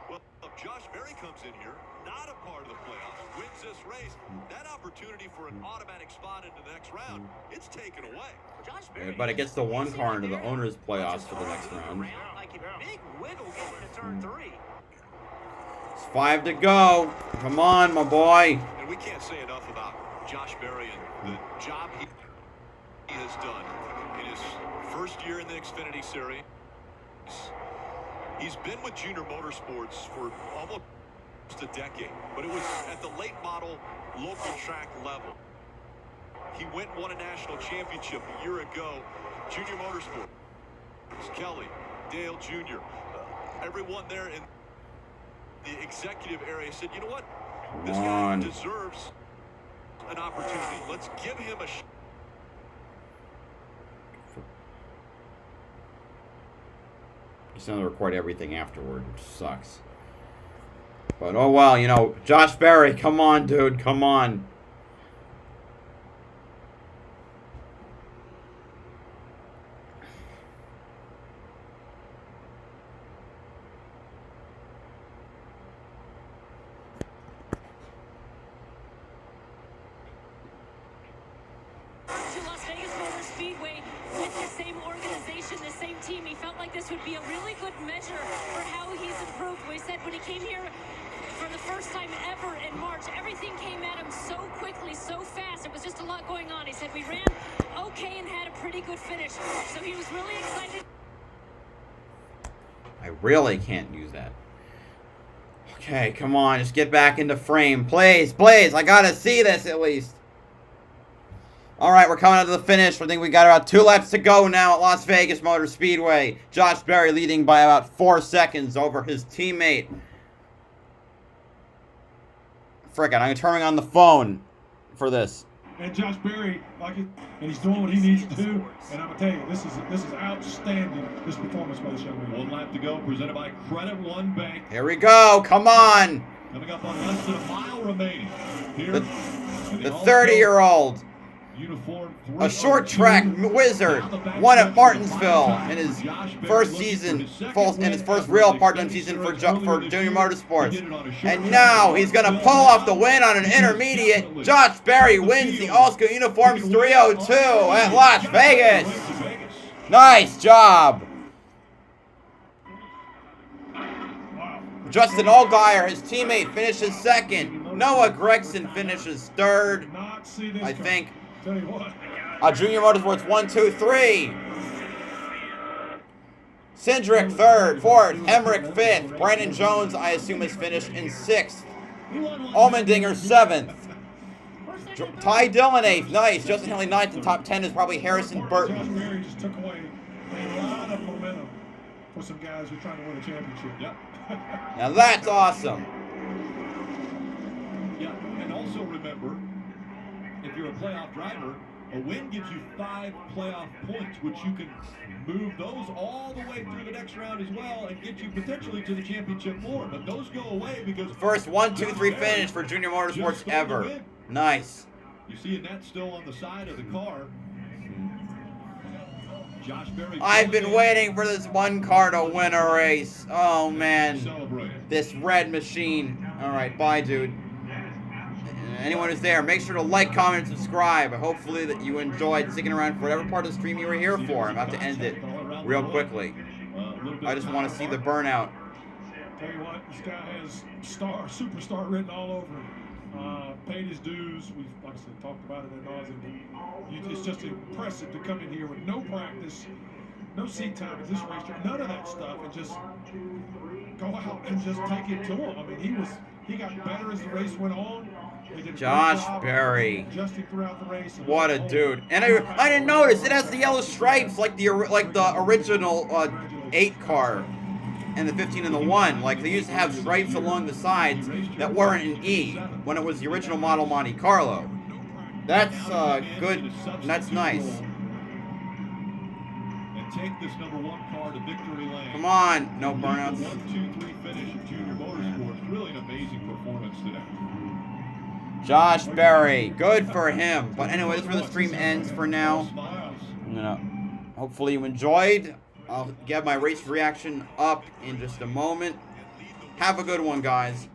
S2: Well, if Josh Berry comes in here, not a part of the playoffs, wins this race, that opportunity for an automatic spot into the next round, it's taken away.
S3: But it gets the 1 car into the owner's playoffs for the next round.
S15: Big wiggle getting to turn 3.
S3: It's 5 to go. Come on, my boy.
S2: And we can't say enough about Josh Berry and the job he has done in his first year in the Xfinity Series. He's been with Junior Motorsports for almost a decade, but it was at the late model local track level. He went and won a national championship a year ago. Junior Motorsports, Kelly, Dale Jr., everyone there in the executive area said, you know what? This guy deserves an opportunity. Let's give him a shot.
S3: He's going to record everything afterward, which sucks. But oh well, you know, Josh Berry, come on, dude, come on.
S4: would be a really good measure for how he's improved. We said when he came here for the first time ever in March, everything came at him so quickly, so fast. It was just a lot going on. He said we ran okay and had a pretty good finish. So he was really excited.
S3: I really can't use that. Okay, come on, just get back into frame. Please, please, I gotta see this at least. Alright, we're coming out to the finish. I think we got about 2 laps to go now at Las Vegas Motor Speedway. Josh Berry leading by about 4 seconds over his teammate. Frickin', I'm turning on the phone for this.
S16: And Josh Berry, and he's doing what he needs to do. And I'm gonna tell you, this is outstanding. This performance by the show.
S2: 1 lap to go, presented by Credit One Bank.
S3: Here we go. Come on.
S2: Coming up on less than a mile remaining. Here,
S3: the 30-year-old.
S2: Uniform
S3: A short track wizard won at Martinsville in his first season, in his first real part-time season for Junior Motorsports. And now he's going to pull off the win on an intermediate. Josh Berry wins the Alsco Uniforms 302 at Las Vegas. Nice job. Justin Allgaier, his teammate, finishes second. Noah Gregson finishes third, I think. Junior Motorsports 1, 2, 3. Cindric third, fourth, Emmerich fifth. Brandon Jones, I assume, is finished in sixth. Allmendinger seventh. Ty Dillon eighth. Nice. Justin Haley ninth. And top 10 is probably Harrison Burton.
S16: Josh Berry just took away a lot of momentum for some guys who are trying to win a championship.
S2: Yep.
S3: Now that's awesome.
S2: Yeah, and also remember, if you're a playoff driver, a win gives you 5 playoff points, which you can move those all the way through the next round as well and get you potentially to the championship more. But those go away because
S3: first 1, 2, 3 finish for Junior Motorsports ever. Nice.
S2: You see a net still on the side of the car. Josh Berry.
S3: I've been waiting for this one car to win a race. Oh man, this red machine. All right, bye, dude. Anyone who's there, make sure to like, comment, and subscribe. Hopefully that you enjoyed sticking around for whatever part of the stream you were here for. I'm about to end it real quickly. I just want to see the burnout.
S16: Tell you what, this guy has superstar written all over him. Paid his dues. We've, like I said, talked about it ad nauseum. It's just impressive to come in here with no practice, no seat time at this racetrack, none of that stuff, and just go out and just take it to him. I mean, he got better as the race went on.
S3: Josh Berry,
S16: throughout the race.
S3: What a dude! And I didn't notice it has the yellow stripes like the original 8 car and the 15 and the 1. Like they used to have stripes along the sides that weren't in E when it was the original model Monte Carlo. That's good. That's nice.
S2: And take this #1 car to victory lane.
S3: Come on, no burnouts.
S2: 1, 2, 3 finish of Junior Motorsports. Really an amazing performance today.
S3: Josh Berry, good for him. But anyway, that's where the stream ends for now. Hopefully you enjoyed. I'll get my race reaction up in just a moment. Have a good one, guys.